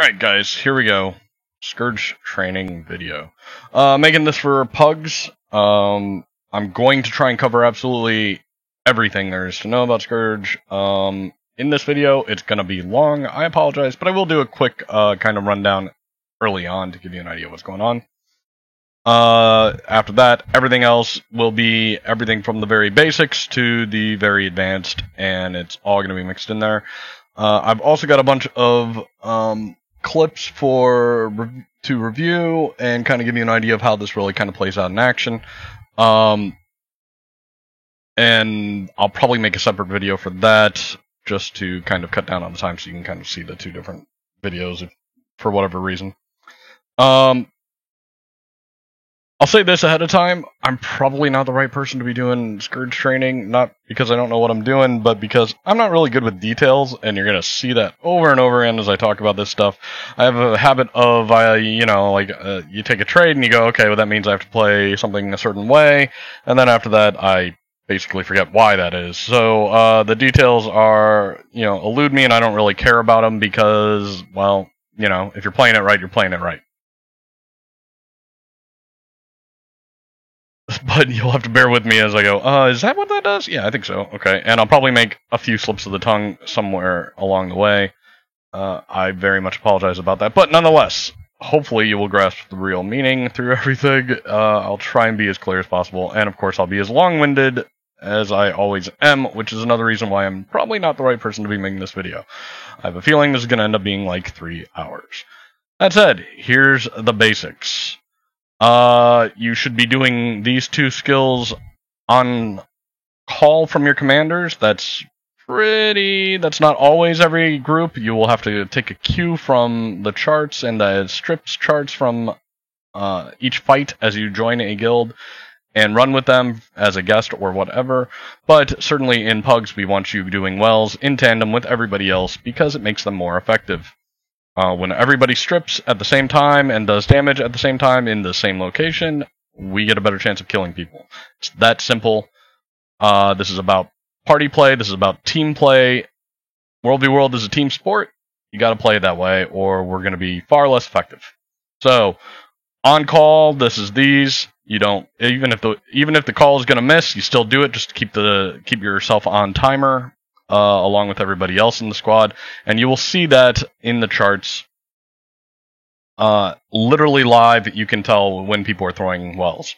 Alright guys, here we go. Scourge training video. Making this for Pugs. I'm going to try and cover absolutely everything there is to know about Scourge. In this video, it's going to be long. I apologize, but I will do a quick kind of rundown early on to give you an idea of what's going on. After that, everything else will be everything from the very basics to the very advanced, and it's all going to be mixed in there. I've also got a bunch of clips to review and kind of give you an idea of how this really kind of plays out in action. And I'll probably make a separate video for that, just to kind of cut down on the time so you can kind of see the two different videos for whatever reason. I'll say this ahead of time, I'm probably not the right person to be doing Scourge training, not because I don't know what I'm doing, but because I'm not really good with details, and you're going to see that over and over again as I talk about this stuff. I have a habit of, you take a trade and you go, okay, well that means I have to play something a certain way, and then after that I basically forget why that is. So the details are, elude me, and I don't really care about them because, well, if you're playing it right, you're playing it right. But you'll have to bear with me as I go, is that what that does? Yeah, I think so. Okay, and I'll probably make a few slips of the tongue somewhere along the way. I very much apologize about that. But nonetheless, hopefully you will grasp the real meaning through everything. I'll try and be as clear as possible. And of course, I'll be as long-winded as I always am, which is another reason why I'm probably not the right person to be making this video. I have a feeling this is going to end up being like 3 hours. That said, here's the basics. You should be doing these two skills on call from your commanders. That's not always every group. You will have to take a cue from the charts and the strips charts from each fight as you join a guild and run with them as a guest or whatever. But certainly in Pugs, we want you doing wells in tandem with everybody else because it makes them more effective. When everybody strips at the same time and does damage at the same time in the same location, we get a better chance of killing people. It's that simple. This is about party play. This is about team play. World v World is a team sport. You got to play it that way, or we're going to be far less effective. So, on call, this is these. You don't even if the call is going to miss, you still do it just to keep yourself on timer. Along with everybody else in the squad, and you will see that in the charts. Literally live, you can tell when people are throwing wells.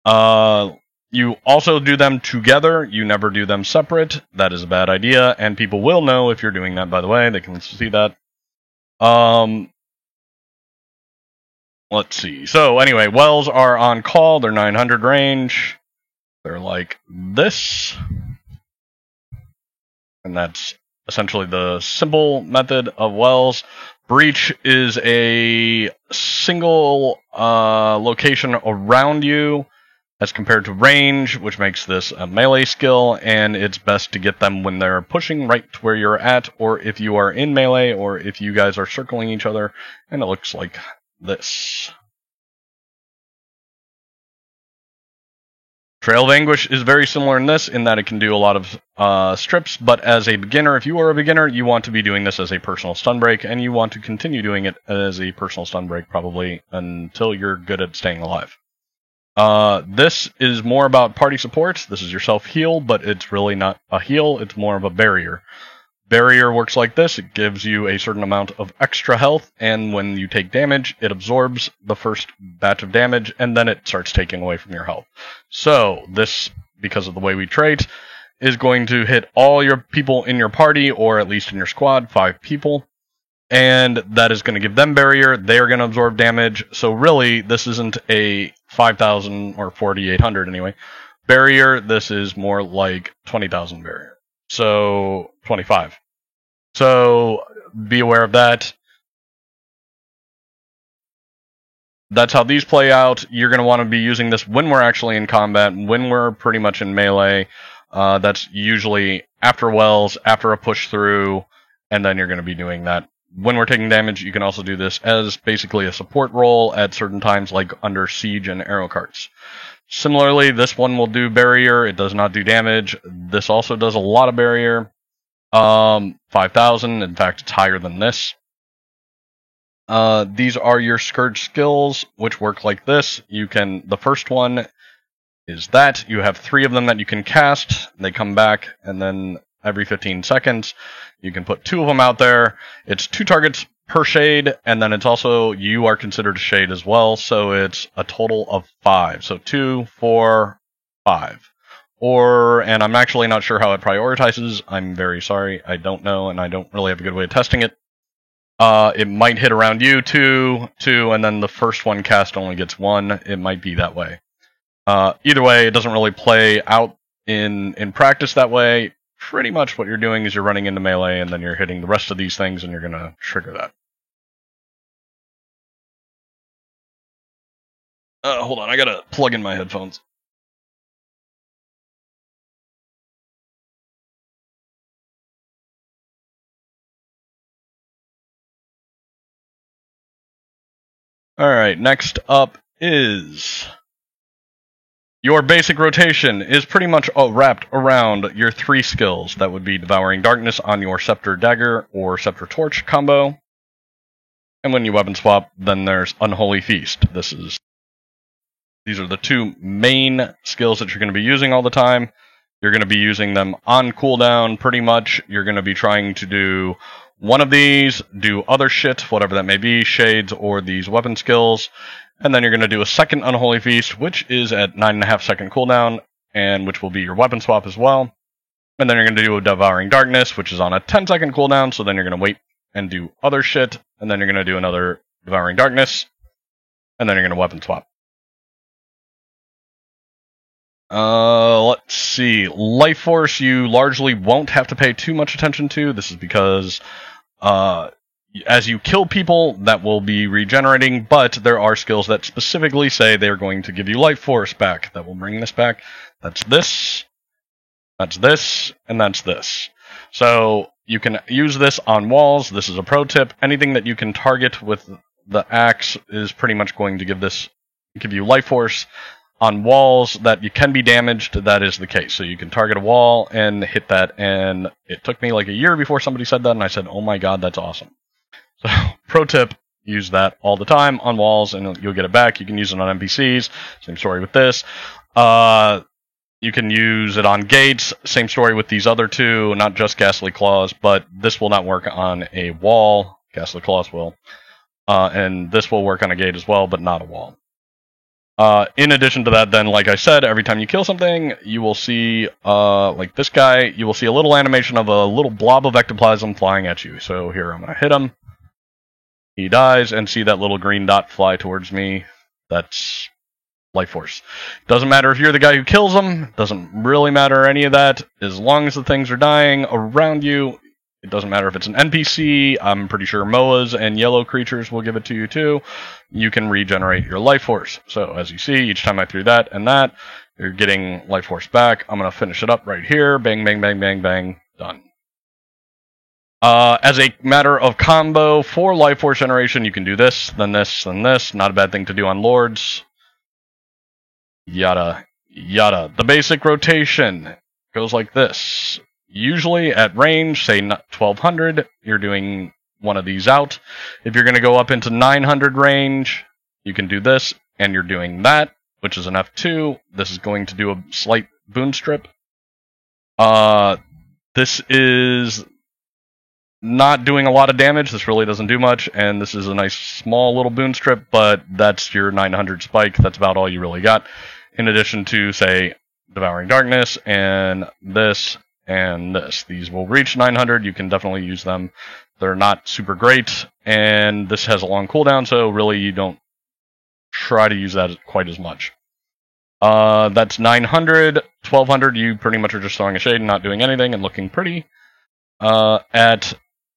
You also do them together, you never do them separate. That is a bad idea, and people will know if you're doing that, by the way. They can see that. Let's see. So, anyway, wells are on call, they're 900 range. They're like this. And that's essentially the simple method of wells. Breach is a single location around you as compared to range, which makes this a melee skill, and it's best to get them when they're pushing right to where you're at, or if you are in melee, or if you guys are circling each other, and it looks like this. Trail of Anguish is very similar in this, in that it can do a lot of strips, but as a beginner, if you are a beginner, you want to be doing this as a personal stun break, and you want to continue doing it as a personal stun break probably until you're good at staying alive. This is more about party support. This is your self-heal, but it's really not a heal, it's more of a barrier. Barrier works like this. It gives you a certain amount of extra health, and when you take damage, it absorbs the first batch of damage, and then it starts taking away from your health. So, this, because of the way we trait, is going to hit all your people in your party, or at least in your squad, 5 people, and that is going to give them barrier. They're going to absorb damage, so really, this isn't a 5,000, or 4,800 anyway, barrier. This is more like 20,000 barrier. So, 25. So, be aware of that. That's how these play out. You're going to want to be using this when we're actually in combat, when we're pretty much in melee. That's usually after wells, after a push through, and then you're going to be doing that. When we're taking damage, you can also do this as basically a support role at certain times, like under siege and arrow carts. Similarly, this one will do barrier. It does not do damage. This also does a lot of barrier. 5,000. In fact, it's higher than this. These are your Scourge skills, which work like this. The first one is that. You have 3 of them that you can cast. They come back, and then every 15 seconds, you can put 2 of them out there. It's 2 targets per shade, and then it's also, you are considered a shade as well, so it's a total of 5. So 2, 4, 5. And I'm actually not sure how it prioritizes. I'm very sorry. I don't know, and I don't really have a good way of testing it. It might hit around you, 2, and then the first one cast only gets 1. It might be that way. Either way, it doesn't really play out in practice that way. Pretty much what you're doing is you're running into melee, and then you're hitting the rest of these things, and you're going to trigger that. Hold on, I gotta plug in my headphones. Alright, next up is... your basic rotation is pretty much wrapped around your 3 skills. That would be Devouring Darkness on your Scepter Dagger or Scepter Torch combo. And when you weapon swap, then there's Unholy Feast. These are the 2 main skills that you're going to be using all the time. You're going to be using them on cooldown, pretty much. You're going to be trying to do one of these, do other shit, whatever that may be, shades or these weapon skills. And then you're going to do a second Unholy Feast, which is at 9.5 second cooldown, and which will be your weapon swap as well. And then you're going to do a Devouring Darkness, which is on a 10 second cooldown, so then you're going to wait and do other shit, and then you're going to do another Devouring Darkness, and then you're going to weapon swap. Let's see. Life Force you largely won't have to pay too much attention to. This is because, as you kill people, that will be regenerating, but there are skills that specifically say they're going to give you Life Force back. That will bring this back. That's this, and that's this. So, you can use this on walls. This is a pro tip. Anything that you can target with the axe is pretty much going to give you Life Force. On walls that you can be damaged, that is the case. So you can target a wall and hit that, and it took me like a year before somebody said that, and I said, oh my god, that's awesome. So, pro tip, use that all the time on walls, and you'll get it back. You can use it on NPCs, same story with this. You can use it on gates, same story with these other 2, not just Ghastly Claws, but this will not work on a wall. Ghastly Claws will. And this will work on a gate as well, but not a wall. In addition to that, then, like I said, every time you kill something, you will see, like this guy, you will see a little animation of a little blob of ectoplasm flying at you. So here, I'm going to hit him. He dies, and see that little green dot fly towards me. That's Life Force. Doesn't matter if you're the guy who kills them. Doesn't really matter any of that. As long as the things are dying around you, it doesn't matter if it's an NPC. I'm pretty sure MOAs and yellow creatures will give it to you too. You can regenerate your Life Force. So as you see, each time I threw that and that, you're getting Life Force back. I'm going to finish it up right here. Bang, bang, bang, bang, bang. Done. As a matter of combo for Life Force generation, you can do this, then this, then this. Not a bad thing to do on Lords. Yada, yada. The basic rotation goes like this. Usually at range, say 1200, you're doing one of these out. If you're going to go up into 900 range, you can do this, and you're doing that, which is an F2. This is going to do a slight boon strip. This is not doing a lot of damage. This really doesn't do much, and this is a nice small little boon strip, but that's your 900 spike. That's about all you really got. In addition to, say, Devouring Darkness, and this, and this. These will reach 900. You can definitely use them. They're not super great, and this has a long cooldown, so really you don't try to use that quite as much. That's 900. 1200, you pretty much are just throwing a shade and not doing anything and looking pretty. At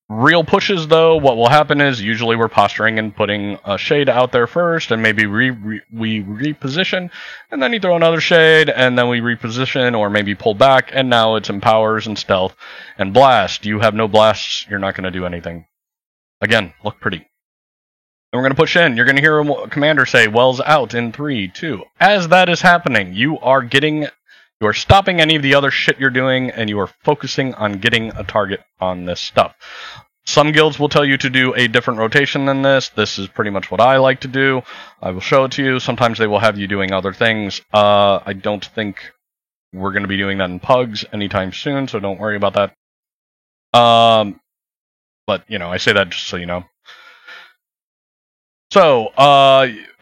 real pushes, though, what will happen is usually we're posturing and putting a shade out there first, and maybe we reposition, and then you throw another shade, and then we reposition, or maybe pull back, and now it's empowers and stealth and blast. You have no blasts, you're not going to do anything. Again, look pretty. And we're going to push in. You're going to hear a commander say, Wells out in 3, 2. As that is happening, you are stopping any of the other shit you're doing, and you are focusing on getting a target on this stuff. Some guilds will tell you to do a different rotation than this. This is pretty much what I like to do. I will show it to you. Sometimes they will have you doing other things. I don't think we're going to be doing that in Pugs anytime soon, so don't worry about that. But, I say that just so you know. So,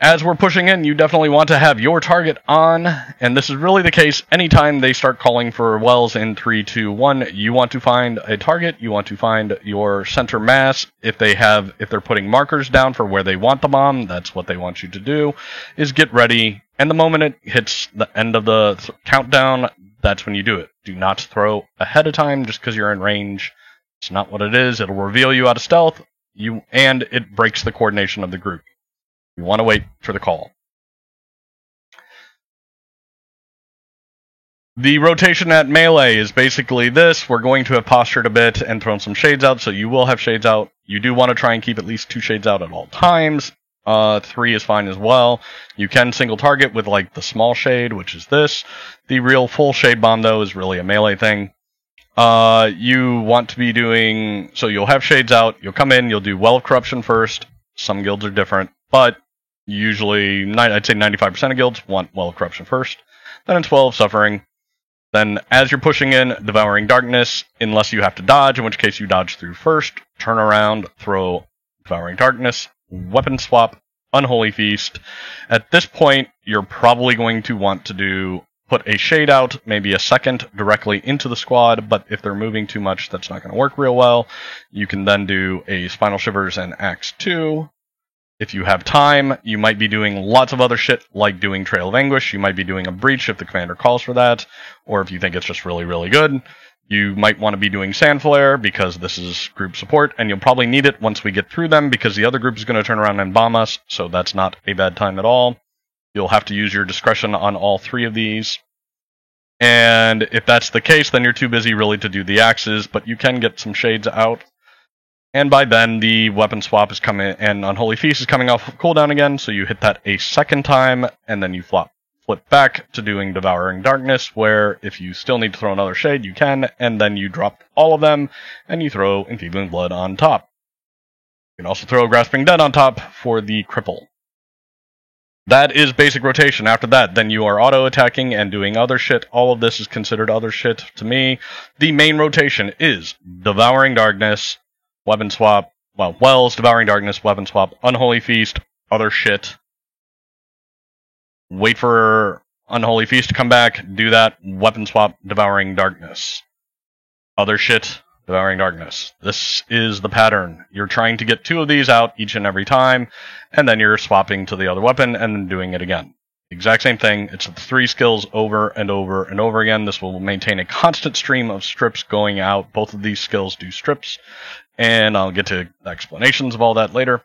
as we're pushing in, you definitely want to have your target on, and this is really the case anytime they start calling for wells in 3, 2, 1. You want to find a target, you want to find your center mass. If they're putting markers down for where they want the bomb, that's what they want you to do, is get ready, and the moment it hits the end of the countdown, that's when you do it. Do not throw ahead of time just because you're in range. It's not what it is. It'll reveal you out of stealth. And it breaks the coordination of the group. You want to wait for the call. The rotation at melee is basically this. We're going to have postured a bit and thrown some shades out, so you will have shades out. You do want to try and keep at least 2 shades out at all times. 3 is fine as well. You can single target with the small shade, which is this. The real full shade bomb, though, is really a melee thing. You want to be doing, so you'll have shades out, you'll come in, you'll do Well of Corruption first. Some guilds are different, but usually, I'd say 95% of guilds want Well of Corruption first. Then it's Well of Suffering. Then, as you're pushing in, Devouring Darkness, unless you have to dodge, in which case you dodge through first, turn around, throw Devouring Darkness, Weapon Swap, Unholy Feast. At this point, you're probably going to want to put a shade out, maybe a second, directly into the squad, but if they're moving too much, that's not going to work real well. You can then do a Spinal Shivers and Axe 2. If you have time, you might be doing lots of other shit, like doing Trail of Anguish. You might be doing a Breach if the commander calls for that, or if you think it's just really, really good. You might want to be doing Sand Flare, because this is group support, and you'll probably need it once we get through them, because the other group is going to turn around and bomb us, so that's not a bad time at all. You'll have to use your discretion on all 3 of these. And if that's the case, then you're too busy really to do the axes, but you can get some shades out. And by then, the weapon swap is coming, and Unholy Feast is coming off cooldown again, so you hit that a second time, and then you flip back to doing Devouring Darkness, where if you still need to throw another shade, you can, and then you drop all of them, and you throw Enfeebling Blood on top. You can also throw Grasping Dead on top for the cripple. That is basic rotation. After that, then you are auto-attacking and doing other shit. All of this is considered other shit to me. The main rotation is Devouring Darkness, Weapon Swap, Wells, Devouring Darkness, Weapon Swap, Unholy Feast, other shit. Wait for Unholy Feast to come back, do that, Weapon Swap, Devouring Darkness. Other shit, Devouring Darkness. This is the pattern. You're trying to get 2 of these out each and every time, and then you're swapping to the other weapon and then doing it again. Exact same thing. It's 3 skills over and over and over again. This will maintain a constant stream of strips going out. Both of these skills do strips, and I'll get to explanations of all that later.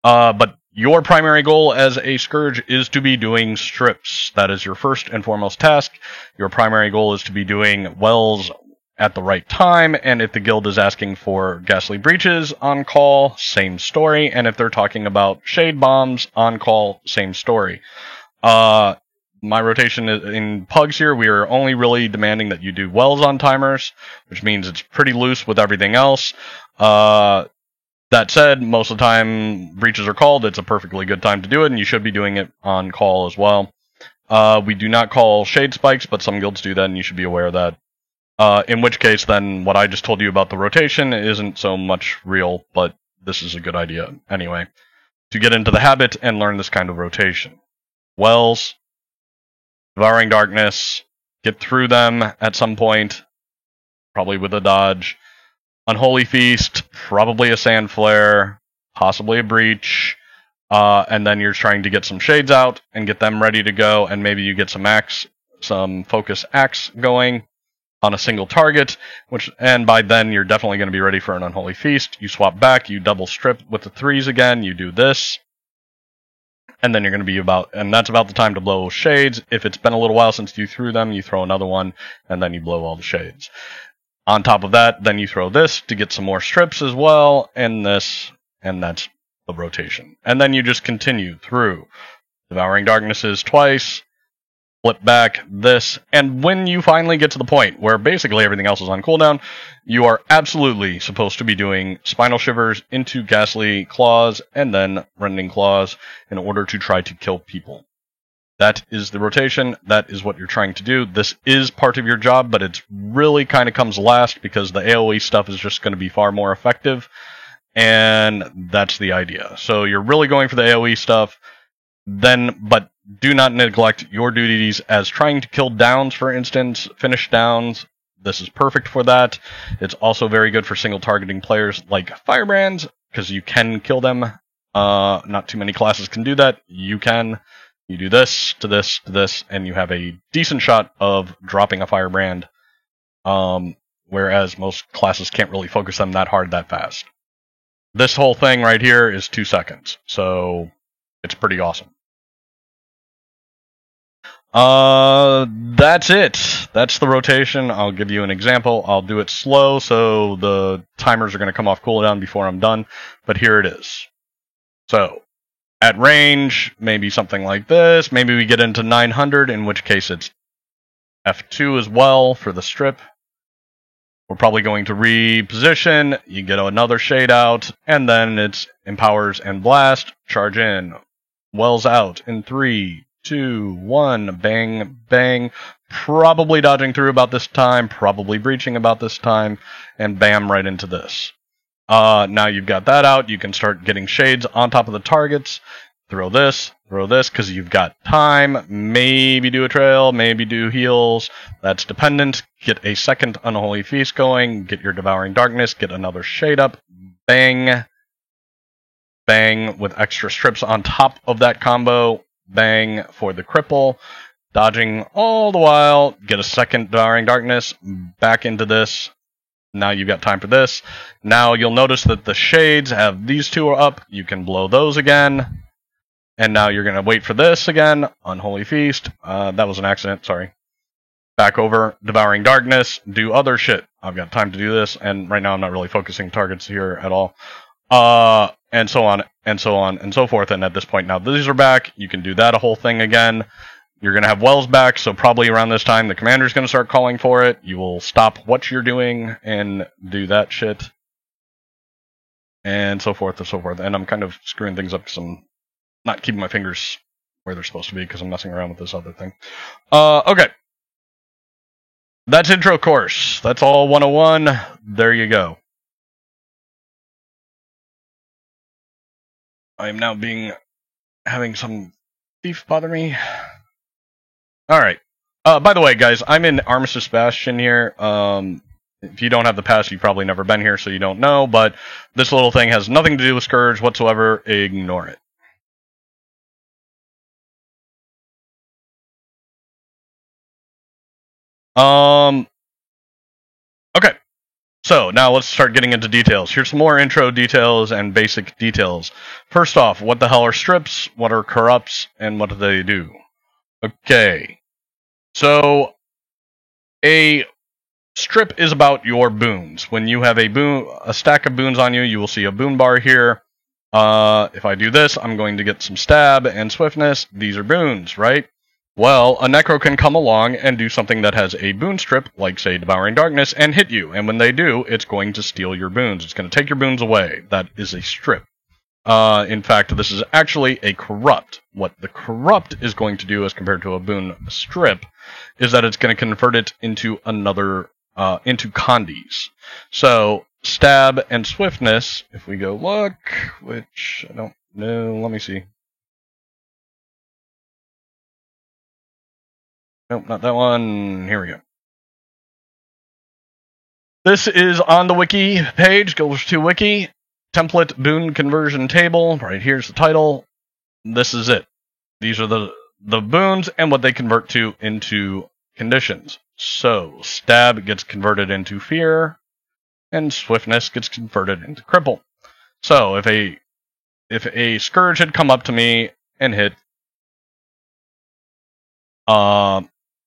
But your primary goal as a Scourge is to be doing strips. That is your first and foremost task. Your primary goal is to be doing wells at the right time, and if the guild is asking for Ghastly Breaches on call, same story, and if they're talking about Shade Bombs on call, same story. My rotation in Pugs here, we are only really demanding that you do wells on timers, which means it's pretty loose with everything else. That said, most of the time breaches are called, it's a perfectly good time to do it, and you should be doing it on call as well. We do not call Shade Spikes, but some guilds do that, and you should be aware of that. In which case, then, what I just told you about the rotation isn't so much real, but this is a good idea anyway, to get into the habit and learn this kind of rotation. Wells, Devouring Darkness, get through them at some point, probably with a dodge. Unholy Feast, probably a Sand Flare, possibly a Breach, and then you're trying to get some shades out and get them ready to go, and maybe you get some focus axe going on a single target, and by then you're definitely going to be ready for an Unholy Feast. You swap back, you double strip with the 3s again, you do this, and then you're going to be and that's about the time to blow shades. If it's been a little while since you threw them, you throw another one, and then you blow all the shades. On top of that, then you throw this to get some more strips as well, and this, and that's the rotation. And then you just continue through Devouring Darknesses twice, flip back, this, and when you finally get to the point where basically everything else is on cooldown, you are absolutely supposed to be doing Spinal Shivers into Ghastly Claws and then Rending Claws in order to try to kill people. That is the rotation. That is what you're trying to do. This is part of your job, but it's really kind of comes last because the AoE stuff is just going to be far more effective, and that's the idea. So you're really going for the AoE stuff, but do not neglect your duties as trying to kill downs, for instance, finish downs. This is perfect for that. It's also very good for single targeting players like Firebrands, because you can kill them. Not too many classes can do that. You can. You do this to this to this, and you have a decent shot of dropping a Firebrand. Whereas most classes can't really focus them that hard that fast. This whole thing right here is 2 seconds, so it's pretty awesome. That's it. That's the rotation. I'll give you an example. I'll do it slow, so the timers are going to come off cooldown before I'm done, but here it is. So, at range, maybe something like this. Maybe we get into 900, in which case it's F2 as well for the strip. We're probably going to reposition. You get another shade out, and then it's Empowers and Blast. Charge in. Wells out in 3, 2, 1, bang, bang. Probably dodging through about this time, probably breaching about this time, and bam, right into this. Now you've got that out, you can start getting shades on top of the targets. Throw this, because you've got time. Maybe do a trail, maybe do heals. That's dependent. Get a second Unholy Feast going, get your Devouring Darkness, get another shade up, bang, bang, with extra strips on top of that combo. Bang for the cripple, dodging all the while, get a second Devouring Darkness, back into this. Now you've got time for this. Now you'll notice that the shades have these two are up, you can blow those again. And now you're going to wait for this again, Unholy Feast. That was an accident, sorry. Back over, Devouring Darkness, do other shit. I've got time to do this, and right now I'm not really focusing targets here at all. And so on, and so on, and so forth. And at this point now, these are back. You can do that whole thing again. You're going to have Wells back, so probably around this time, the commander's going to start calling for it. You will stop what you're doing and do that shit. And so forth and so forth. And I'm kind of screwing things up because I'm not keeping my fingers where they're supposed to be because I'm messing around with this other thing. Okay. That's intro course. That's all 101. There you go. I am now having some thief bother me. Alright. By the way, guys, I'm in Armistice Bastion here. If you don't have the pass, you've probably never been here, so you don't know, but this little thing has nothing to do with Scourge whatsoever. Ignore it. Okay. So, now let's start getting into details. Here's some more intro details and basic details. First off, what the hell are strips? What are corrupts? And what do they do? Okay. So, a strip is about your boons. When you have a stack of boons on you, you will see a boon bar here. If I do this, I'm going to get some stab and swiftness. These are boons, right? Well, a Necro can come along and do something that has a boon strip, like, say, Devouring Darkness, and hit you. And when they do, it's going to steal your boons. It's going to take your boons away. That is a strip. In fact, this is actually a corrupt. What the corrupt is going to do as compared to a boon strip is that it's going to convert it into into condies. So, stab and swiftness, if we go look, which I don't know, let me see. Nope, not that one. Here we go. This is on the wiki page. Go to wiki. Template boon conversion table. Right here's the title. This is it. These are the boons and what they convert to into conditions. So, stab gets converted into fear, and swiftness gets converted into cripple. So, if a scourge had come up to me and hit,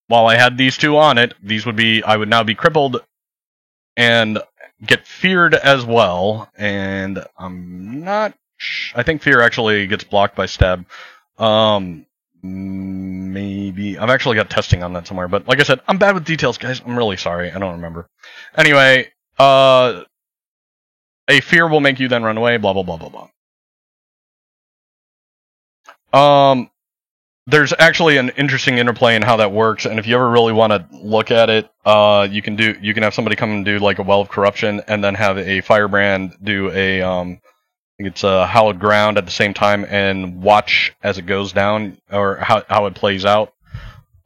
while I had these two on it, I would now be crippled and get feared as well. And I think fear actually gets blocked by stab. Maybe. I've actually got testing on that somewhere, but like I said, I'm bad with details, guys. I'm really sorry. I don't remember. Anyway, a fear will make you then run away, blah, blah, blah, blah, blah. There's actually an interesting interplay in how that works, and if you ever really want to look at it, you can have somebody come and do like a Well of Corruption, and then have a Firebrand do a I think it's a Hallowed Ground at the same time, and watch as it goes down or how it plays out.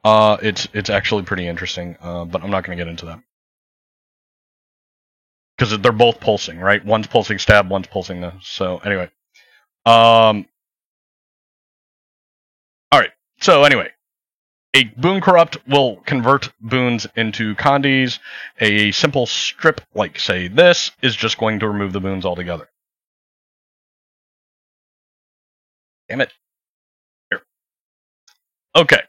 It's actually pretty interesting, but I'm not going to get into that because they're both pulsing, right? One's pulsing stab, one's pulsing this. So anyway, all right. So anyway, a Boon Corrupt will convert boons into Kandis. A simple strip, like say this, is just going to remove the boons altogether. Damn it. Here. Okay.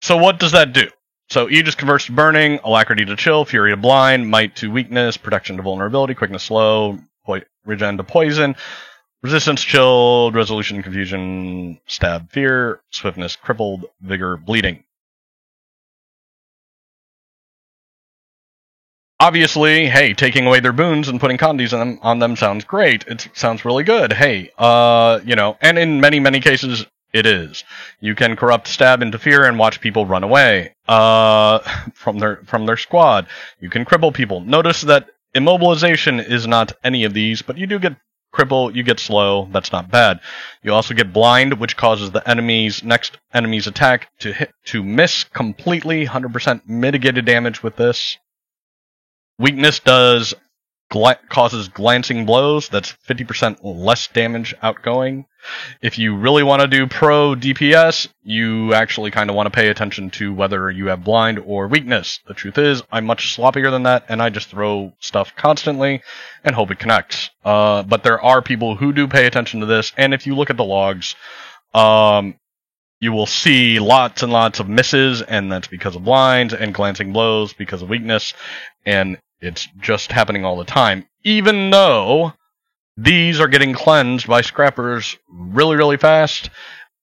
So what does that do? So Aegis converts to Burning, Alacrity to Chill, Fury to Blind, Might to Weakness, Protection to Vulnerability, Quickness Slow, Regen to Poison, Resistance Chilled, Resolution Confusion, Stab Fear, Swiftness Crippled, Vigor Bleeding. Obviously, hey, taking away their boons and putting Kandis on them sounds great. It sounds really good. Hey, and in many, many cases, it is. You can corrupt Stab into Fear and watch people run away from their squad. You can cripple people. Notice that Immobilization is not any of these, but you do get cripple, you get slow. That's not bad. You also get blind, which causes the next enemy's attack to miss completely. 100% mitigated damage with this. Weakness causes glancing blows. That's 50% less damage outgoing. If you really want to do pro DPS, you actually kind of want to pay attention to whether you have blind or weakness. The truth is, I'm much sloppier than that, and I just throw stuff constantly and hope it connects. But there are people who do pay attention to this, and if you look at the logs, you will see lots and lots of misses, and that's because of blinds, and glancing blows because of weakness, and it's just happening all the time. Even though these are getting cleansed by scrappers really, really fast.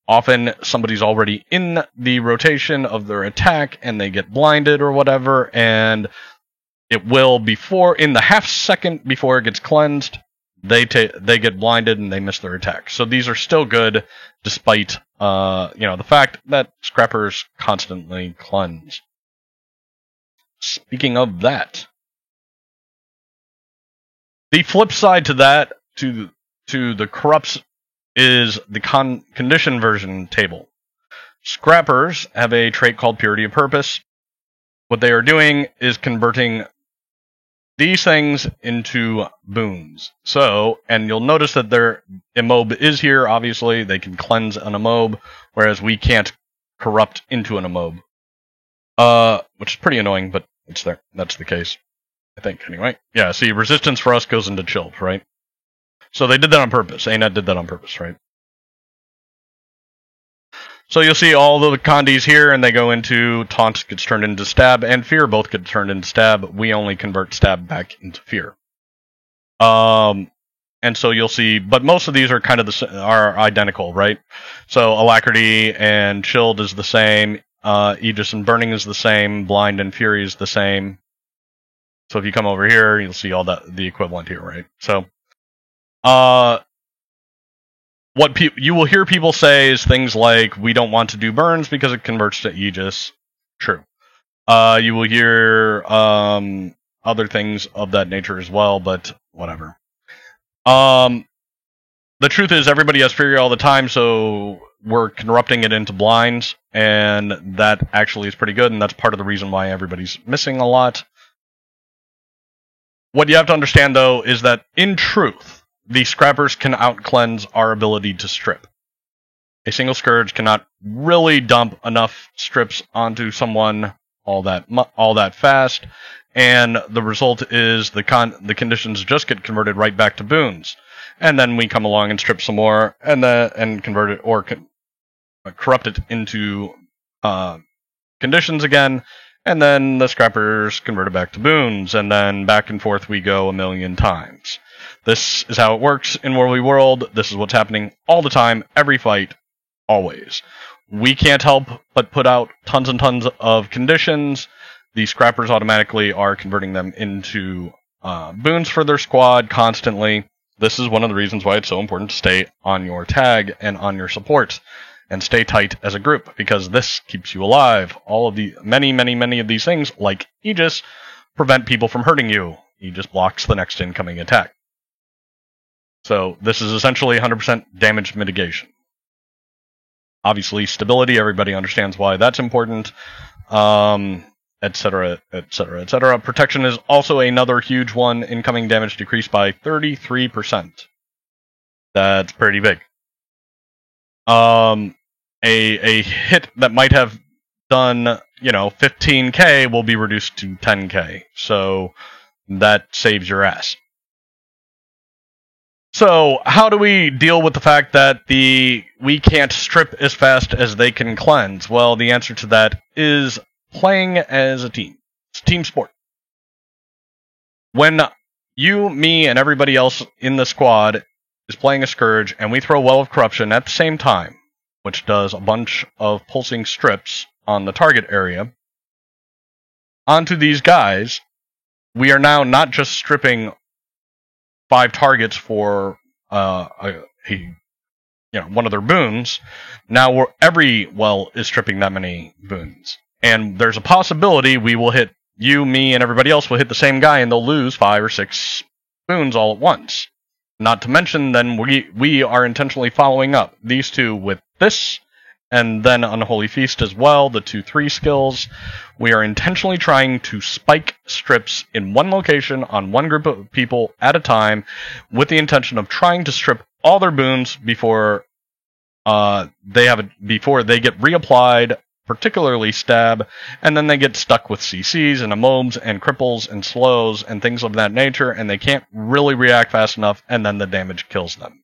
Often somebody's already in the rotation of their attack and they get blinded or whatever, and it will, in the half second before it gets cleansed, they get blinded and they miss their attack. So these are still good despite the fact that scrappers constantly cleanse. Speaking of that, the flip side to that, to the corrupts, is the condition version table. Scrappers have a trait called Purity of Purpose. What they are doing is converting these things into boons. So, and you'll notice that their immob is here, obviously. They can cleanse an immob, whereas we can't corrupt into an immob. Which is pretty annoying, but it's there. That's the case. I think, anyway. Yeah, see, resistance for us goes into chilled, right? So they did that on purpose. ANET did that on purpose, right? So you'll see all the Kandis here, and they go into Taunt gets turned into Stab, and Fear both get turned into Stab. We only convert Stab back into Fear. And so you'll see, but most of these are kind of are identical, right? So Alacrity and Chilled is the same. Aegis and Burning is the same. Blind and Fury is the same. So if you come over here, you'll see all the equivalent here, right? So, what you will hear people say is things like, we don't want to do burns because it converts to Aegis. True. You will hear other things of that nature as well, but whatever. The truth is, everybody has Fury all the time, so we're corrupting it into blinds, and that actually is pretty good, and that's part of the reason why everybody's missing a lot. What you have to understand, though, is that, in truth, the scrappers can out-cleanse our ability to strip. A single Scourge cannot really dump enough strips onto someone all that fast, and the result is the conditions just get converted right back to boons. And then we come along and strip some more, and convert it, or corrupt it into conditions again, and then the scrappers convert it back to boons, and then back and forth we go a million times. This is how it works in Worldly World. This is what's happening all the time, every fight, always. we can't help but put out tons and tons of conditions. The scrappers automatically are converting them into boons for their squad constantly. This is one of the reasons why it's so important to stay on your tag and on your support and stay tight as a group, because this keeps you alive. All of the many of these things, like Aegis, prevent people from hurting you. Aegis blocks the next incoming attack. So this is essentially 100% damage mitigation. Obviously, stability, everybody understands why that's important, etc., etc., etc. Protection is also another huge one. Incoming damage decreased by 33%. That's pretty big. A hit that might have done, 15k will be reduced to 10k. So that saves your ass. So, how do we deal with the fact that we can't strip as fast as they can cleanse? Well, the answer to that is playing as a team. It's a team sport. When you, me, and everybody else in the squad is playing a Scourge, and we throw Well of Corruption at the same time, which does a bunch of pulsing strips on the target area, onto these guys, we are now not just stripping 5 targets for one of their boons. Now every well is stripping that many boons. And there's a possibility we will hit, you, me, and everybody else will hit the same guy and they'll lose 5 or 6 boons all at once. Not to mention, then we are intentionally following up these two with this, and then Unholy Feast as well, the 2-3 skills. We are intentionally trying to spike strips in one location on one group of people at a time, with the intention of trying to strip all their boons before they get reapplied, particularly stab, and then they get stuck with CCs and immobs and cripples and slows and things of that nature, and they can't really react fast enough, and then the damage kills them.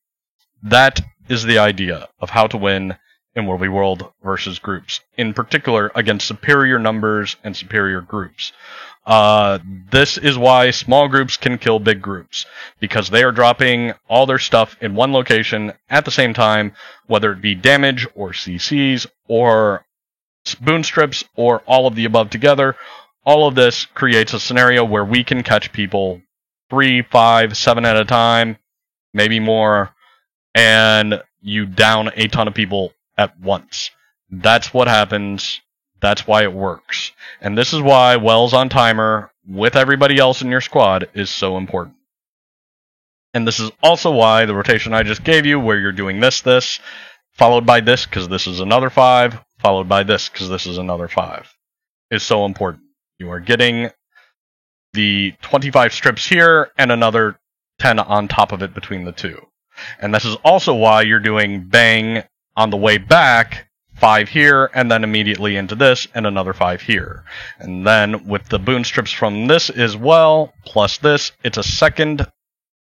That is the idea of how to win in World v. World versus groups, in particular against superior numbers and superior groups. This is why small groups can kill big groups, because they are dropping all their stuff in one location at the same time, whether it be damage or CCs or boon strips or all of the above together. All of this creates a scenario where we can catch people 3, 5, 7 at a time, maybe more, and you down a ton of people at once. That's what happens. That's why it works. And this is why Wells on timer with everybody else in your squad is so important. And this is also why the rotation I just gave you, where you're doing this, followed by this, because this is another 5, followed by this, because this is another 5, is so important. You are getting the 25 strips here and another 10 on top of it between the two. And this is also why you're doing bang on the way back, 5 here, and then immediately into this, and another 5 here. And then with the boon strips from this as well, plus this, it's a second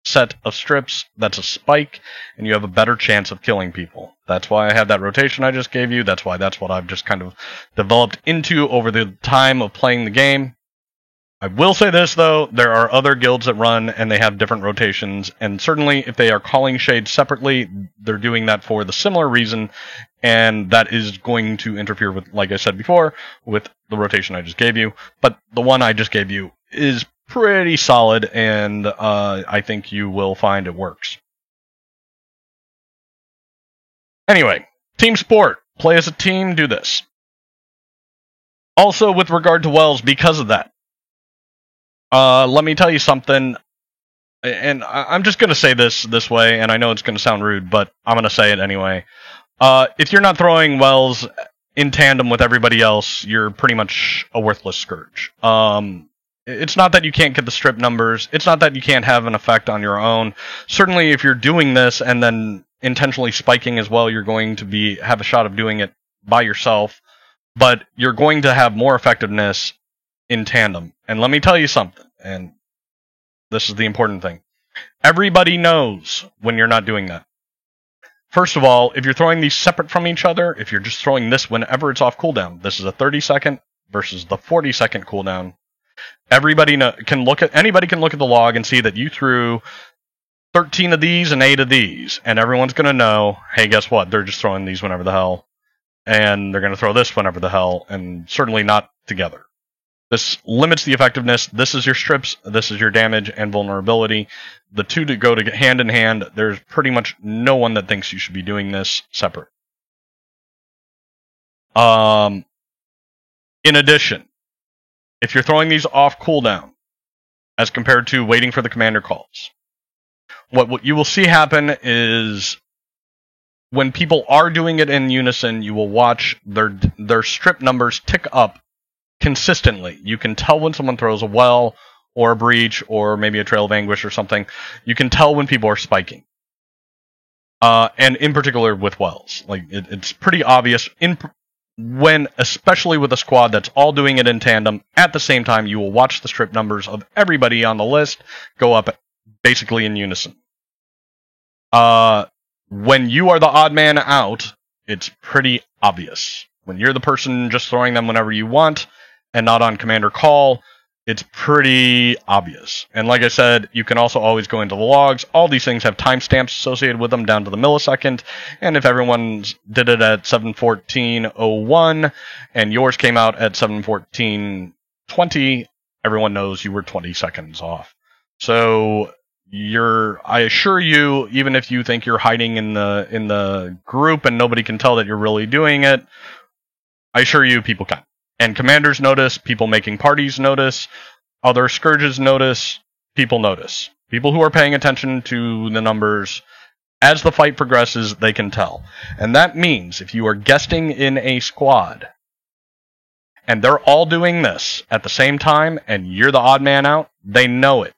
set of strips that's a spike, and you have a better chance of killing people. That's why I have that rotation I just gave you. That's why that's what I've just kind of developed into over the time of playing the game. I will say this, though, there are other guilds that run, and they have different rotations, and certainly if they are calling Shade separately, they're doing that for the similar reason, and that is going to interfere with, like I said before, with the rotation I just gave you. But the one I just gave you is pretty solid, and I think you will find it works. Anyway, team sport. Play as a team, do this. Also, with regard to Wells, because of that, let me tell you something, and I'm just going to say this way, and I know it's going to sound rude, but I'm going to say it anyway. If you're not throwing Wells in tandem with everybody else, you're pretty much a worthless Scourge. It's not that you can't get the strip numbers. It's not that you can't have an effect on your own. Certainly, if you're doing this and then intentionally spiking as well, you're going to have a shot of doing it by yourself, but you're going to have more effectiveness in tandem. And let me tell you something, and this is the important thing. Everybody knows when you're not doing that. First of all, if you're throwing these separate from each other, if you're just throwing this whenever it's off cooldown, this is a 30-second versus the 40-second cooldown. Anybody can look at the log and see that you threw 13 of these and 8 of these, and everyone's going to know, hey, guess what? They're just throwing these whenever the hell and they're going to throw this whenever the hell, and certainly not together. This limits the effectiveness. This is your strips, this is your damage and vulnerability. The two to go to hand in hand. There's pretty much no one that thinks you should be doing this separate. In addition, if you're throwing these off cooldown, as compared to waiting for the commander calls, what you will see happen is when people are doing it in unison, you will watch their strip numbers tick up consistently. You can tell when someone throws a well or a breach or maybe a Trail of Anguish or something. You can tell when people are spiking. And in particular with wells. Like it's pretty obvious when, especially with a squad that's all doing it in tandem, at the same time, you will watch the strip numbers of everybody on the list go up basically in unison. When you are the odd man out, it's pretty obvious. When you're the person just throwing them whenever you want and not on commander call, it's pretty obvious. And like I said, you can also always go into the logs. All these things have timestamps associated with them down to the millisecond. And if everyone did it at 7:14:01 and yours came out at 7:14:20, everyone knows you were 20 seconds off. So I assure you, even if you think you're hiding in the group and nobody can tell that you're really doing it, I assure you people can. And commanders notice, people making parties notice, other scourges notice, people notice. People who are paying attention to the numbers, as the fight progresses, they can tell. And that means if you are guesting in a squad, and they're all doing this at the same time, and you're the odd man out, they know it.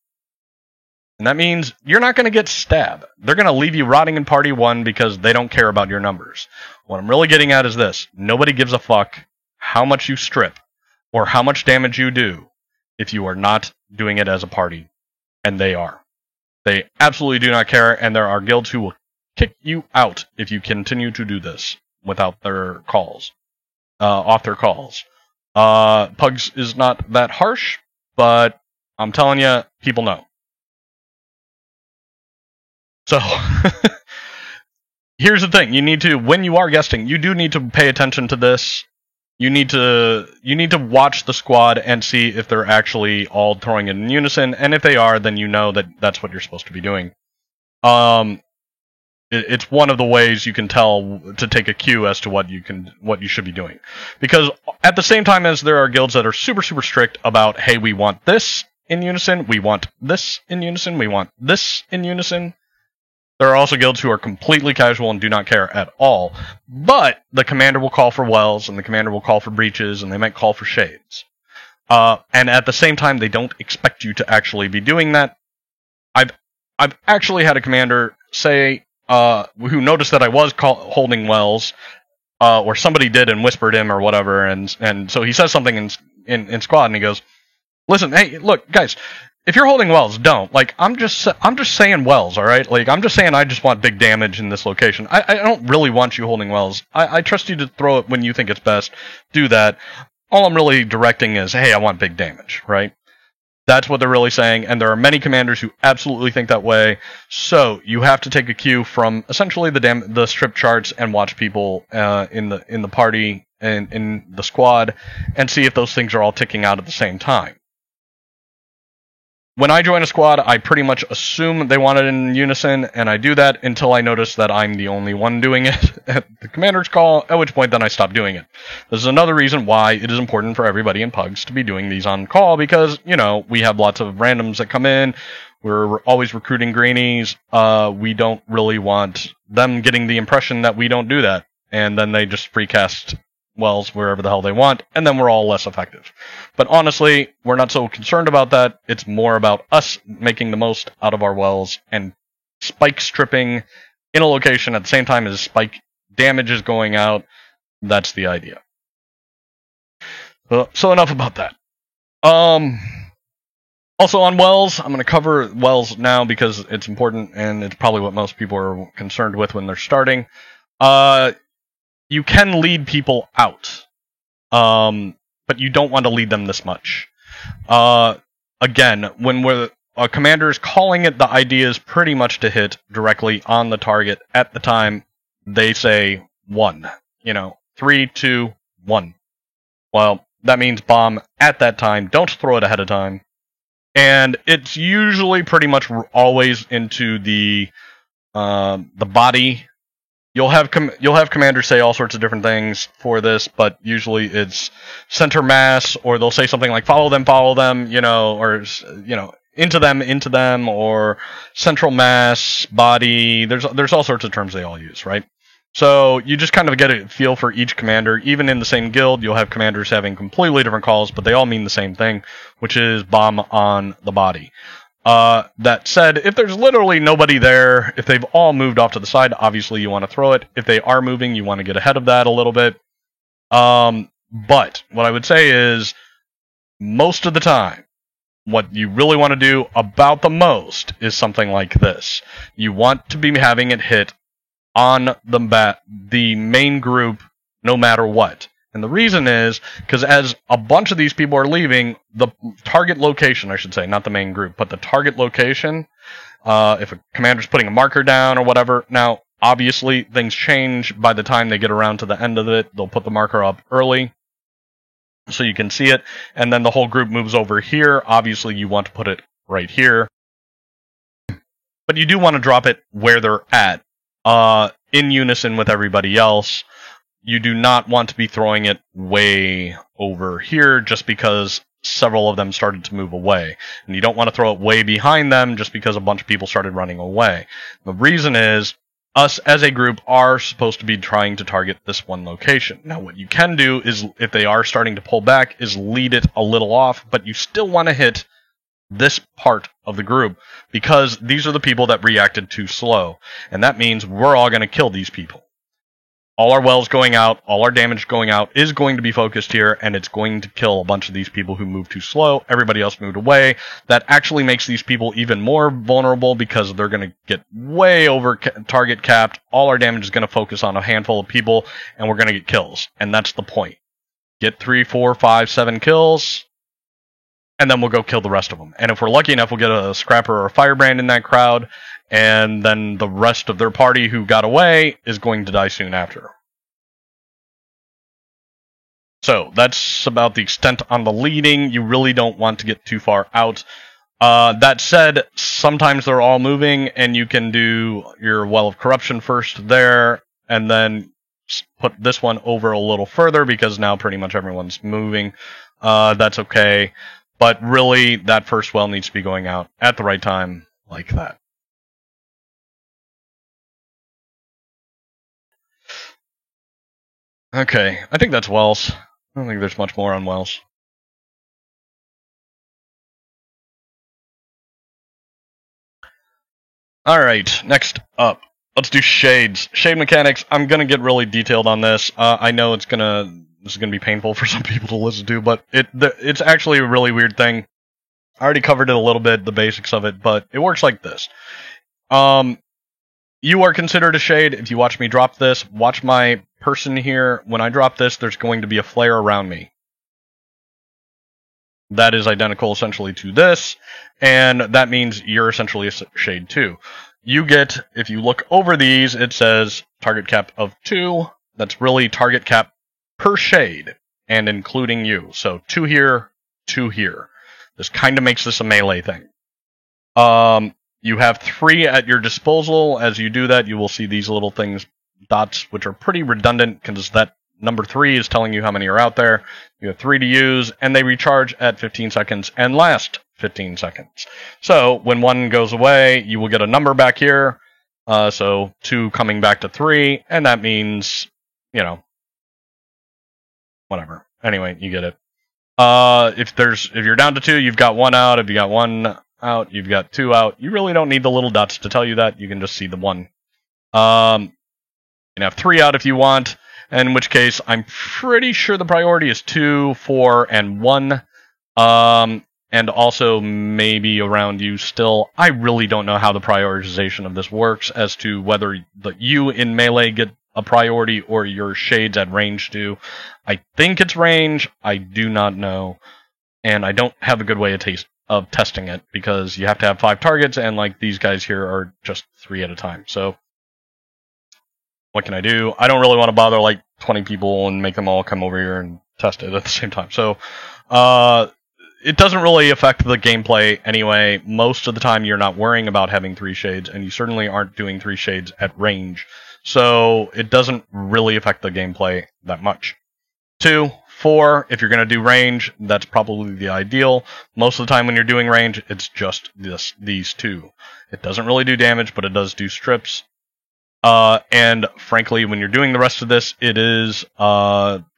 And that means you're not going to get stabbed. They're going to leave you rotting in party 1 because they don't care about your numbers. What I'm really getting at is this. Nobody gives a fuck how much you strip or how much damage you do if you are not doing it as a party. And they are. They absolutely do not care, and there are guilds who will kick you out if you continue to do this without their calls. Off their calls. Pugs is not that harsh, but I'm telling you, people know. So, here's the thing. You need to, when you are guesting, you do need to pay attention to this. You need to watch the squad and see if they're actually all throwing it in unison, and if they are, then you know that that's what you're supposed to be doing. It's one of the ways you can tell to take a cue as to what you should be doing. Because at the same time as there are guilds that are super, super strict about, hey, we want this in unison, we want this in unison, we want this in unison, there are also guilds who are completely casual and do not care at all. But the commander will call for wells, and the commander will call for breaches, and they might call for shades. And at the same time, they don't expect you to actually be doing that. I've actually had a commander say, who noticed that I was holding wells, or somebody did and whispered him or whatever, and so he says something in squad, and he goes, "Listen, hey, look, guys, if you're holding wells, don't. Like, I'm just saying wells, all right? Like, I'm just saying I just want big damage in this location. I don't really want you holding wells. I trust you to throw it when you think it's best. Do that. All I'm really directing is, hey, I want big damage, right?" That's what they're really saying, and there are many commanders who absolutely think that way. So you have to take a cue from essentially the strip charts and watch people in the party and in the squad and see if those things are all ticking out at the same time. When I join a squad, I pretty much assume they want it in unison, and I do that until I notice that I'm the only one doing it at the commander's call, at which point then I stop doing it. This is another reason why it is important for everybody in Pugs to be doing these on call, because, we have lots of randoms that come in, we're always recruiting greenies, we don't really want them getting the impression that we don't do that, and then they just free cast wells wherever the hell they want, and then we're all less effective. But honestly, we're not so concerned about that. It's more about us making the most out of our wells and spike stripping in a location at the same time as spike damage is going out. That's the idea. So enough about that. Also on wells, I'm going to cover wells now because it's important and it's probably what most people are concerned with when they're starting. You can lead people out, but you don't want to lead them this much. Again, when a commander is calling it, the idea is pretty much to hit directly on the target at the time they say 1. 3, 2, 1. Well, that means bomb at that time. Don't throw it ahead of time. And it's usually pretty much always into the body. You'll have commanders say all sorts of different things for this, but usually it's center mass, or they'll say something like follow them, or into them, or central mass, body. There's all sorts of terms they all use, right? So you just kind of get a feel for each commander. Even in the same guild, you'll have commanders having completely different calls, but they all mean the same thing, which is bomb on the body. That said, if there's literally nobody there, if they've all moved off to the side, obviously you want to throw it. If they are moving, you want to get ahead of that a little bit. But what I would say is, most of the time, what you really want to do about the most is something like this. You want to be having it hit on the main group no matter what. And the reason is because as a bunch of these people are leaving, the target location, I should say, not the main group, but the target location, if a commander's putting a marker down or whatever, now, obviously, things change by the time they get around to the end of it. They'll put the marker up early so you can see it, and then the whole group moves over here. Obviously, you want to put it right here. But you do want to drop it where they're at, in unison with everybody else. You do not want to be throwing it way over here just because several of them started to move away. And you don't want to throw it way behind them just because a bunch of people started running away. The reason is, us as a group are supposed to be trying to target this one location. Now, what you can do is, if they are starting to pull back, is lead it a little off, but you still want to hit this part of the group because these are the people that reacted too slow. And that means we're all going to kill these people. All our wells going out, all our damage going out is going to be focused here, and it's going to kill a bunch of these people who moved too slow. Everybody else moved away. That actually makes these people even more vulnerable because they're going to get way over target capped. All our damage is going to focus on a handful of people, and we're going to get kills. And that's the point. Get 3, 4, 5, 7 kills, and then we'll go kill the rest of them. And if we're lucky enough, we'll get a scrapper or a firebrand in that crowd, and then the rest of their party who got away is going to die soon after. So, that's about the extent on the leading. You really don't want to get too far out. That said, sometimes they're all moving, and you can do your Well of Corruption first there, and then put this one over a little further, because now pretty much everyone's moving. That's okay. But really, that first well needs to be going out at the right time, like that. Okay, I think that's wells. I don't think there's much more on wells. Alright, next up. Let's do shades. Shade mechanics, I'm going to get really detailed on this. I know this is going to be painful for some people to listen to, but it's actually a really weird thing. I already covered it a little bit, the basics of it, but it works like this. You are considered a shade if you watch me drop this. Watch my person here. When I drop this, there's going to be a flare around me. That is identical essentially to this, and that means you're essentially a shade too. You get, if you look over these, it says target cap of 2. That's really target cap per shade, and including you. So 2 here, 2 here. This kind of makes this a melee thing. You have 3 at your disposal. As you do that, you will see these little things, dots, which are pretty redundant, because that number 3 is telling you how many are out there. You have 3 to use, and they recharge at 15 seconds and last 15 seconds. So, when 1 goes away, you will get a number back here. So, 2 coming back to 3, and that means, whatever. Anyway, you get it. If you're down to 2, you've got 1 out. If you got 1 out, you've got 2 out. You really don't need the little dots to tell you that. You can just see the 1. You can have 3 out if you want, in which case I'm pretty sure the priority is 2, 4, and 1. And also maybe around you still. I really don't know how the prioritization of this works as to whether you in melee get a priority or your shades at range do. I think it's range. I do not know. And I don't have a good way of testing it, because you have to have 5 targets, and like these guys here are just 3 at a time. So what can I do? I don't really want to bother like 20 people and make them all come over here and test it at the same time. So, it doesn't really affect the gameplay anyway. Most of the time you're not worrying about having 3 shades, and you certainly aren't doing 3 shades at range. So it doesn't really affect the gameplay that much. 2, 4, if you're going to do range, that's probably the ideal. Most of the time when you're doing range, it's just these 2. It doesn't really do damage, but it does do strips. And frankly, when you're doing the rest of this, it is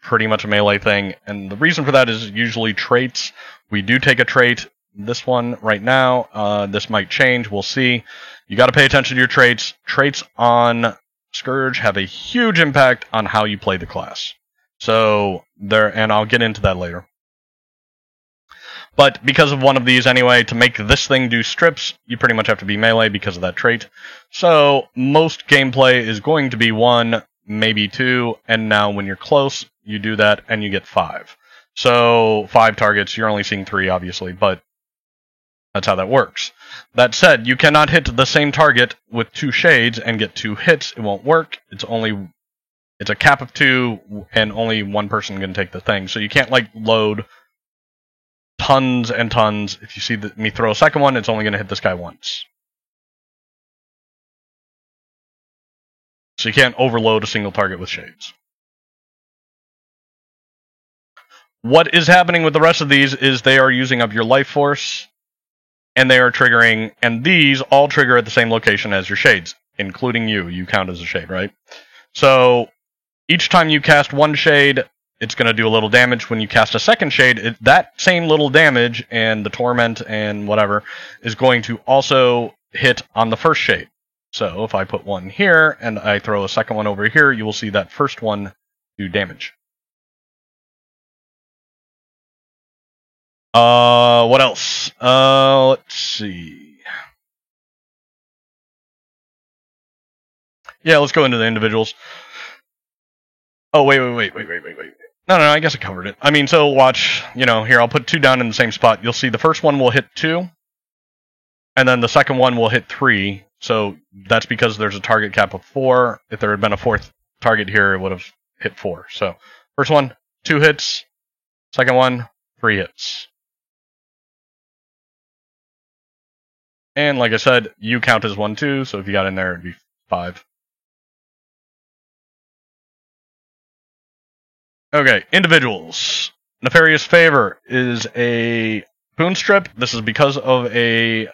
pretty much a melee thing. And the reason for that is usually traits. We do take a trait. This one right now, this might change. We'll see. You got to pay attention to your traits. Traits on Scourge have a huge impact on how you play the class. So there, and I'll get into that later. But because of one of these anyway, to make this thing do strips, you pretty much have to be melee because of that trait. So most gameplay is going to be 1, maybe 2, and now when you're close, you do that and you get 5. So 5 targets, you're only seeing 3 obviously, but that's how that works. That said, you cannot hit the same target with 2 shades and get 2 hits. It won't work. It's a cap of 2, and only one person can take the thing. So you can't like load tons and tons. If you see me throw a second one, it's only going to hit this guy once. So you can't overload a single target with shades. What is happening with the rest of these is they are using up your life force, and they are triggering, and these all trigger at the same location as your shades, including you. You count as a shade, right? So each time you cast 1 shade, it's going to do a little damage. When you cast a second shade, that same little damage and the torment and whatever is going to also hit on the first shade. So if I put 1 here and I throw a second one over here, you will see that first one do damage. What else? Let's see. Yeah, let's go into the individuals. Oh, wait. No, I guess I covered it. I mean, so watch, here, I'll put 2 down in the same spot. You'll see the first one will hit 2, and then the second one will hit 3. So that's because there's a target cap of 4. If there had been a 4th target here, it would have hit 4. So first one, 2 hits. Second one, 3 hits. And like I said, you count as 1, 2, so if you got in there, it'd be 5. Okay, individuals. Nefarious Favor is a boon strip. This is because of a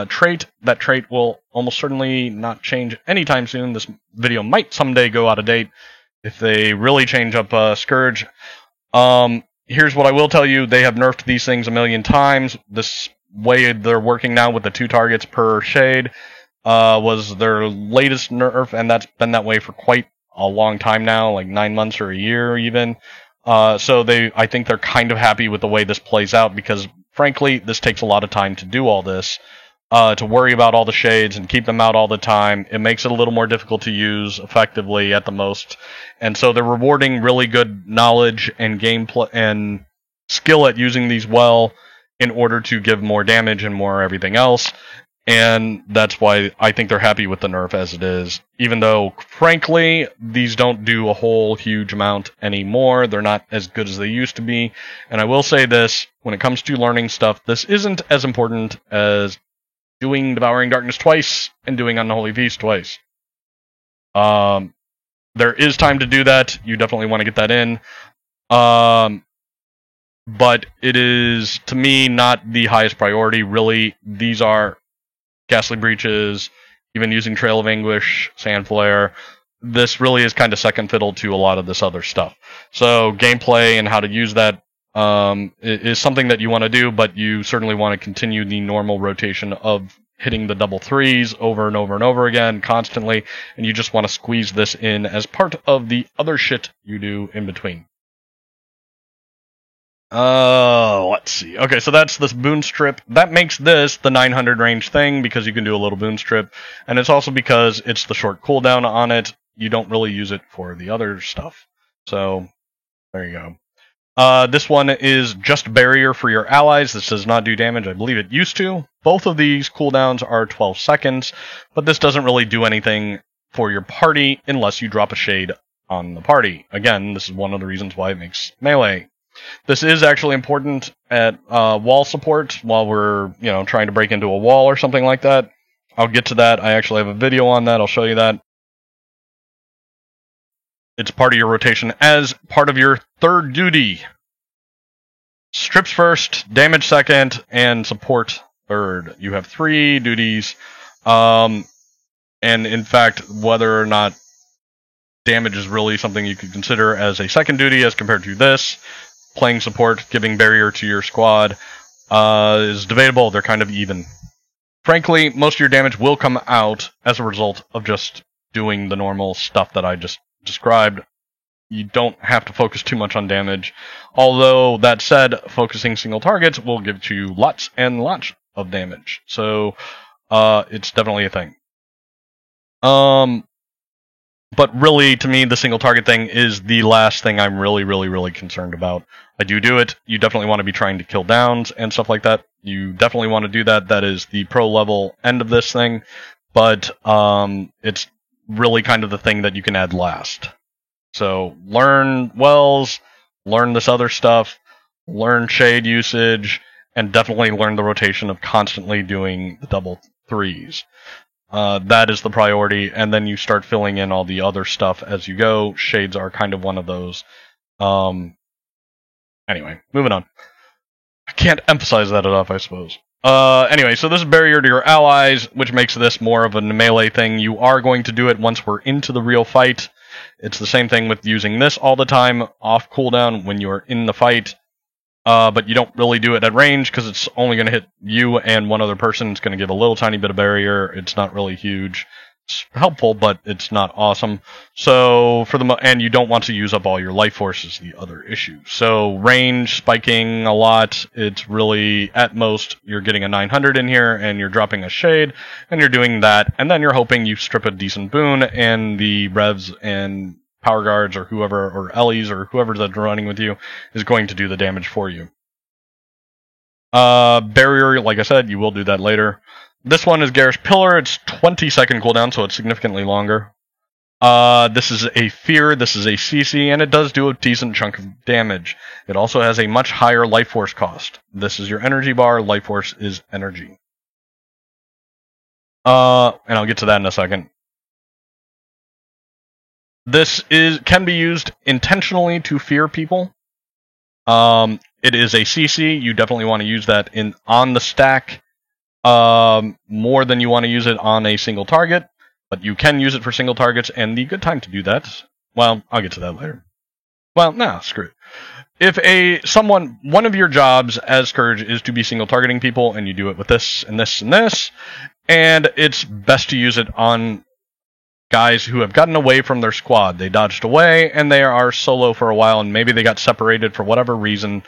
trait. That trait will almost certainly not change anytime soon. This video might someday go out of date if they really change up Scourge. Here's what I will tell you. They have nerfed these things a million times. This way they're working now with the 2 targets per shade was their latest nerf, and that's been that way for quite a long time now, like 9 months or a year even. So I think they're kind of happy with the way this plays out, because frankly, this takes a lot of time to do all this, to worry about all the shades and keep them out all the time. It makes it a little more difficult to use effectively at the most. And so they're rewarding really good knowledge and gameplay and skill at using these well, in order to give more damage and more everything else. And that's why I think they're happy with the nerf as it is. Even though, frankly, these don't do a whole huge amount anymore. They're not as good as they used to be. And I will say this, when it comes to learning stuff, this isn't as important as doing Devouring Darkness twice and doing Unholy Feast twice. There is time to do that. You definitely want to get that in. But it is, to me, not the highest priority. Really, these are Ghastly Breaches, even using Trail of Anguish, Sandflare. This really is kind of second fiddle to a lot of this other stuff. So gameplay and how to use that is something that you want to do, but you certainly want to continue the normal rotation of hitting the double 3s over and over and over again constantly, and you just want to squeeze this in as part of the other shit you do in between. Let's see. Okay, so that's this boon strip. That makes this the 900 range thing, because you can do a little boon strip, and it's also because it's the short cooldown on it. You don't really use it for the other stuff. So, there you go. This one is just barrier for your allies. This does not do damage. I believe it used to. Both of these cooldowns are 12 seconds, but this doesn't really do anything for your party unless you drop a shade on the party. Again, this is one of the reasons why it makes melee. This is actually important at wall support while we're, trying to break into a wall or something like that. I'll get to that. I actually have a video on that. I'll show you that. It's part of your rotation as part of your third duty. Strips first, damage second, and support third. You have 3 duties. And in fact, whether or not damage is really something you could consider as a second duty as compared to this, playing support, giving barrier to your squad, is debatable. They're kind of even. Frankly, most of your damage will come out as a result of just doing the normal stuff that I just described. You don't have to focus too much on damage. Although, that said, focusing single targets will give you lots and lots of damage. So, it's definitely a thing. But really, to me, the single target thing is the last thing I'm really concerned about. I do it. You definitely want to be trying to kill downs and stuff like that. You definitely want to do that. That is the pro level end of this thing. But it's really kind of the thing that you can add last. So learn wells, learn this other stuff, learn shade usage, and definitely learn the rotation of constantly doing the double 3s. That is the priority, and then you start filling in all the other stuff as you go. Shades are kind of one of those. Anyway, moving on. I can't emphasize that enough, I suppose. Anyway, so this is barrier to your allies, which makes this more of a melee thing. You are going to do it once we're into the real fight. It's the same thing with using this all the time, off cooldown when you're in the fight. But you don't really do it at range because it's only going to hit you and one other person. It's going to give a little tiny bit of barrier. It's not really huge. It's helpful, but it's not awesome. So and you don't want to use up all your life force is the other issue. So range spiking a lot. It's really at most you're getting a 900 in here and you're dropping a shade and you're doing that, and then you're hoping you strip a decent boon and the revs and power guards or whoever, or Ellies or whoever that's running with you is going to do the damage for you. Barrier, like I said, you will do that later. This one is Garish Pillar. It's 20-second cooldown, so it's significantly longer. This is a Fear, this is a CC, and it does do a decent chunk of damage. It also has a much higher life force cost. This is your energy bar, life force is energy. And I'll get to that in a second. This can be used intentionally to fear people. It is a CC. You definitely want to use that on the stack more than you want to use it on a single target. But you can use it for single targets, and the good time to do that, well, I'll get to that later. Well, nah, screw it. If one of your jobs as Scourge is to be single targeting people, and you do it with this and this and this, and it's best to use it on guys who have gotten away from their squad. They dodged away, and they are solo for a while, and maybe they got separated for whatever reason.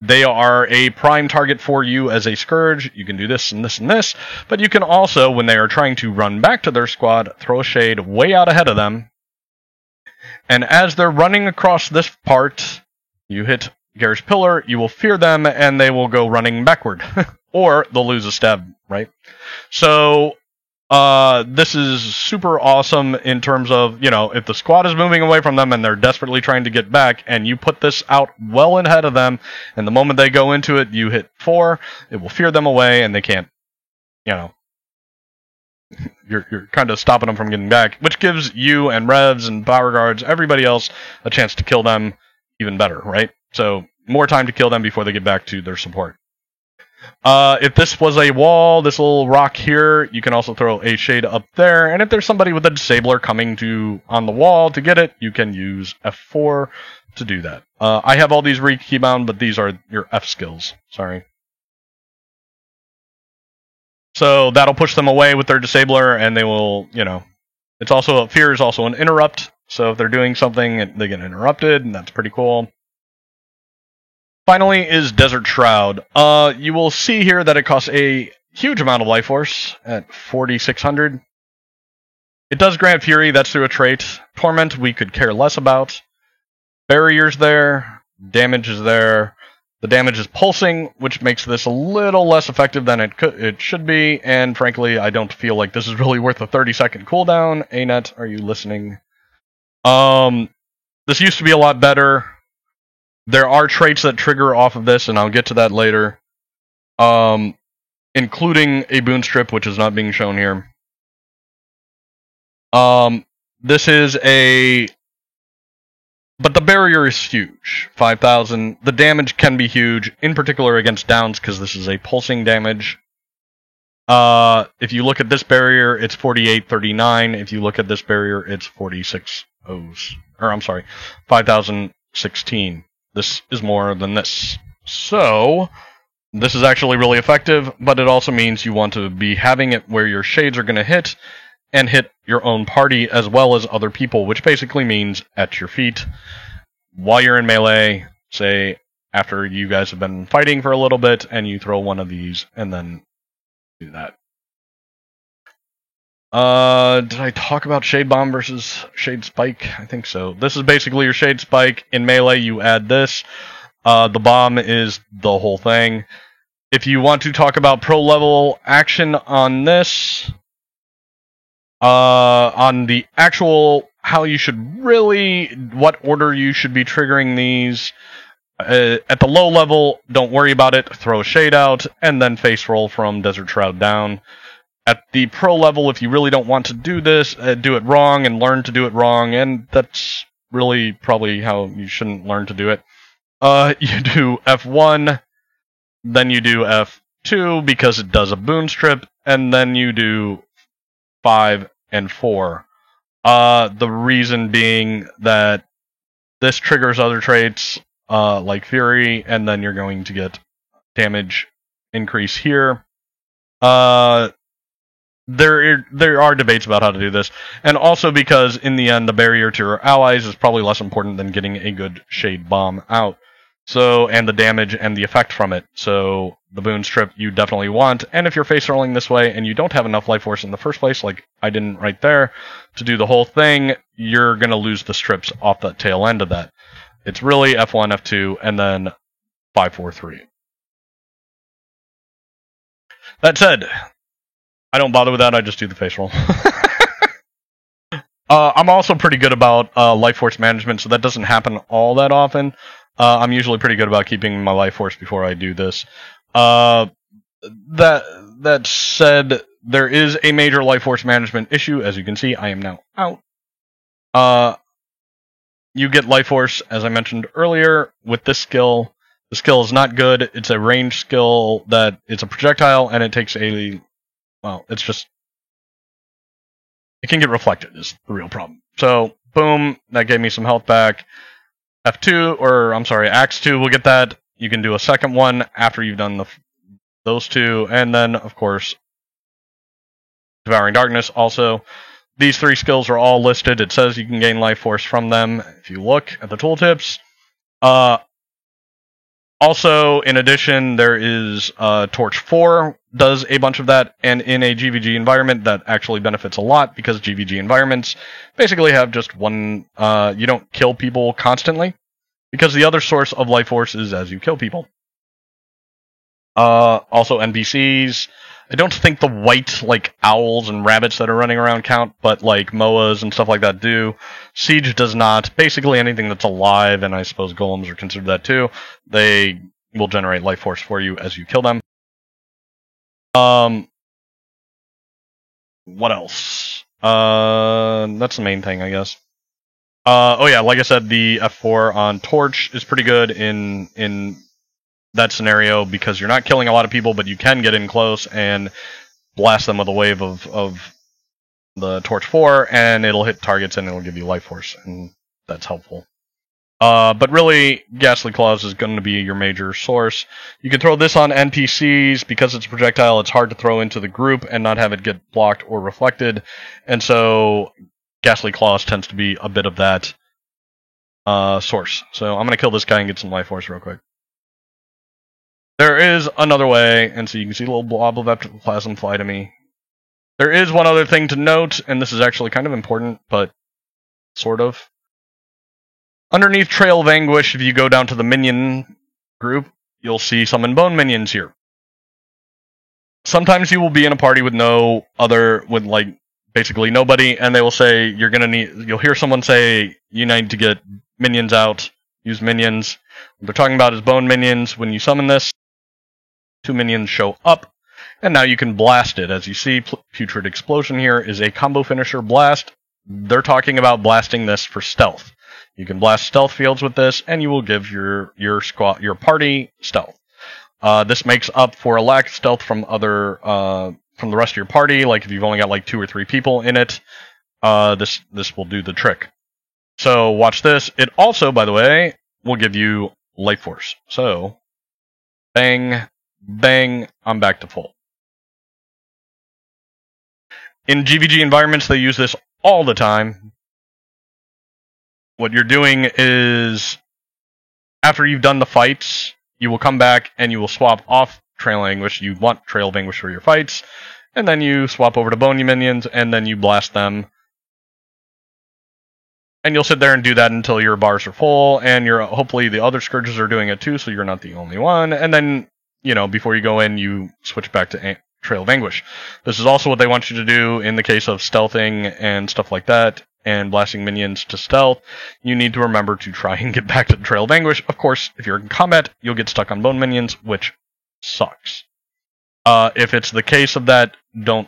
They are a prime target for you as a Scourge. You can do this and this and this, but you can also, when they are trying to run back to their squad, throw a shade way out ahead of them. And as they're running across this part, you hit Garish Pillar, you will fear them, and they will go running backward. Or they'll lose a stab, right? So, this is super awesome in terms of, if the squad is moving away from them and they're desperately trying to get back, and you put this out well ahead of them, and the moment they go into it, you hit 4, it will fear them away, and they can't, you're kind of stopping them from getting back, which gives you and Revs and Power Guards, everybody else, a chance to kill them even better, right? So, more time to kill them before they get back to their support. If this was a wall, this little rock here, you can also throw a shade up there, and if there's somebody with a disabler coming on the wall to get it, you can use F4 to do that. I have all these re-keybound, but these are your F skills. Sorry. So that'll push them away with their disabler, and they will, it's also, Fear is also an interrupt, so if they're doing something, they get interrupted, and that's pretty cool. Finally is Desert Shroud. You will see here that it costs a huge amount of life force at 4,600. It does grant Fury, that's through a trait. Torment, we could care less about. Barrier's there. Damage is there. The damage is pulsing, which makes this a little less effective than it should be, and frankly, I don't feel like this is really worth a 30-second cooldown. ANET, are you listening? This used to be a lot better. There are traits that trigger off of this, and I'll get to that later. Including a boon strip, which is not being shown here. This is a... But the barrier is huge. 5,000. The damage can be huge, in particular against downs, because this is a pulsing damage. If you look at this barrier, it's 4839. If you look at this barrier, it's 5,016. This is more than this. So, this is actually really effective, but it also means you want to be having it where your shades are going to hit, and hit your own party as well as other people, which basically means at your feet. While you're in melee, say, after you guys have been fighting for a little bit, and you throw one of these, and then do that. Did I talk about Shade Bomb versus Shade Spike? I think so. This is basically your Shade Spike. In melee, you add this. The bomb is the whole thing. If you want to talk about pro-level action on this... on the actual, how you should really, what order you should be triggering these, at the low level, don't worry about it, throw a shade out, and then face roll from Desert Shroud down. At the pro level, if you really don't want to do this, do it wrong and learn to do it wrong, and that's really probably how you shouldn't learn to do it. You do F1, then you do F2 because it does a boon strip, and then you do 5 and 4. The reason being that this triggers other traits like Fury, and then you're going to get damage increase here. There are debates about how to do this, and also because in the end the barrier to your allies is probably less important than getting a good Shade Bomb out. So, and the damage and the effect from it. So, the boon strip you definitely want, and if you're face rolling this way and you don't have enough life force in the first place, like I didn't right there, to do the whole thing, you're gonna lose the strips off the tail end of that. It's really F1, F2, and then 5, 4, 3. That said, I don't bother with that, I just do the face roll. I'm also pretty good about life force management, so that doesn't happen all that often. I'm usually pretty good about keeping my life force before I do this. That said, there is a major life force management issue. As you can see, I am now out. You get life force, as I mentioned earlier, with this skill. The skill is not good. It's a range skill that it's a projectile, and it takes it can get reflected is the real problem. So, boom, that gave me some health back. Axe 2 will get that. You can do a second one after you've done those two, and then, of course, Devouring Darkness also. These 3 skills are all listed. It says you can gain life force from them if you look at the tooltips. Also, in addition, there is Torch 4 does a bunch of that, and in a GVG environment that actually benefits a lot because GVG environments basically have just one, you don't kill people constantly, because the other source of life force is as you kill people. Also NPCs. I don't think the white, owls and rabbits that are running around count, but, MOAs and stuff like that do. Siege does not. Basically anything that's alive, and I suppose golems are considered that too, they will generate life force for you as you kill them. What else? That's the main thing, I guess. Like I said, the F4 on Torch is pretty good in that scenario because you're not killing a lot of people, but you can get in close and blast them with a wave of the Torch 4, and it'll hit targets and it'll give you life force, and that's helpful. But really, Ghastly Claws is going to be your major source. You can throw this on NPCs. Because it's a projectile, it's hard to throw into the group and not have it get blocked or reflected, and so Ghastly Claws tends to be a bit of that source. So I'm going to kill this guy and get some life force real quick. There is another way, and so you can see a little blob of ectoplasm fly to me. There is one other thing to note, and this is actually kind of important, but sort of. Underneath Trail of Anguish, if you go down to the minion group, you'll see summon bone minions here. Sometimes you will be in a party with basically nobody, and they will say you'll hear someone say you need to get minions out, use minions. What they're talking about is bone minions. When you summon this, 2 minions show up, and now you can blast it. As you see, Putrid Explosion here is a combo finisher blast. They're talking about blasting this for stealth. You can blast stealth fields with this, and you will give your party stealth. This makes up for a lack of stealth from the rest of your party. Like if you've only got like 2 or 3 people in it, this will do the trick. So watch this. It also, by the way, will give you life force. So bang, bang, I'm back to full. In GVG environments, they use this all the time. What you're doing is, after you've done the fights, you will come back and you will swap off Trail of Anguish. You want Trail of Anguish for your fights, and then you swap over to Bone Minions, and then you blast them. And you'll sit there and do that until your bars are full, and hopefully the other Scourges are doing it too, so you're not the only one. And then, before you go in, you switch back to Trail of Anguish. This is also what they want you to do in the case of stealthing and stuff like that, and blasting minions to stealth. You need to remember to try and get back to the Trail of Anguish. Of course, if you're in combat, you'll get stuck on bone minions, which sucks. If it's the case of that,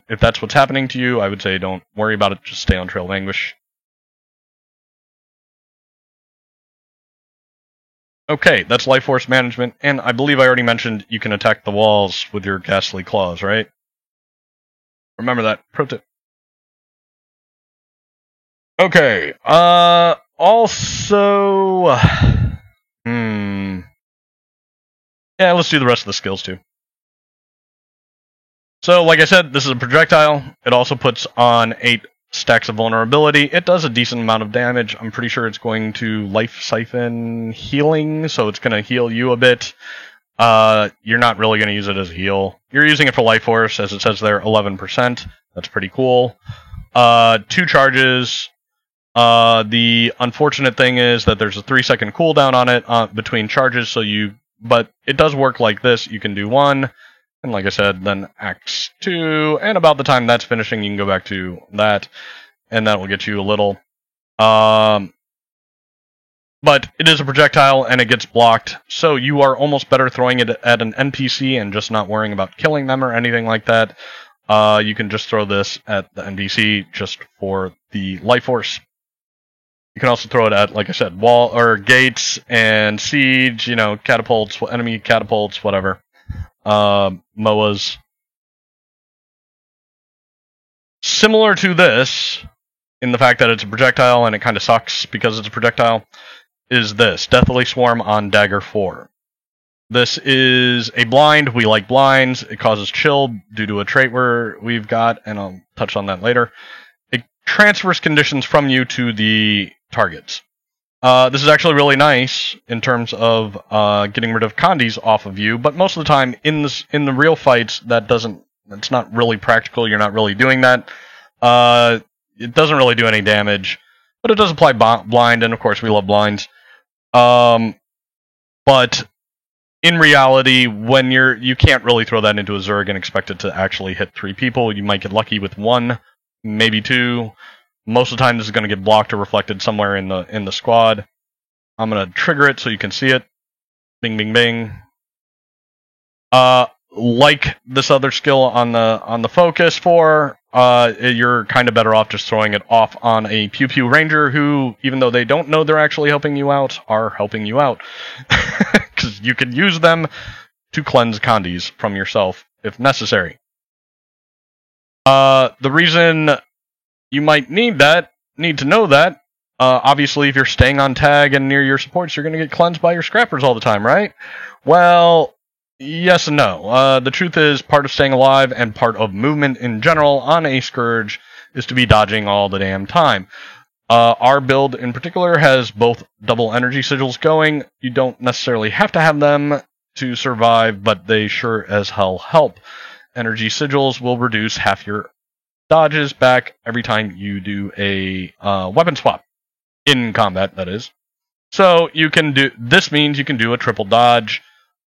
if that's what's happening to you, I would say don't worry about it, just stay on Trail of Anguish. Okay, that's life force management, and I believe I already mentioned you can attack the walls with your ghastly claws, right? Remember that. Pro tip. Okay, also... Yeah, let's do the rest of the skills, too. So, like I said, this is a projectile. It also puts on 8 stacks of vulnerability. It does a decent amount of damage. I'm pretty sure it's going to life siphon healing, so it's going to heal you a bit. You're not really going to use it as a heal. You're using it for life force, as it says there, 11%. That's pretty cool. 2 charges. The unfortunate thing is that there's a 3-second cooldown on it between charges, but it does work like this. You can do 1, and like I said, then Axe 2, and about the time that's finishing, you can go back to that, and that will get you a little. But it is a projectile, and it gets blocked, so you are almost better throwing it at an NPC and just not worrying about killing them or anything like that. You can just throw this at the NPC just for the life force. You can also throw it at, like I said, wall or gates and siege, catapults, enemy catapults, whatever. MOAs. Similar to this, in the fact that it's a projectile and it kind of sucks because it's a projectile, is this, Deathly Swarm on Dagger 4. This is a blind. We like blinds. It causes chill due to a trait we've got, and I'll touch on that later. It transfers conditions from you to the targets. This is actually really nice in terms of getting rid of condies off of you, but most of the time in the real fights, that's not really practical. You're not really doing that. It doesn't really do any damage, but it does apply blind, and of course we love blinds. But in reality, when you can't really throw that into a Zerg and expect it to actually hit 3 people. You might get lucky with 1, maybe 2. Most of the time, this is going to get blocked or reflected somewhere in the squad. I'm going to trigger it so you can see it. Bing, bing, bing. Like this other skill on the focus 4, you're kind of better off just throwing it off on a Pew Pew Ranger who, even though they don't know they're actually helping you out, are helping you out. Because you can use them to cleanse condies from yourself if necessary. The reason you might need to know that, obviously if you're staying on tag and near your supports, you're going to get cleansed by your scrappers all the time, right? Well, yes and no. The truth is, part of staying alive and part of movement in general on a Scourge is to be dodging all the damn time. Our build in particular has both double energy sigils going. You don't necessarily have to have them to survive, but they sure as hell help. Energy sigils will reduce half your dodges back every time you do a weapon swap. In combat, that is. So this means you can do a triple dodge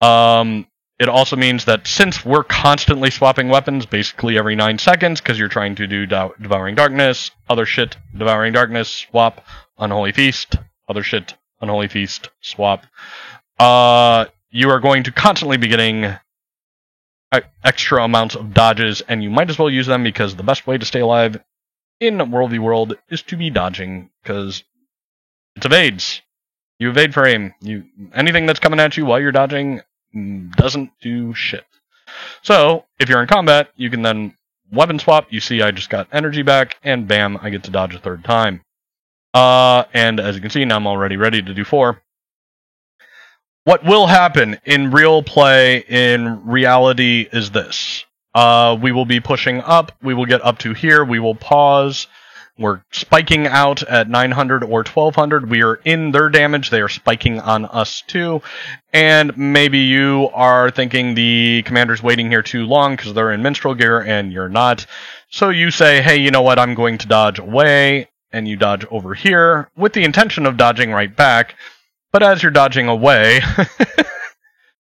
It also means that since we're constantly swapping weapons, basically every 9 seconds, because you're trying to do Devouring Darkness, other shit, Devouring Darkness, swap, Unholy Feast, other shit, Unholy Feast, swap, you are going to constantly be getting extra amounts of dodges, and you might as well use them because the best way to stay alive in World v World is to be dodging, because it's evades. You evade frame. Anything that's coming at you while you're dodging doesn't do shit. So, if you're in combat, you can then weapon swap. You see I just got energy back, and bam, I get to dodge a third time. And as you can see, now I'm already ready to do 4. What will happen in real play, in reality, is this. We will be pushing up. We will get up to here. We will pause. We're spiking out at 900 or 1200. We are in their damage. They are spiking on us too. And maybe you are thinking the commander's waiting here too long because they're in minstrel gear and you're not. So you say, hey, you know what? I'm going to dodge away. And you dodge over here with the intention of dodging right back. But as you're dodging away...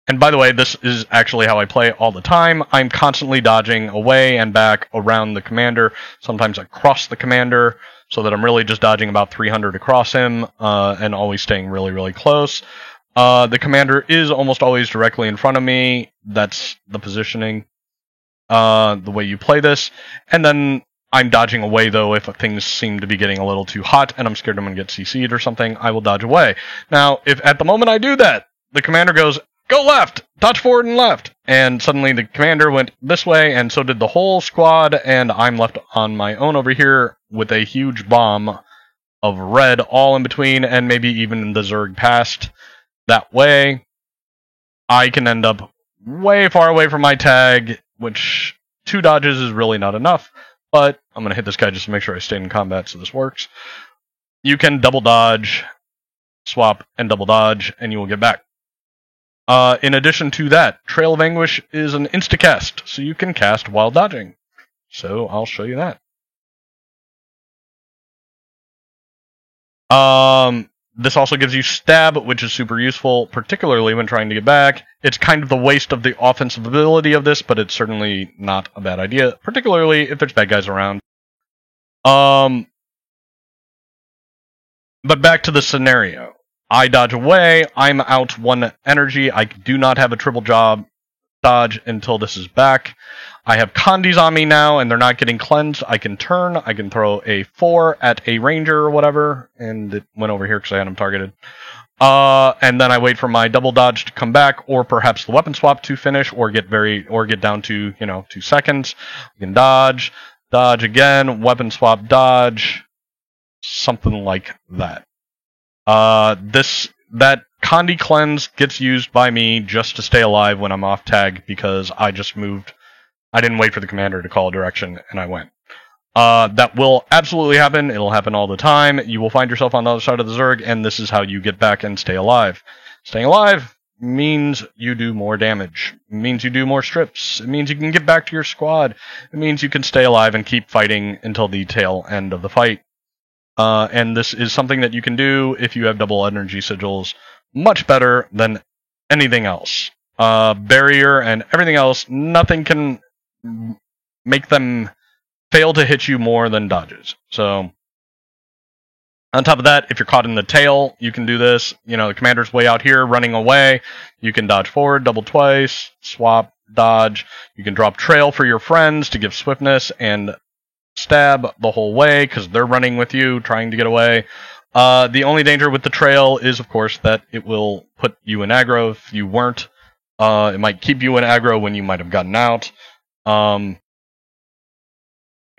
And by the way, this is actually how I play all the time. I'm constantly dodging away and back around the commander, sometimes across the commander, so that I'm really just dodging about 300 across him, and always staying really, really close. The commander is almost always directly in front of me. That's the positioning, the way you play this. And then I'm dodging away, though, if things seem to be getting a little too hot and I'm scared I'm going to get CC'd or something, I will dodge away. Now, if at the moment I do that, the commander goes, go left! Dodge forward and left! And suddenly the commander went this way, and so did the whole squad, and I'm left on my own over here with a huge bomb of red all in between, and maybe even the Zerg passed that way. I can end up way far away from my tag, which 2 dodges is really not enough, but I'm going to hit this guy just to make sure I stay in combat so this works. You can double dodge, swap, and double dodge, and you will get back. In addition to that, Trail of Anguish is an insta-cast, so you can cast while dodging. So I'll show you that. This also gives you stab, which is super useful, particularly when trying to get back. It's kind of the waste of the offensive ability of this, but it's certainly not a bad idea, particularly if there's bad guys around. But back to the scenario. I dodge away, I'm out 1 energy, I do not have a triple job dodge until this is back. I have Condis on me now, and they're not getting cleansed. I can turn, I can throw a 4 at a ranger or whatever, and it went over here because I had him targeted. And then I wait for my double dodge to come back, or perhaps the weapon swap to finish, or get down to, 2 seconds. I can dodge again, weapon swap, dodge, something like that. That Condi Cleanse gets used by me just to stay alive when I'm off tag because I just moved. I didn't wait for the commander to call a direction, and I went. That will absolutely happen. It'll happen all the time. You will find yourself on the other side of the Zerg, and this is how you get back and stay alive. Staying alive means you do more damage. It means you do more strips. It means you can get back to your squad. It means you can stay alive and keep fighting until the tail end of the fight. And this is something that you can do if you have double energy sigils much better than anything else. Barrier and everything else, nothing can make them fail to hit you more than dodges. So, on top of that, if you're caught in the tail, you can do this. The commander's way out here running away. You can dodge forward, double twice, swap, dodge. You can drop trail for your friends to give swiftness and stab the whole way because they're running with you, trying to get away. The only danger with the trail is, of course, that it will put you in aggro if you weren't. It might keep you in aggro when you might have gotten out. You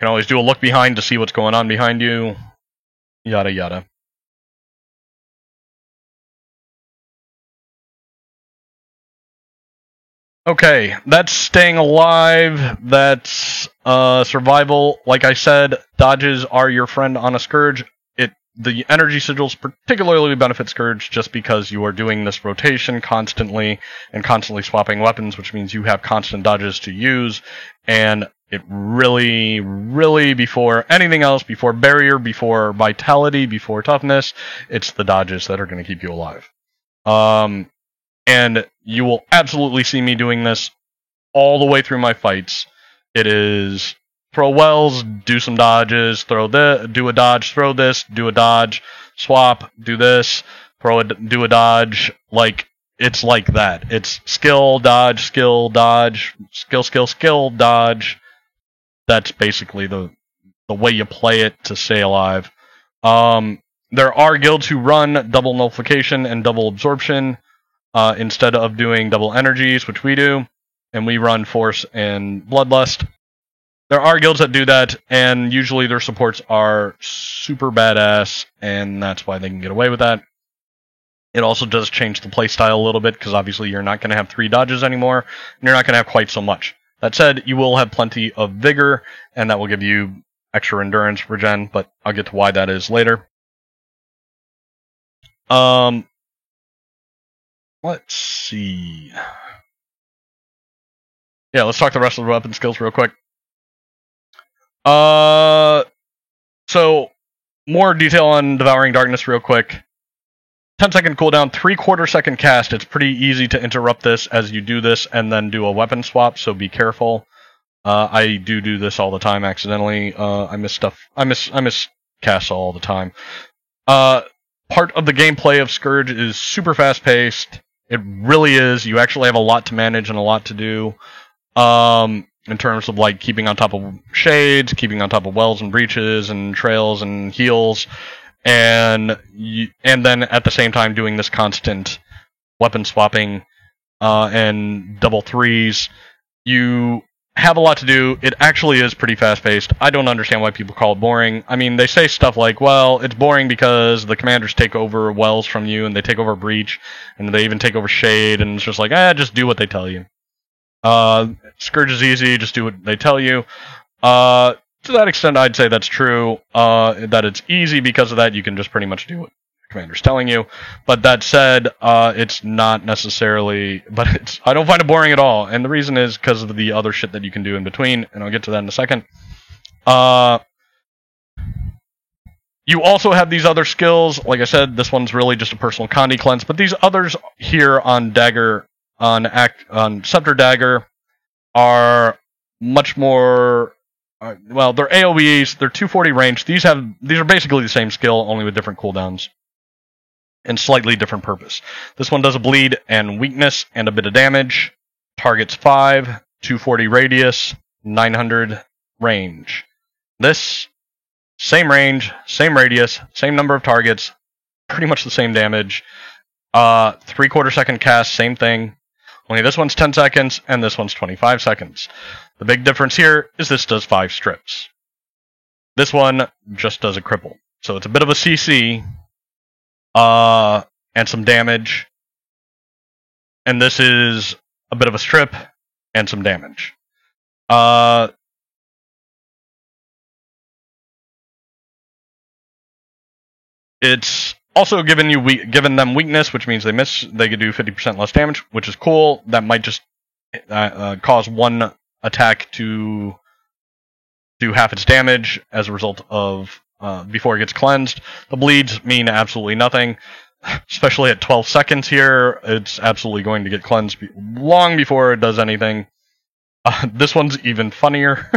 can always do a look behind to see what's going on behind you. Yada yada. Okay, that's staying alive, that's survival. Like I said, dodges are your friend on a Scourge. The energy sigils particularly benefit Scourge just because you are doing this rotation constantly and constantly swapping weapons, which means you have constant dodges to use, and it really, really, before anything else, before barrier, before vitality, before toughness, it's the dodges that are going to keep you alive. and you will absolutely see me doing this all the way through my fights. It is throw wells, do some dodges, do a dodge, throw this, do a dodge, swap, do this, do a dodge. Like, it's like that. It's skill, dodge, skill, dodge, skill, skill, skill, dodge. That's basically the way you play it to stay alive. There are guilds who run double nullification and double absorption instead of doing double energies, which we do, and we run force and bloodlust. There are guilds that do that, and usually their supports are super badass, and that's why they can get away with that. It also does change the playstyle a little bit, because obviously you're not going to have 3 dodges anymore, and you're not going to have quite so much. That said, you will have plenty of vigor, and that will give you extra endurance regen, but I'll get to why that is later. Let's see. Yeah, let's talk the rest of the weapon skills real quick. So more detail on Devouring Darkness real quick. 10-second cooldown, 3/4 second cast. It's pretty easy to interrupt this as you do this and then do a weapon swap, so be careful. I do this all the time accidentally. I miss stuff. I miss casts all the time. Part of the gameplay of Scourge is super fast paced. It really is. You actually have a lot to manage and a lot to do. In terms of like keeping on top of shades, keeping on top of wells and breaches and trails and heals, and then at the same time doing this constant weapon swapping and double threes. You have a lot to do. It actually is pretty fast paced. I don't understand why people call it boring. I mean, they say stuff like, well, it's boring because the commanders take over wells from you, and they take over breach, and they even take over shade, and it's just like, just do what they tell you. Scourge is easy, just do what they tell you. To that extent, I'd say that's true. That it's easy because of that, you can just pretty much do what the commander's telling you. But that said, it's not necessarily... But I don't find it boring at all, and the reason is because of the other shit that you can do in between, and I'll get to that in a second. You also have these other skills. Like I said, this one's really just a personal Condi cleanse, but these others here on Dagger... on Scepter Dagger are much more well, they're AoEs, they're 240 range. These are basically the same skill, only with different cooldowns and slightly different purpose. This one does a bleed and weakness and a bit of damage. Targets 5, 240 radius, 900 range. This same range, same radius, same number of targets, pretty much the same damage. 3/4 second cast, same thing. Only this one's 10 seconds, and this one's 25 seconds. The big difference here is this does 5 strips. This one just does a cripple. So it's a bit of a CC, and some damage. And this is a bit of a strip, and some damage. It's also given them weakness, which means they could do 50% less damage, which is cool. That might just cause one attack to do half its damage as a result of before it gets cleansed. The bleeds mean absolutely nothing, especially at 12 seconds here. It's absolutely going to get cleansed long before it does anything. This one's even funnier.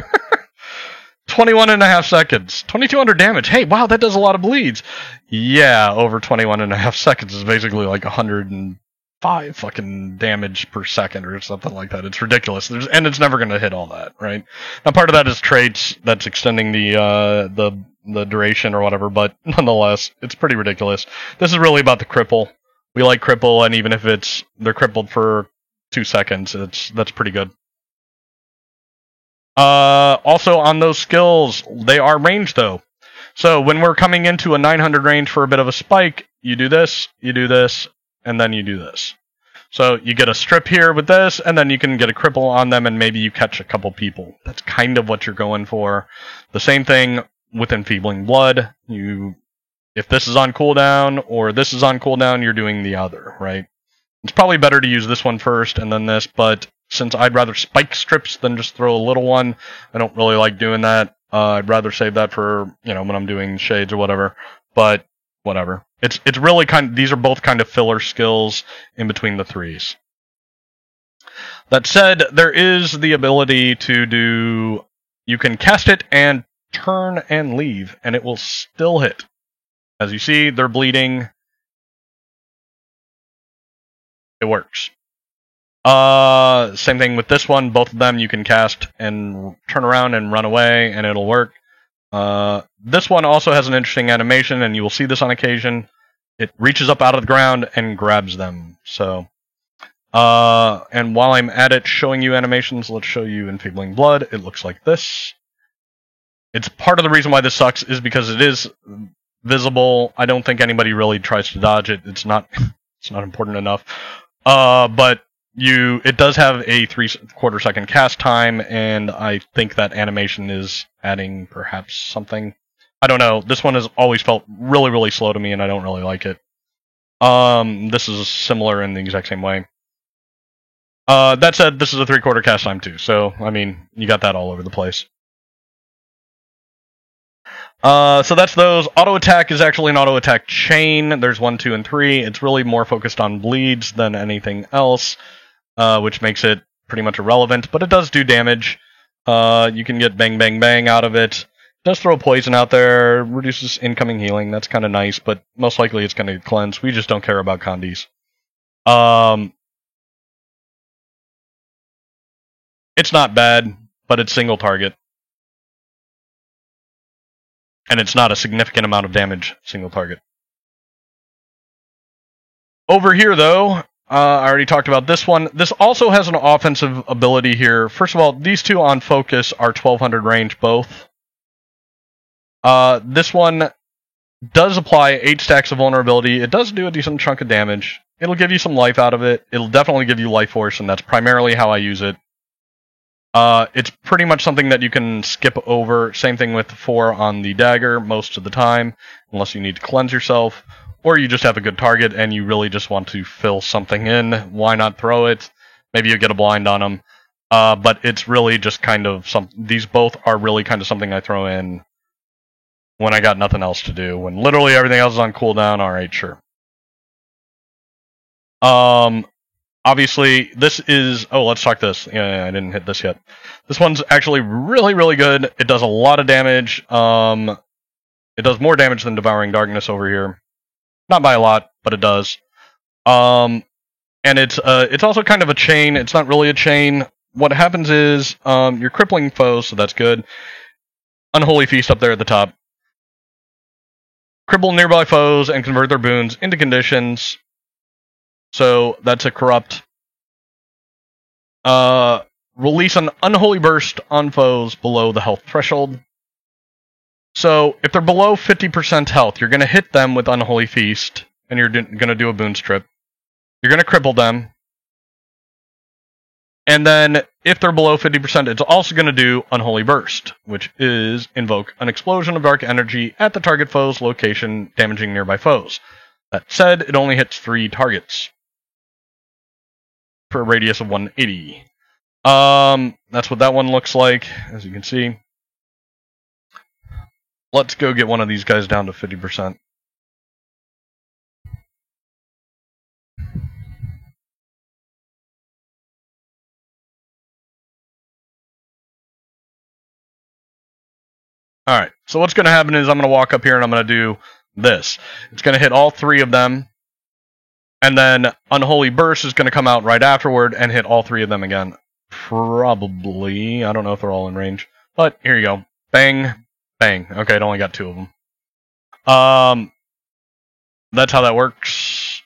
21.5 seconds. 2200 damage. Hey, wow, that does a lot of bleeds. Yeah, over 21.5 seconds is basically like 105 fucking damage per second or something like that. It's ridiculous. And it's never going to hit all that, right? Now, part of that is traits that's extending the duration or whatever, but nonetheless, it's pretty ridiculous. This is really about the cripple. We like cripple, and even if they're crippled for 2 seconds, that's pretty good. Also on those skills, they are ranged though. So when we're coming into a 900 range for a bit of a spike, you do this, and then you do this. So you get a strip here with this, and then you can get a cripple on them, and maybe you catch a couple people. That's kind of what you're going for. The same thing with Enfeebling Blood. If this is on cooldown, or this is on cooldown, you're doing the other, right? It's probably better to use this one first, and then this, but since I'd rather spike strips than just throw a little one, I don't really like doing that. I'd rather save that for, when I'm doing shades or whatever. But whatever. It's really these are both kind of filler skills in between the threes. That said, there is the ability to do, you can cast it and turn and leave, and it will still hit. As you see, they're bleeding. It works. Same thing with this one. Both of them you can cast and turn around and run away, and it'll work. This one also has an interesting animation, and you will see this on occasion. It reaches up out of the ground and grabs them. So, and while I'm at it showing you animations, let's show you Enfeebling Blood. It looks like this. It's part of the reason why this sucks is because it is visible. I don't think anybody really tries to dodge it. It's not important enough. But it does have a 3/4 second cast time, and I think that animation is adding perhaps something. I don't know. This one has always felt really, really slow to me, and I don't really like it. This is similar in the exact same way. That said, this is a 3/4 cast time too, so I mean, you got that all over the place. So that's those. Auto attack is actually an auto attack chain. There's 1, 2, and 3. It's really more focused on bleeds than anything else, which makes it pretty much irrelevant. But it does do damage. You can get bang, bang, bang out of it. It does throw poison out there. Reduces incoming healing. That's kind of nice, but most likely it's going to cleanse. We just don't care about condies. It's not bad, but it's single target. And it's not a significant amount of damage, single target. Over here, though, I already talked about this one. This also has an offensive ability here. First of all, these two on focus are 1200 range both. This one does apply 8 stacks of vulnerability. It does do a decent chunk of damage. It'll give you some life out of it. It'll definitely give you life force, and that's primarily how I use it. It's pretty much something that you can skip over. Same thing with 4 on the dagger most of the time, unless you need to cleanse yourself, or you just have a good target and you really just want to fill something in. Why not throw it? Maybe you get a blind on them. But it's really just kind of these both are really kind of something I throw in when I got nothing else to do. When literally everything else is on cooldown, alright, sure. Obviously, this is... Oh, let's talk this. Yeah, I didn't hit this yet. This one's actually really, really good. It does a lot of damage. It does more damage than Devouring Darkness over here. Not by a lot, but it does. And it's also kind of a chain. It's not really a chain. What happens is, you're crippling foes, so that's good. Unholy Feast up there at the top. Cripple nearby foes and convert their boons into conditions. So that's a corrupt. Release an Unholy Burst on foes below the health threshold. So if they're below 50% health, you're going to hit them with Unholy Feast, and you're going to do a boon strip. You're going to cripple them. And then if they're below 50%, it's also going to do Unholy Burst, which is invoke an explosion of dark energy at the target foe's location, damaging nearby foes. That said, it only hits 3 targets. For a radius of 180. That's what that one looks like, as you can see. Let's go get one of these guys down to 50%. Alright, so what's going to happen is I'm going to walk up here and I'm going to do this. It's going to hit all 3 of them. And then Unholy Burst is going to come out right afterward and hit all 3 of them again. Probably. I don't know if they're all in range. But here you go. Bang. Bang. Okay, it only got 2 of them. That's how that works.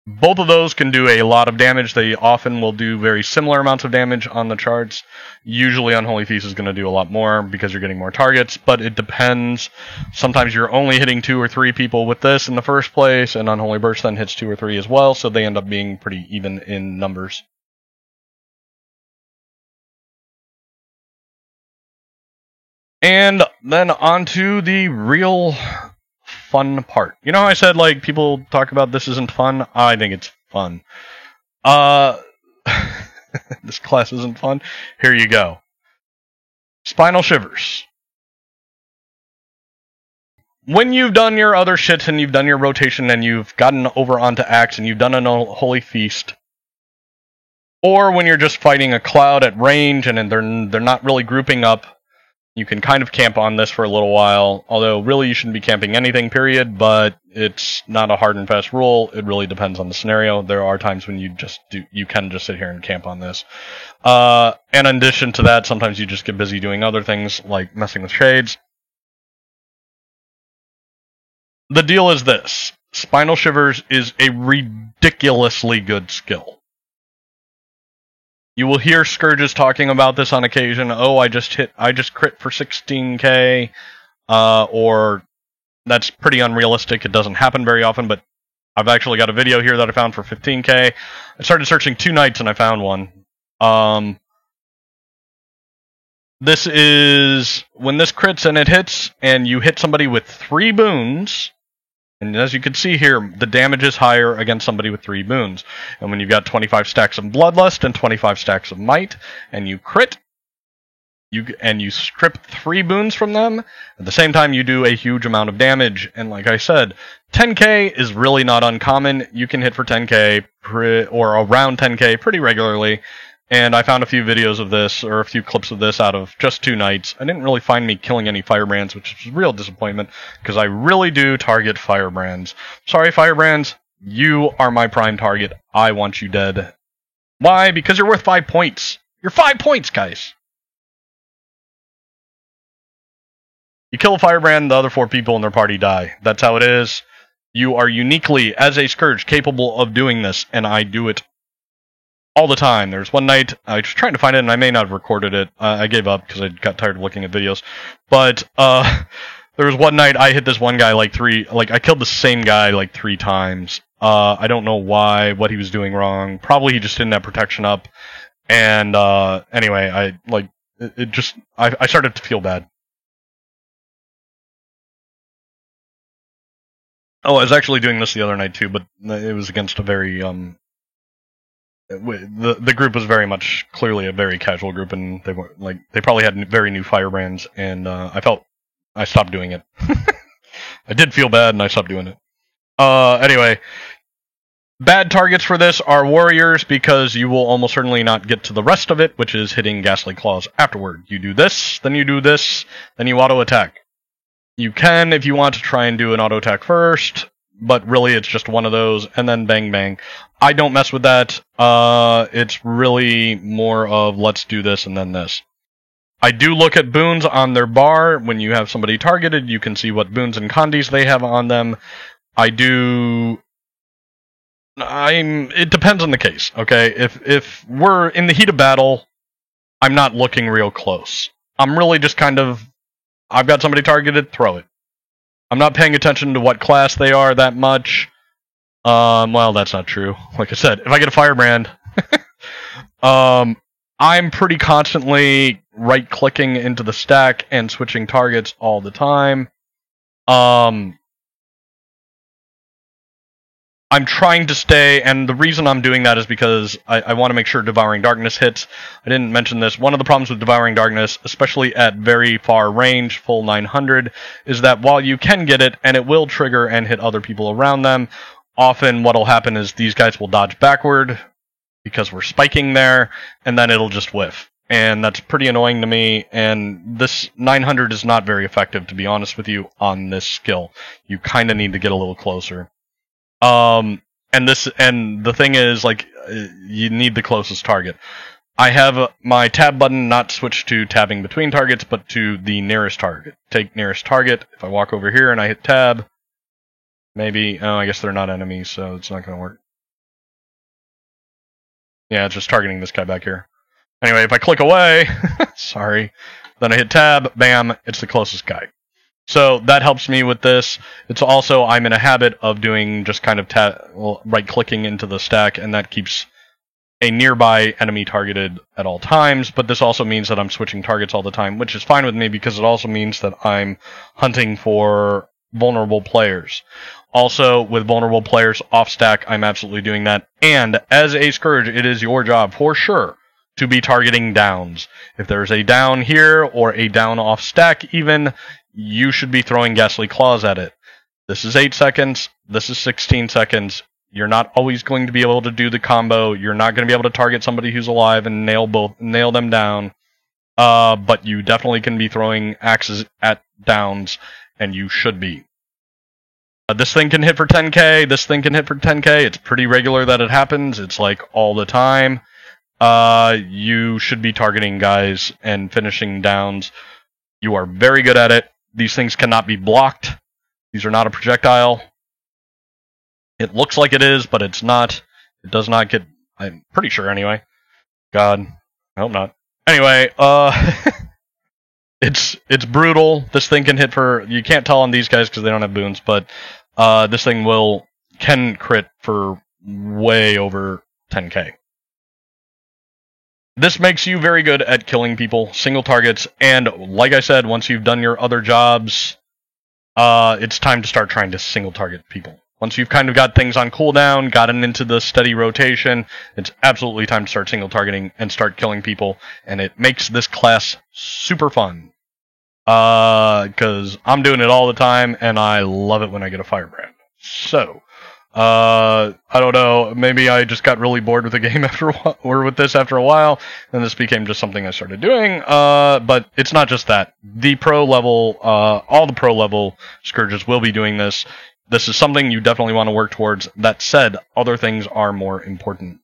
Both of those can do a lot of damage. They often will do very similar amounts of damage on the charts. Usually Unholy Feast is going to do a lot more because you're getting more targets, but it depends. Sometimes you're only hitting 2 or 3 people with this in the first place, and Unholy Burst then hits 2 or 3 as well, so they end up being pretty even in numbers. And then on to the real fun part. You know how I said, like, people talk about this isn't fun? I think it's fun. This class isn't fun? Here you go. Spinal Shivers. when you've done your other shit and you've done your rotation and you've gotten over onto Axe and you've done an Holy Feast, or when you're just fighting a cloud at range and they're not really grouping up, you can kind of camp on this for a little while. Although really you shouldn't be camping anything, period. But it's not a hard and fast rule. It really depends on the scenario. There are times when you can just sit here and camp on this. And in addition to that, sometimes you just get busy doing other things like messing with shades. The deal is this: Spinal Shivers is a ridiculously good skill. You will hear Scourges talking about this on occasion. Oh, I just crit for 16k, or that's pretty unrealistic. It doesn't happen very often, but I've actually got a video here that I found for 15k. I started searching 2 nights and I found one. This is when this crits and it hits, and you hit somebody with 3 boons. And as you can see here, the damage is higher against somebody with 3 boons. And when you've got 25 stacks of Bloodlust and 25 stacks of Might, and you crit, you strip 3 boons from them, at the same time you do a huge amount of damage. And like I said, 10k is really not uncommon. You can hit for 10k, or around 10k pretty regularly. And I found a few videos of this, or a few clips of this out of just 2 nights. I didn't really find me killing any Firebrands, which is a real disappointment, because I really do target Firebrands. Sorry, Firebrands, you are my prime target. I want you dead. Why? Because you're worth 5 points. You're 5 points, guys. You kill a Firebrand, the other 4 people in their party die. That's how it is. You are uniquely, as a Scourge, capable of doing this, and I do it all the time. There's one night, I was trying to find it, and I may not have recorded it. I gave up because I got tired of looking at videos. But there was one night I hit this one guy I killed the same guy like 3 times. I don't know why, what he was doing wrong. Probably he just didn't have protection up. And anyway, I started to feel bad. Oh, I was actually doing this the other night too, but it was against a very the group was very much clearly a very casual group, and they probably had very new Firebrands, and I stopped doing it. I did feel bad, and I stopped doing it. Anyway, bad targets for this are warriors, because you will almost certainly not get to the rest of it, which is hitting Ghastly Claws afterward. You do this, then you do this, then you auto attack. You can, if you want, to try and do an auto attack first, but really it's just one of those, and then bang bang. I don't mess with that. It's really more of let's do this and then this. I do look at boons on their bar. When you have somebody targeted, you can see what boons and condis they have on them. It depends on the case, okay? If we're in the heat of battle, I'm not looking real close. I'm really just I've got somebody targeted, throw it. I'm not paying attention to what class they are that much. Well, that's not true. Like I said, if I get a Firebrand, I'm pretty constantly right-clicking into the stack and switching targets all the time. I'm trying to stay, and the reason I'm doing that is because I want to make sure Devouring Darkness hits. I didn't mention this. One of the problems with Devouring Darkness, especially at very far range, full 900, is that while you can get it, and it will trigger and hit other people around them, often what'll happen is these guys will dodge backward, because we're spiking there, and then it'll just whiff. And that's pretty annoying to me, and this 900 is not very effective, to be honest with you, on this skill. You kind of need to get a little closer. And the thing is, you need the closest target. I have my tab button not switched to tabbing between targets, but to the nearest target. Take nearest target. If I walk over here and I hit tab, maybe, I guess they're not enemies, so it's not going to work. Yeah, it's just targeting this guy back here. Anyway, if I click away, sorry, then I hit tab, bam, it's the closest guy. So that helps me with this. It's also, I'm in a habit of doing just kind of right-clicking into the stack, and that keeps a nearby enemy targeted at all times, but this also means that I'm switching targets all the time, which is fine with me because it also means that I'm hunting for vulnerable players. Also, with vulnerable players off-stack, I'm absolutely doing that. And as a Scourge, it is your job, for sure, to be targeting downs. If there's a down here, or a down off-stack even, you should be throwing Ghastly Claws at it. This is 8 seconds. This is 16 seconds. You're not always going to be able to do the combo. You're not going to be able to target somebody who's alive and nail them down. But you definitely can be throwing axes at downs, and you should be. This thing can hit for 10k. This thing can hit for 10k. It's pretty regular that it happens. It's like all the time. You should be targeting guys and finishing downs. You are very good at it. These things cannot be blocked. These are not a projectile. It looks like it is, but it's not. It does not get... I'm pretty sure anyway. God. I hope not. Anyway, it's brutal. This thing can hit for... You can't tell on these guys because they don't have boons, but this thing can crit for way over 10k. This makes you very good at killing people, single targets, and like I said, once you've done your other jobs, it's time to start trying to single target people. Once you've kind of got things on cooldown, gotten into the steady rotation, it's absolutely time to start single targeting and start killing people, and it makes this class super fun. Because I'm doing it all the time, and I love it when I get a Firebrand. So, I don't know, maybe I just got really bored with the game after a while, or with this after a while, and this became just something I started doing, but it's not just that. The pro level, all the pro level Scourges will be doing this. This is something you definitely want to work towards. That said, other things are more important.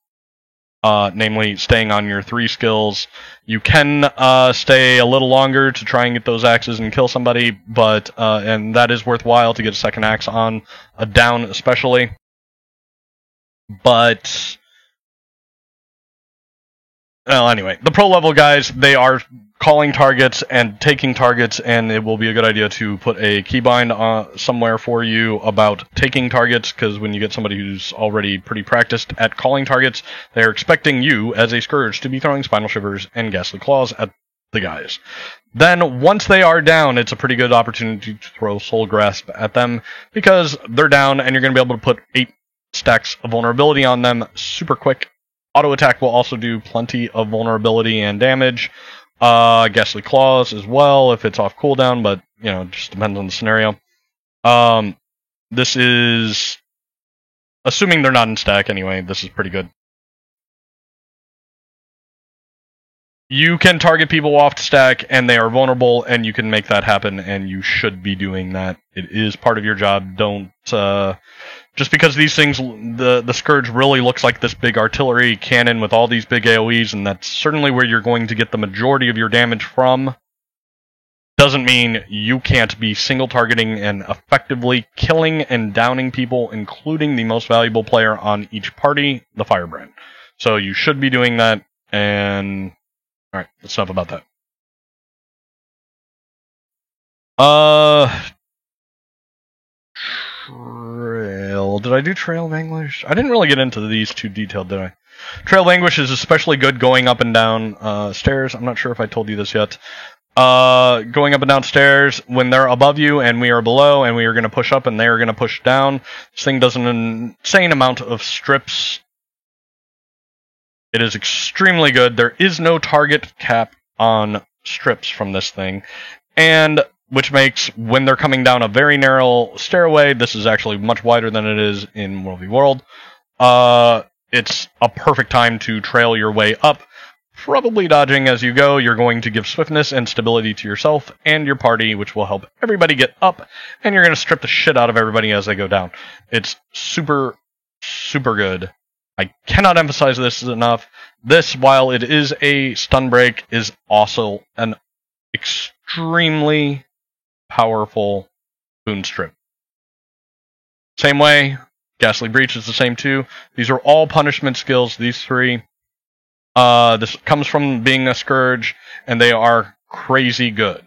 Namely, staying on your 3 skills. You can stay a little longer to try and get those axes and kill somebody, but and that is worthwhile to get a second axe on a down especially. But well, anyway, the pro level guys, they are calling targets and taking targets, and it will be a good idea to put a keybind somewhere for you about taking targets, because when you get somebody who's already pretty practiced at calling targets, they're expecting you, as a Scourge, to be throwing Spinal Shivers and Ghastly Claws at the guys. Then, once they are down, it's a pretty good opportunity to throw Soul Grasp at them, because they're down, and you're going to be able to put 8 stacks of vulnerability on them super quick. Auto attack will also do plenty of vulnerability and damage. Ghastly Claws as well, if it's off cooldown, but, you know, it just depends on the scenario. This is... Assuming they're not in stack anyway, this is pretty good. You can target people off the stack, and they are vulnerable, and you can make that happen, and you should be doing that. It is part of your job. Don't... Just because these things, the Scourge really looks like this big artillery cannon with all these big AoEs, and that's certainly where you're going to get the majority of your damage from, doesn't mean you can't be single targeting and effectively killing and downing people, including the most valuable player on each party, the Firebrand. So you should be doing that, and... Alright, that's enough about that. Trail. Did I do Trail of Anguish? I didn't really get into these too detailed, did I? Trail of Anguish is especially good going up and down stairs. I'm not sure if I told you this yet. Going up and down stairs, when they're above you and we are below, and we are going to push up and they are going to push down, this thing does an insane amount of strips. It is extremely good. There is no target cap on strips from this thing, and which makes, when they're coming down a very narrow stairway, this is actually much wider than it is in World v. World, it's a perfect time to trail your way up, probably dodging as you go. You're going to give swiftness and stability to yourself and your party, which will help everybody get up, and you're going to strip the shit out of everybody as they go down. It's super, super good. I cannot emphasize this enough. This, while it is a stun break, is also an extremely powerful boon strip. Same way, Ghastly Breach is the same too. These are all punishment skills, these 3. This comes from being a Scourge, and they are crazy good.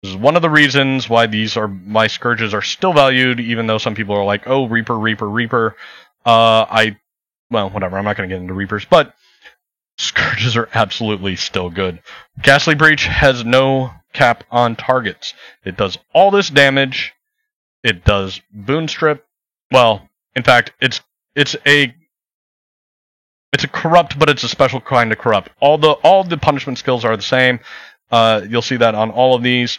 This is one of the reasons why my Scourges are still valued, even though some people are like, oh, Reaper, Reaper, Reaper. Well, whatever, I'm not going to get into Reapers, but Scourges are absolutely still good. Ghastly Breach has no cap on targets. It does all this damage. It does boon strip. Well, in fact, it's a corrupt, but it's a special kind of corrupt. All the punishment skills are the same. You'll see that on all of these.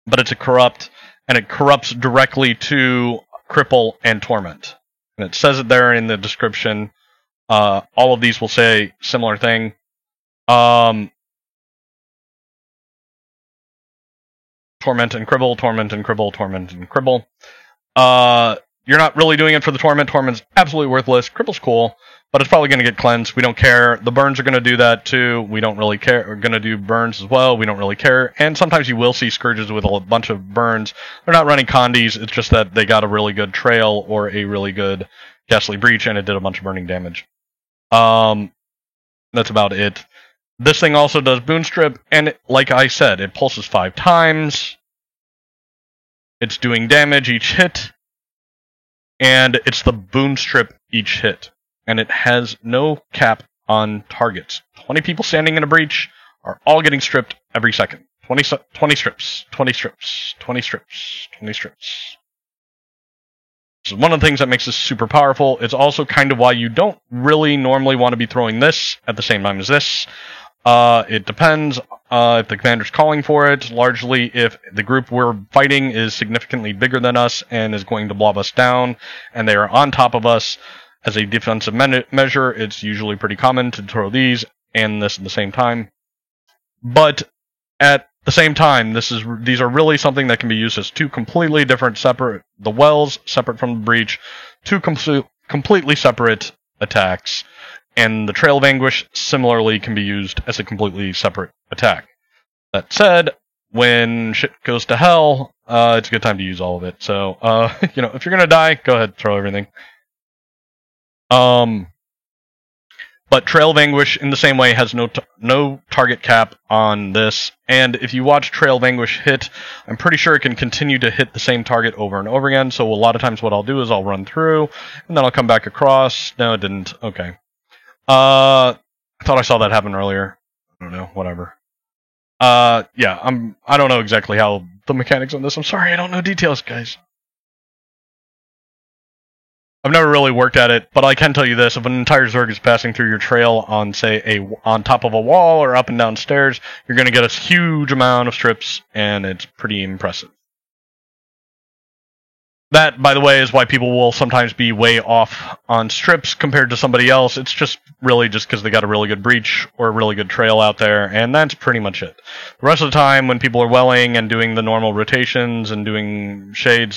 but it's a corrupt, and it corrupts directly to cripple and torment. And it says it there in the description. All of these will say similar thing. Torment and cripple, torment and cripple, torment and cripple. You're not really doing it for the torment. Torment's absolutely worthless. Cripple's cool, but it's probably going to get cleansed. We don't care. The burns are going to do that too. We don't really care. We're going to do burns as well. We don't really care. And sometimes you will see Scourges with a bunch of burns. They're not running condies. It's just that they got a really good trail or a really good Ghastly Breach, and it did a bunch of burning damage. That's about it. This thing also does Boon Strip, and like I said, it pulses 5 times. It's doing damage each hit. And it's the Boon Strip each hit. And it has no cap on targets. 20 people standing in a breach are all getting stripped every second. 20 strips, 20 strips, 20 strips, 20 strips. This is one of the things that makes this super powerful. It's also kind of why you don't really normally want to be throwing this at the same time as this. It depends if the commander's calling for it. Largely, if the group we're fighting is significantly bigger than us and is going to blob us down, and they are on top of us as a defensive measure, it's usually pretty common to throw these and this at the same time. But at the same time, these are really something that can be used as 2 completely different separate, the wells separate from the breach, 2 completely separate attacks. And the Trail of Anguish similarly can be used as a completely separate attack. That said, when shit goes to hell, it's a good time to use all of it. So, if you're gonna die, go ahead, throw everything. But Trail of Anguish, in the same way, has no target cap on this. And if you watch Trail of Anguish hit, I'm pretty sure it can continue to hit the same target over and over again. So a lot of times what I'll do is I'll run through, and then I'll come back across. No, it didn't. Okay. I thought I saw that happen earlier. I don't know, whatever. I don't know exactly how the mechanics on this. I'm sorry, I don't know details, guys. I've never really worked at it, but I can tell you this: if an entire Zerg is passing through your trail on, say, on top of a wall or up and down stairs, you're going to get a huge amount of strips, and it's pretty impressive. That, by the way, is why people will sometimes be way off on strips compared to somebody else. It's just really just because they got a really good breach or a really good trail out there, and that's pretty much it. The rest of the time, when people are welling and doing the normal rotations and doing shades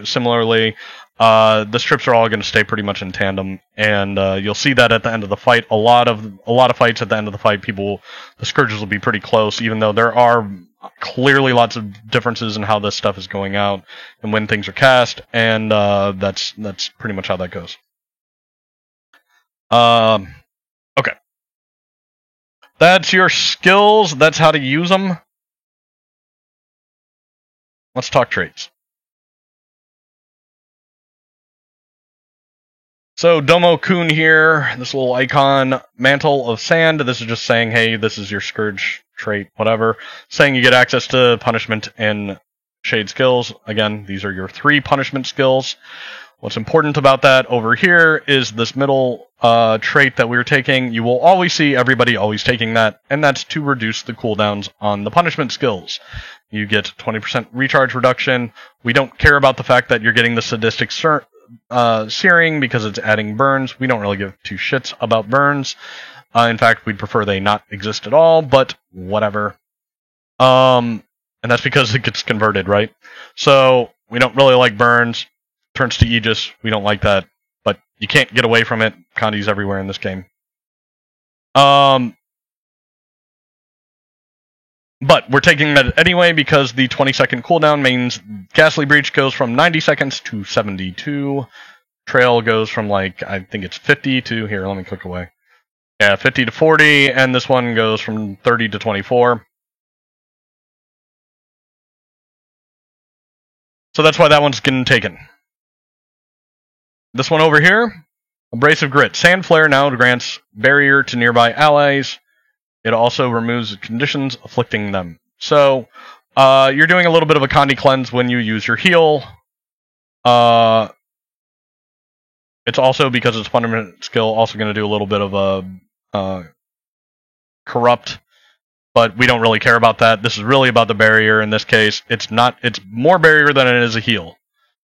similarly, the strips are all going to stay pretty much in tandem, and you'll see that at the end of the fight. A lot of fights at the end of the fight, the Scourges will be pretty close, even though there are clearly lots of differences in how this stuff is going out and when things are cast, and that's pretty much how that goes. Okay. That's your skills. That's how to use them. Let's talk traits. So Domo Kun here, this little icon, Mantle of Sand. This is just saying, hey, this is your Scourge trait, whatever. Saying you get access to punishment and shade skills. Again, these are your 3 punishment skills. What's important about that over here is this middle trait that we're taking. You will always see everybody always taking that, and that's to reduce the cooldowns on the punishment skills. You get 20% recharge reduction. We don't care about the fact that you're getting the sadistic searing because it's adding burns. We don't really give 2 shits about burns. In fact, we'd prefer they not exist at all, but whatever. And that's because it gets converted, right? So we don't really like burns. Turns to Aegis. We don't like that, but you can't get away from it. Condi's everywhere in this game. But we're taking that anyway because the 20-second cooldown means Ghastly Breach goes from 90 seconds to 72. Trail goes from, I think it's 50 to, here, let me click away. Yeah, 50 to 40, and this one goes from 30 to 24. So that's why that one's getting taken. This one over here, Abrasive Grit. Sand Flare now grants barrier to nearby allies. It also removes conditions afflicting them. So, you're doing a little bit of a Condi cleanse when you use your heal. It's also, because it's fundamental skill, also going to do a little bit of a corrupt. but we don't really care about that. This is really about the barrier in this case. It's more barrier than it is a heal.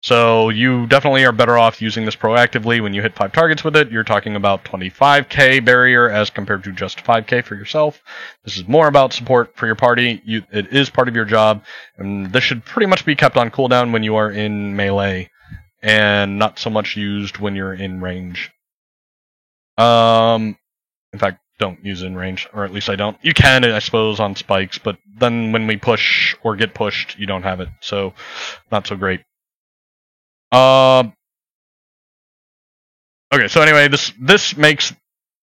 So you definitely are better off using this proactively. When you hit 5 targets with it, you're talking about 25k barrier as compared to just 5k for yourself. This is more about support for your party. It is part of your job, and this should pretty much be kept on cooldown when you are in melee, and not so much used when you're in range. In fact, don't use it in range, or at least I don't. You can, I suppose, on spikes, but then when we push or get pushed, you don't have it, so not so great. Okay, so anyway, this makes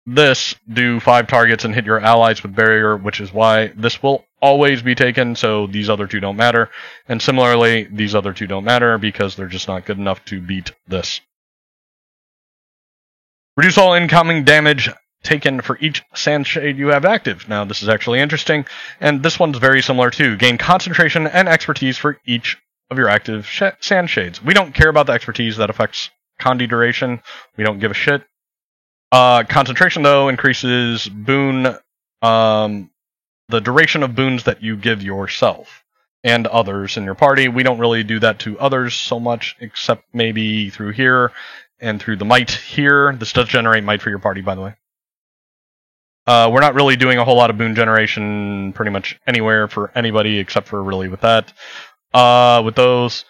this do 5 targets and hit your allies with barrier, which is why this will always be taken, so these other 2 don't matter. And similarly, these other 2 don't matter because they're just not good enough to beat this. Reduce all incoming damage taken for each sand shade you have active. Now, this is actually interesting, and this one's very similar too. Gain concentration and expertise for each of your active sand shades. We don't care about the expertise that affects Condi duration. We don't give a shit. Concentration, though, increases boon, the duration of boons that you give yourself and others in your party. We don't really do that to others so much, except maybe through here and through the might here. This does generate might for your party, by the way. We're not really doing a whole lot of boon generation pretty much anywhere for anybody except for really with that. With those.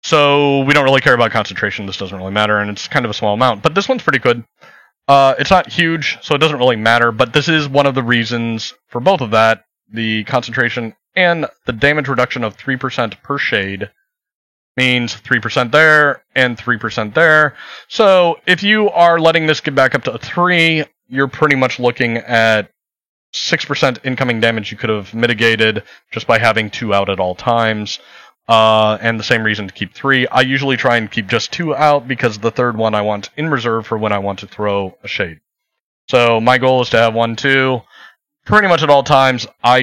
So we don't really care about concentration. This doesn't really matter, and it's kind of a small amount. But this one's pretty good. It's not huge, so it doesn't really matter, but this is one of the reasons for both of that. The concentration and the damage reduction of 3% per shade means 3% there and 3% there. So if you are letting this get back up to a 3, you're pretty much looking at 6% incoming damage you could have mitigated just by having 2 out at all times. And the same reason to keep 3. I usually try and keep just 2 out because the third one I want in reserve for when I want to throw a shade. So my goal is to have 1, 2. Pretty much at all times, I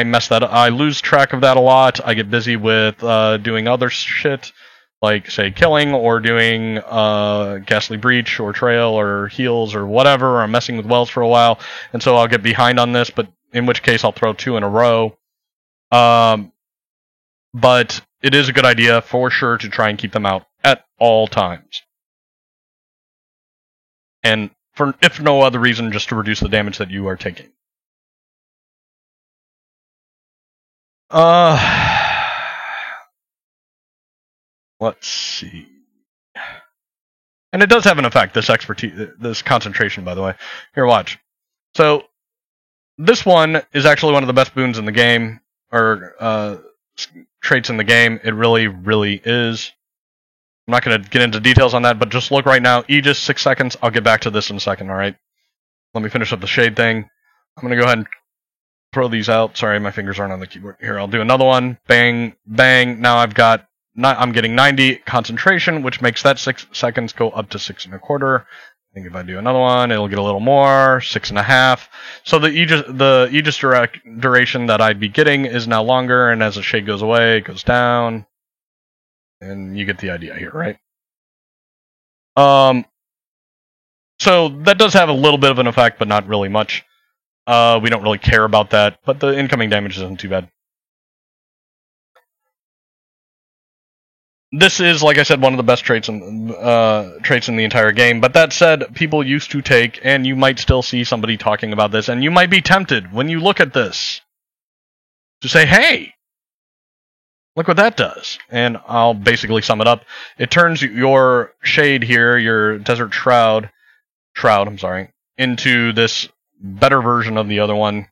mess that up. I lose track of that a lot. I get busy with doing other shit, like, say, killing, or doing Ghastly Breach, or Trail, or Heals, or whatever, or I'm messing with Wells for a while, and so I'll get behind on this, but in which case I'll throw 2 in a row. But it is a good idea, for sure, to try and keep them out at all times. And if no other reason, just to reduce the damage that you are taking. Let's see. And it does have an effect, this expertise, this concentration, by the way. Here, watch. So, this one is actually one of the best boons in the game, or traits in the game. It really, really is. I'm not going to get into details on that, but just look right now. Aegis, 6 seconds. I'll get back to this in a second, alright? Let me finish up the shade thing. I'm going to go ahead and throw these out. Sorry, my fingers aren't on the keyboard. Here, I'll do another one. Bang, bang. Now I'm getting 90 concentration, which makes that 6 seconds go up to 6 1/4. I think if I do another one, it'll get a little more, 6 1/2. So the Aegis duration that I'd be getting is now longer, and as the shade goes away, it goes down. And you get the idea here, right? So that does have a little bit of an effect, but not really much. We don't really care about that, but the incoming damage isn't too bad. This is, like I said, one of the best traits in the entire game. But that said, people used to take, and you might still see somebody talking about this, and you might be tempted when you look at this to say, hey, look what that does. And I'll basically sum it up. It turns your shade here, your Desert Shroud, into this better version of the other one.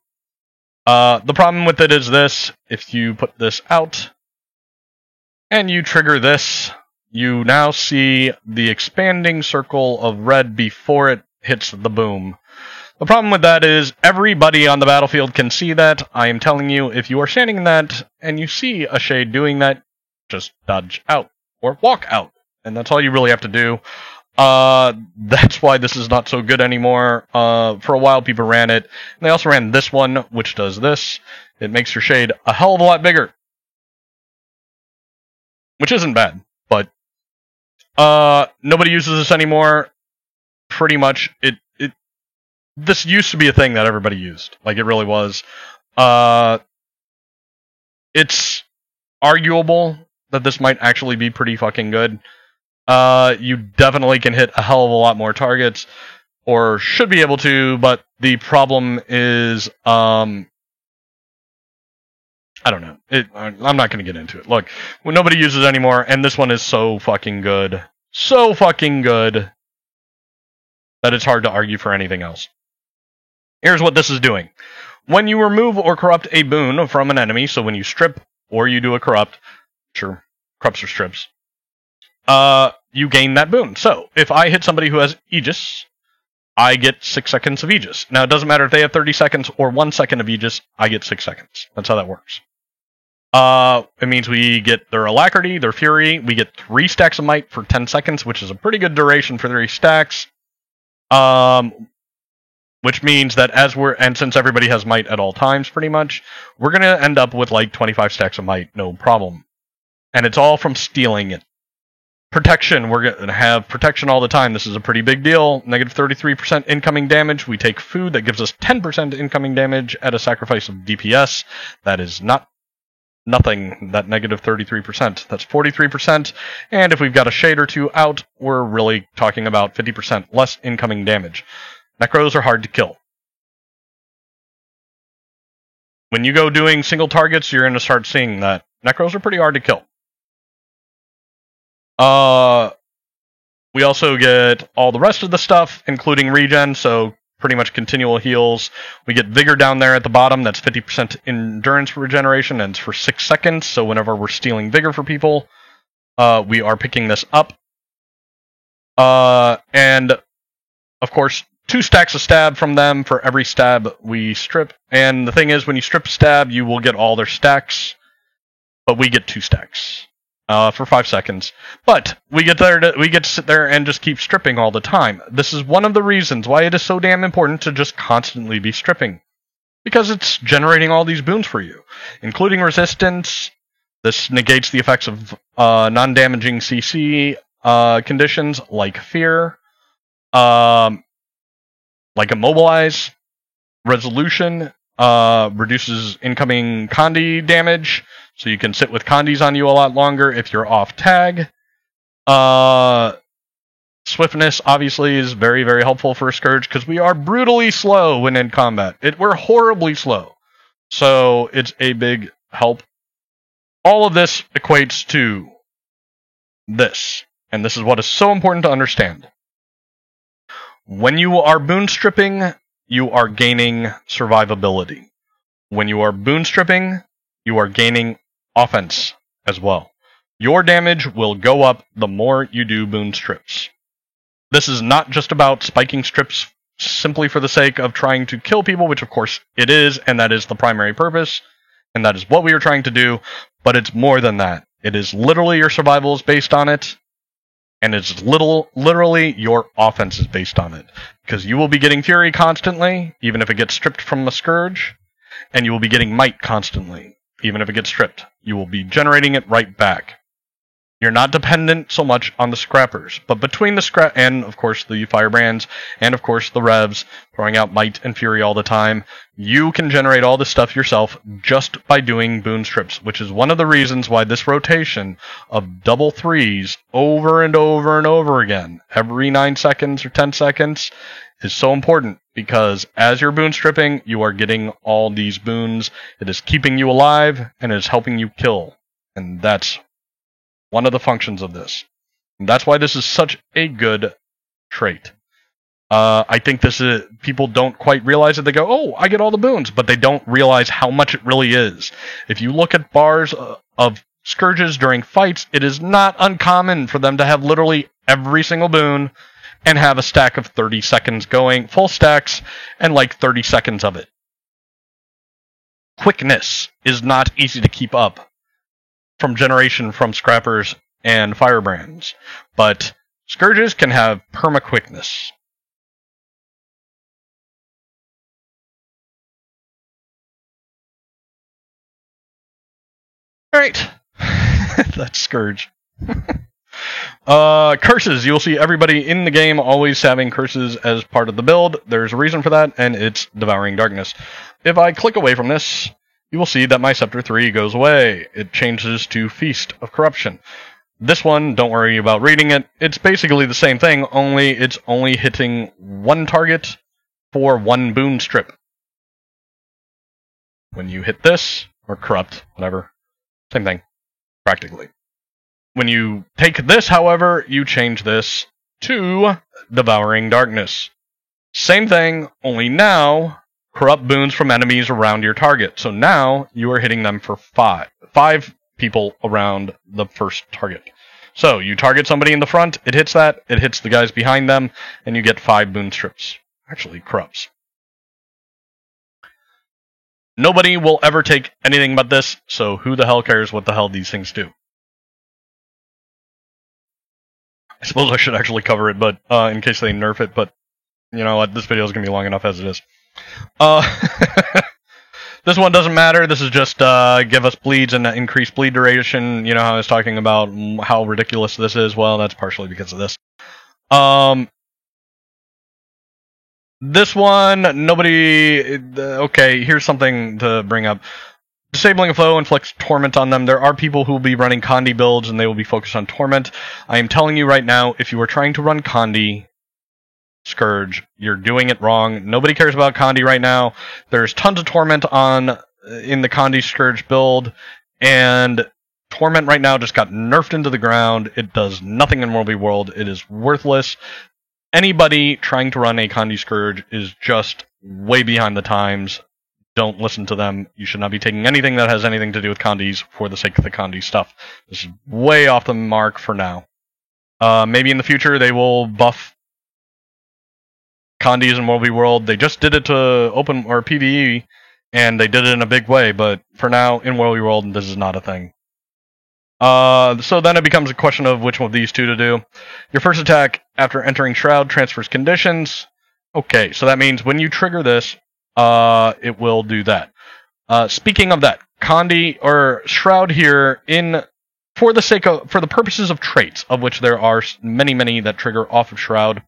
The problem with it is this: if you put this out and you trigger this, you now see the expanding circle of red before it hits the boom. The problem with that is everybody on the battlefield can see that. I am telling you, if you are standing in that and you see a shade doing that, just dodge out or walk out. And that's all you really have to do. That's why this is not so good anymore. For a while people ran it. And they also ran this one, which does this. It makes your shade a hell of a lot bigger. Which isn't bad, but nobody uses this anymore. Pretty much, this used to be a thing that everybody used. Like, it really was. It's arguable that this might actually be pretty fucking good. You definitely can hit a hell of a lot more targets, or should be able to, but the problem is, I don't know. I'm not going to get into it. Look, nobody uses it anymore, and this one is so fucking good. So fucking good that it's hard to argue for anything else. Here's what this is doing. When you remove or corrupt a boon from an enemy, so when you strip or you do a corrupt, sure, corrupts or strips, you gain that boon. So, if I hit somebody who has Aegis, I get 6 seconds of Aegis. Now, it doesn't matter if they have 30 seconds or 1 second of Aegis, I get 6 seconds. That's how that works. It means we get their Alacrity, their Fury, we get 3 stacks of Might for 10 seconds, which is a pretty good duration for 3 stacks. Which means that and since everybody has Might at all times, pretty much, we're gonna end up with like 25 stacks of Might, no problem. And it's all from stealing it. Protection, we're going to have protection all the time. This is a pretty big deal. Negative 33% incoming damage. We take food that gives us 10% incoming damage at a sacrifice of DPS. That is nothing, that negative 33%. That's 43%. And if we've got a shade or 2 out, we're really talking about 50% less incoming damage. Necros are hard to kill. When you go doing single targets, you're going to start seeing that Necros are pretty hard to kill. We also get all the rest of the stuff, including regen, so pretty much continual heals. We get Vigor down there at the bottom, that's 50% endurance regeneration, and it's for 6 seconds, so whenever we're stealing Vigor for people, we are picking this up. And, of course, 2 stacks of stab from them for every stab we strip. And the thing is, when you strip stab, you will get all their stacks, but we get 2 stacks. For 5 seconds. But we get to sit there and just keep stripping all the time. This is one of the reasons why it is so damn important to just constantly be stripping. Because it's generating all these boons for you, including resistance. This negates the effects of non-damaging CC conditions like fear, like immobilize, resolution, reduces incoming Condi damage. So you can sit with Condis on you a lot longer if you're off tag. Swiftness, obviously, is very, very helpful for a Scourge, because we are brutally slow when in combat. We're horribly slow. So it's a big help. All of this equates to this. And this is what is so important to understand. When you are boon stripping, you are gaining survivability. When you are boon stripping, you are gaining offense as well. Your damage will go up the more you do boon strips. This is not just about spiking strips simply for the sake of trying to kill people, which of course it is, and that is the primary purpose, and that is what we are trying to do, but it's more than that. It is literally your survival is based on it, and it's literally your offense is based on it. Because you will be getting Fury constantly, even if it gets stripped from a Scourge, and you will be getting Might constantly. Even if it gets stripped, you will be generating it right back. You're not dependent so much on the scrappers, but between the and of course the firebrands, and of course the revs, throwing out Might and Fury all the time, you can generate all this stuff yourself just by doing boon strips, which is one of the reasons why this rotation of double 3s over and over and over again, every 9 seconds or 10 seconds, is so important, because as you're boon stripping, you are getting all these boons. It is keeping you alive, and it is helping you kill. And that's one of the functions of this. And that's why this is such a good trait. I think people don't quite realize it. They go, oh, I get all the boons, but they don't realize how much it really is. If you look at bars of Scourges during fights, it is not uncommon for them to have literally every single boon, and have a stack of 30 seconds going, full stacks, and like 30 seconds of it. Quickness is not easy to keep up from generation from scrappers and firebrands, but Scourges can have perma-quickness. Alright, that's Scourge. Curses. You will see everybody in the game always having curses as part of the build. There's a reason for that, and it's Devouring Darkness. If I click away from this, you will see that my Scepter 3 goes away. It changes to Feast of Corruption. This one, don't worry about reading it. It's basically the same thing, only it's only hitting one target for one boon strip. When you hit this, or Corrupt, whatever, same thing, practically. When you take this, however, you change this to Devouring Darkness. Same thing, only now, corrupt boons from enemies around your target. So now, you are hitting them for five people around the first target. So, you target somebody in the front, it hits that, it hits the guys behind them, and you get 5 boon strips. Actually, corrupts. Nobody will ever take anything but this, so who the hell cares what the hell these things do? I suppose I should actually cover it, but in case they nerf it, but you know what, this video is going to be long enough as it is. This one doesn't matter, this is just give us bleeds and increase bleed duration. You know how I was talking about how ridiculous this is? Well, that's partially because of this. This one, nobody... Okay, here's something to bring up. Disabling a foe inflicts Torment on them. There are people who will be running Condi builds, and they will be focused on Torment. I am telling you right now, if you are trying to run Condi Scourge, you're doing it wrong. Nobody cares about Condi right now. There's tons of Torment in the Condi Scourge build, and Torment right now just got nerfed into the ground. It does nothing in World v. World. It is worthless. Anybody trying to run a Condi Scourge is just way behind the times. Don't listen to them. You should not be taking anything that has anything to do with Condis for the sake of the Condi stuff. This is way off the mark for now. Maybe in the future they will buff Condis in World v. World. They just did it to Open or PvE, and they did it in a big way, but for now, in World v. World, this is not a thing. So then it becomes a question of which one of these two to do. Your first attack after entering Shroud transfers conditions. Okay, so that means when you trigger this, it will do that. Speaking of that, Condi or Shroud here for the purposes of traits, of which there are many that trigger off of Shroud,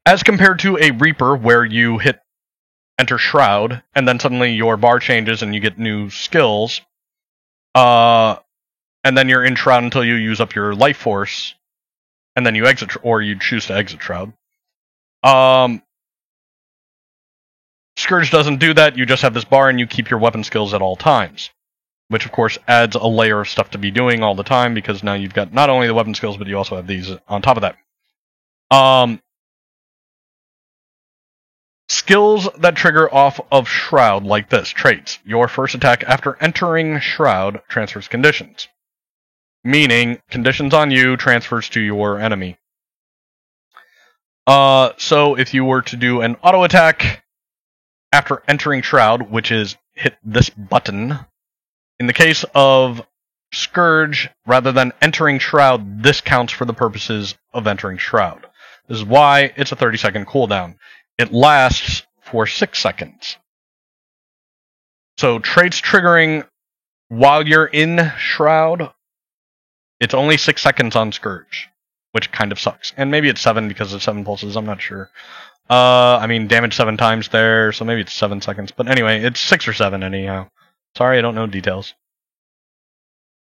as compared to a Reaper where you enter Shroud and then suddenly your bar changes and you get new skills. And then you're in Shroud until you use up your life force, and then you exit, or you choose to exit Shroud. Scourge doesn't do that. You just have this bar and you keep your weapon skills at all times, which of course adds a layer of stuff to be doing all the time, because now you've got not only the weapon skills, but you also have these on top of that. Skills that trigger off of Shroud, like this, traits. Your first attack after entering Shroud transfers conditions. Meaning, conditions on you transfers to your enemy. So if you were to do an auto attack after entering Shroud, which is hit this button, in the case of Scourge, rather than entering Shroud, this counts for the purposes of entering Shroud. This is why it's a 30-second cooldown. It lasts for 6 seconds. So traits triggering while you're in Shroud, it's only 6 seconds on Scourge, which kind of sucks. And maybe it's 7 because of 7 pulses, I'm not sure. I mean, damage 7 times there, so maybe it's 7 seconds. But anyway, it's 6 or 7 anyhow. Sorry, I don't know details.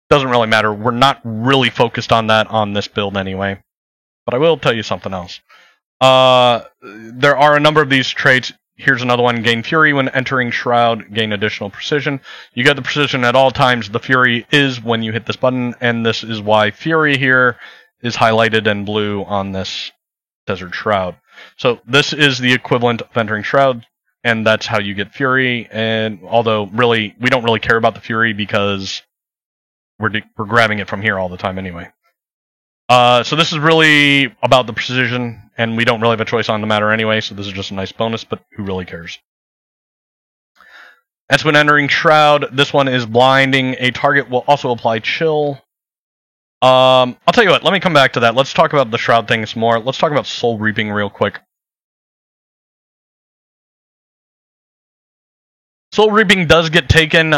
Doesn't really matter. We're not really focused on that on this build anyway. But I will tell you something else. There are a number of these traits. Here's another one. Gain Fury when entering Shroud. Gain additional precision. You get the precision at all times. The Fury is when you hit this button, and this is why Fury here is highlighted in blue on this Desert Shroud. So this is the equivalent of entering Shroud, and that's how you get Fury. And although really we don't really care about the Fury because we're grabbing it from here all the time anyway. So this is really about the precision, and we don't really have a choice on the matter anyway, so this is just a nice bonus, but who really cares? That's when entering Shroud. This one is blinding. A target will also apply chill. I'll tell you what, let me come back to that. Let's talk about the Shroud thing some more. Let's talk about Soul Reaping real quick. Soul Reaping does get taken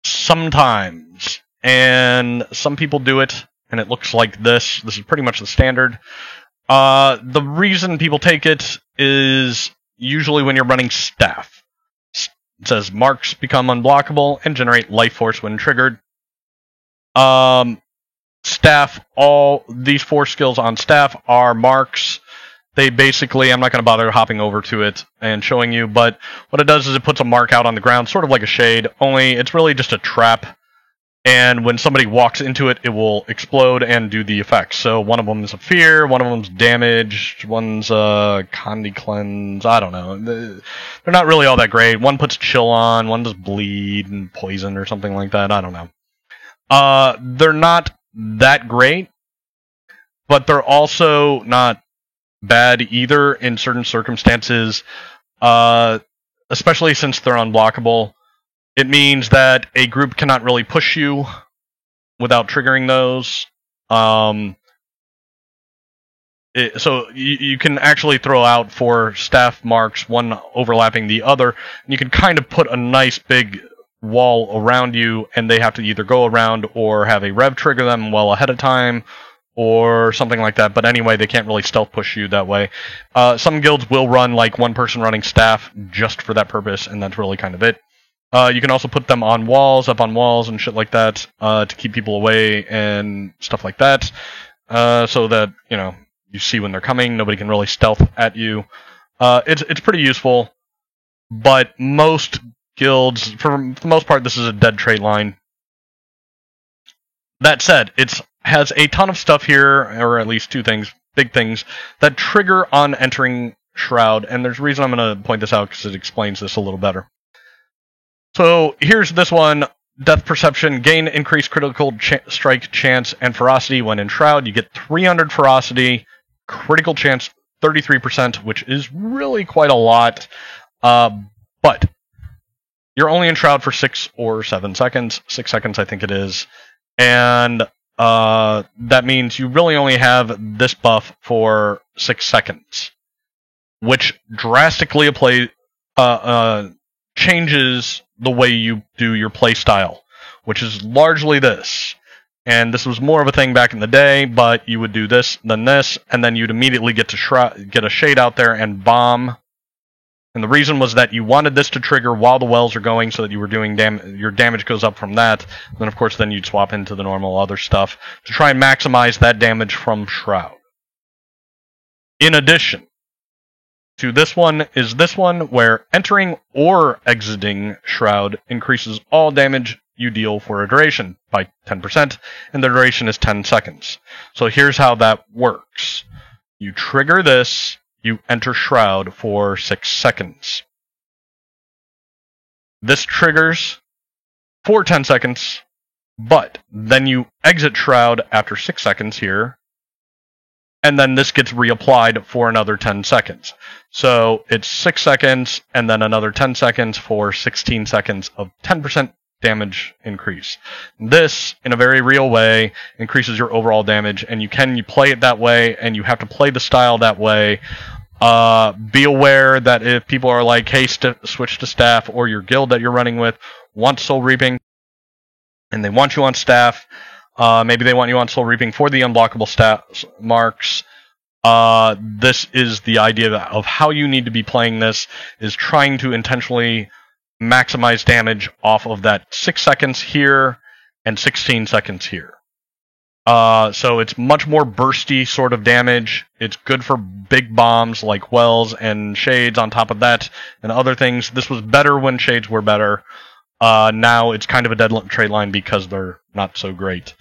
sometimes, and some people do it, and it looks like this. This is pretty much the standard. The reason people take it is usually when you're running staff. It says marks become unblockable and generate life force when triggered. Staff, all these 4 skills on staff are marks. They basically, I'm not going to bother hopping over to it and showing you, but what it does is it puts a mark out on the ground, sort of like a shade, only it's really just a trap. And when somebody walks into it, it will explode and do the effects. So one of them is a fear, one of them's damage, one's a Condi cleanse. I don't know. They're not really all that great. One puts chill on, one does bleed and poison or something like that. I don't know. They're not that great, but they're also not bad either in certain circumstances, especially since they're unblockable. It means that a group cannot really push you without triggering those. So you can actually throw out 4 staff marks, one overlapping the other, and you can kind of put a nice big wall around you, and they have to either go around or have a rev trigger them well ahead of time, or something like that. But anyway, they can't really stealth push you that way. Some guilds will run like one person running staff just for that purpose, and that's really kind of it. You can also put them on walls, up on walls and shit like that, to keep people away and stuff like that. So that, you know, you see when they're coming, nobody can really stealth at you. It's pretty useful, but most guilds, for the most part, this is a dead trait line. That said, it has a ton of stuff here, or at least 2 things, big things, that trigger on entering Shroud, and there's a reason I'm going to point this out because it explains this a little better. So here's this one. Death Perception. Gain increased critical strike chance and ferocity when in Shroud. You get 300 ferocity. Critical chance 33%, which is really quite a lot. But you're only in Shroud for 6 or 7 seconds. 6 seconds, I think it is. And that means you really only have this buff for 6 seconds, which drastically changes the way you do your play style, which is largely this. And this was more of a thing back in the day, but you would do this, then this, and then you'd immediately get a shade out there and bomb. And the reason was that you wanted this to trigger while the wells are going, so that you were doing your damage goes up from that. And then, of course, then you'd swap into the normal other stuff to try and maximize that damage from Shroud. In addition to this one is this one, where entering or exiting Shroud increases all damage you deal for a duration by 10%, and the duration is 10 seconds. So here's how that works. You trigger this, you enter Shroud for 6 seconds. This triggers for 10 seconds, but then you exit Shroud after 6 seconds here, and then this gets reapplied for another 10 seconds. So it's 6 seconds, and then another 10 seconds for 16 seconds of 10% damage increase. This, in a very real way, increases your overall damage, and you play it that way, and you have to play the style that way. Be aware that if people are like, hey, switch to staff, or your guild that you're running with wants Soul Reaping, and they want you on staff, maybe they want you on Soul Reaping for the unblockable staff marks. This is the idea of how you need to be playing this, is trying to intentionally maximize damage off of that 6 seconds here and 16 seconds here. So it's much more bursty sort of damage. It's good for big bombs like wells and shades on top of that and other things. This was better when shades were better. Now it's kind of a dead trait line because they're not so great.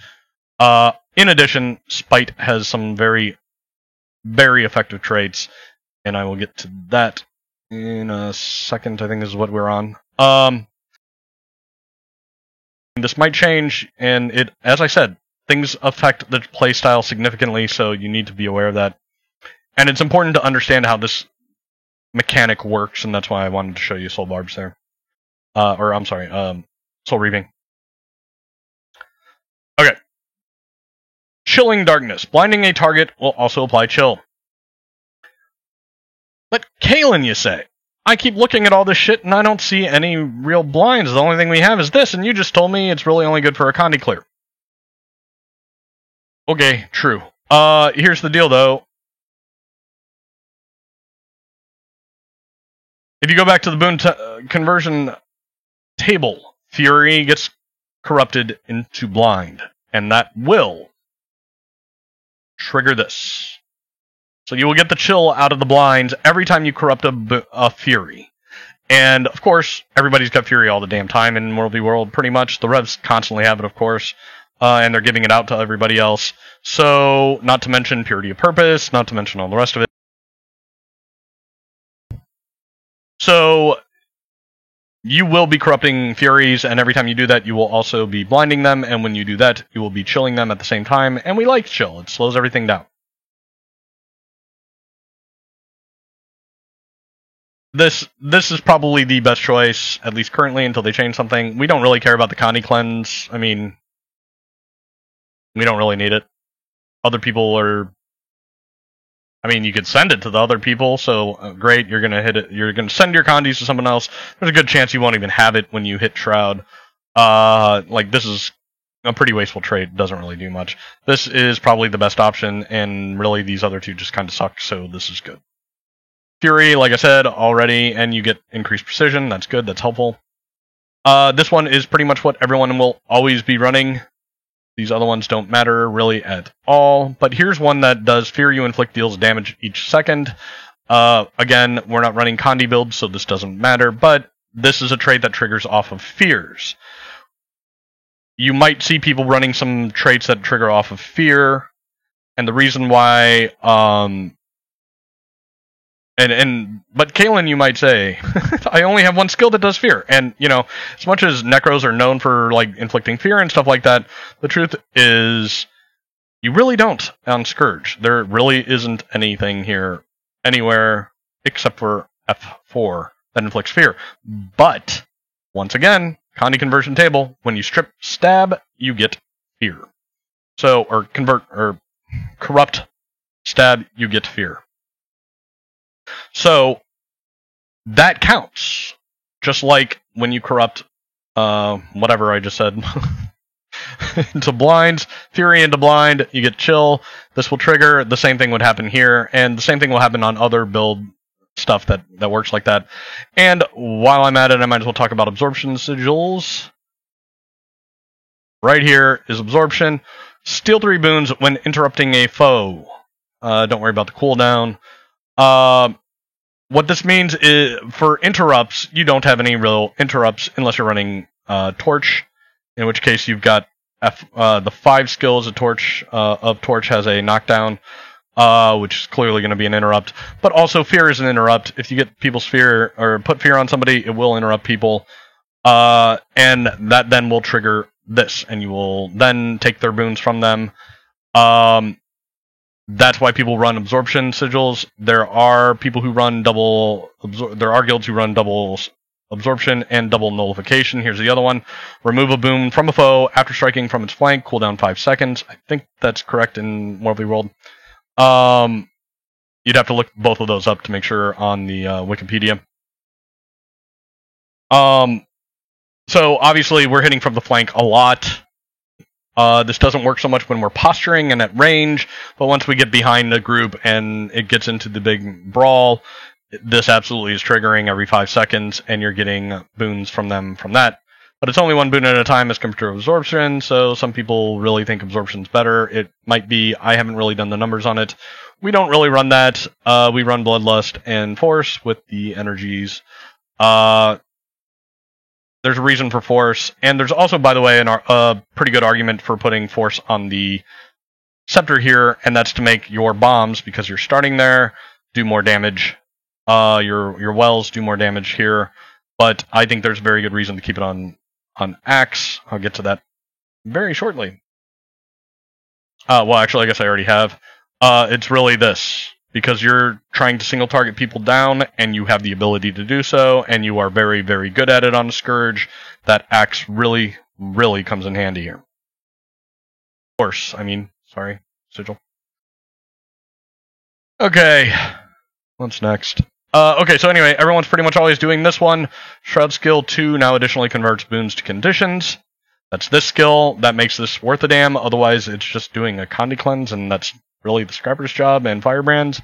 In addition, Spite has some very, very effective traits, and I will get to that in a second. I think this is what we're on. This might change, and it, as I said, things affect the playstyle significantly, so you need to be aware of that. And it's important to understand how this mechanic works, and that's why I wanted to show you Soul Barbs there. Soul Reaping. Okay. Chilling Darkness. Blinding a target will also apply chill. But Kaylin, you say? I keep looking at all this shit and I don't see any real blinds. The only thing we have is this, and you just told me it's really only good for a Condi clear. Okay, true. Here's the deal, though. If you go back to the boon conversion table, Fury gets corrupted into blind, and that will trigger this. So you will get the chill out of the blinds every time you corrupt a Fury. And, of course, everybody's got Fury all the damn time in World v. World, pretty much. The Revs constantly have it, of course. And they're giving it out to everybody else. So, not to mention Purity of Purpose, not to mention all the rest of it. So, you will be corrupting Furies, and every time you do that, you will also be blinding them, and when you do that, you will be chilling them at the same time, and we like chill. It slows everything down. This is probably the best choice, at least currently, until they change something. We don't really care about the Connie cleanse. I mean, we don't really need it. Other people are... I mean, you could send it to the other people, so great, you're gonna hit it. You're gonna send your condies to someone else. There's a good chance you won't even have it when you hit Shroud. Like, this is a pretty wasteful trade. Doesn't really do much. This is probably the best option, and really these other two just kind of suck, so this is good. Fury, like I said already, and you get increased precision. That's good, that's helpful. This one is pretty much what everyone will always be running. These other ones don't matter really at all. But here's one that does Fear You Inflict deals damage each second. Again, we're not running Condi builds, so this doesn't matter. But this is a trait that triggers off of Fears. You might see people running some traits that trigger off of Fear. And the reason why... But Kaelin, you might say, I only have one skill that does fear. And, you know, as much as Necros are known for, like, inflicting fear and stuff like that, the truth is, you really don't on Scourge. There really isn't anything here anywhere except for F4 that inflicts fear. But, once again, Condi conversion table, when you strip stab, you get fear. So, or corrupt stab, you get fear. So, that counts. Just like when you corrupt, whatever I just said, into blinds, Fury into blind, you get chill. This will trigger. The same thing would happen here, and the same thing will happen on other build stuff that works like that. And while I'm at it, I might as well talk about absorption sigils. Right here is absorption. Steal 3 boons when interrupting a foe. Don't worry about the cooldown. What this means is, for interrupts, you don't have any real interrupts unless you're running Torch, in which case you've got the 5 skills of Torch has a knockdown, which is clearly going to be an interrupt. But also, Fear is an interrupt. If you get people's fear, or put fear on somebody, it will interrupt people. And that then will trigger this, and you will then take their boons from them. That's why people run absorption sigils. There are people who run there are guilds who run double absorption and double nullification. Here's the other one. Remove a boon from a foe after striking from its flank. Cooldown 5 seconds. I think that's correct in World v. World. You'd have to look both of those up to make sure on the Wikipedia. So obviously we're hitting from the flank a lot. This doesn't work so much when we're posturing and at range, but once we get behind the group and it gets into the big brawl, this absolutely is triggering every 5 seconds, and you're getting boons from them from that. But it's only 1 boon at a time as compared to absorption, so some people really think absorption's better. It might be. I haven't really done the numbers on it. We don't really run that. We run Bloodlust and Force with the energies. There's a reason for Force, and there's also, by the way, a pretty good argument for putting Force on the Scepter here, and that's to make your bombs, because you're starting there, do more damage. Your wells do more damage here, but I think there's a very good reason to keep it on Axe. I'll get to that very shortly. Well, actually, I guess I already have. It's really this. Because you're trying to single target people down, and you have the ability to do so, and you are very, very good at it on Scourge, that Axe really, really comes in handy here. Force, sorry, Sigil. Okay, what's next? Okay, so anyway, everyone's pretty much always doing this one. Shroud skill 2 now additionally converts boons to conditions. That's this skill that makes this worth a damn. Otherwise, it's just doing a Condi cleanse, and that's really the Scrapper's job and Firebrands.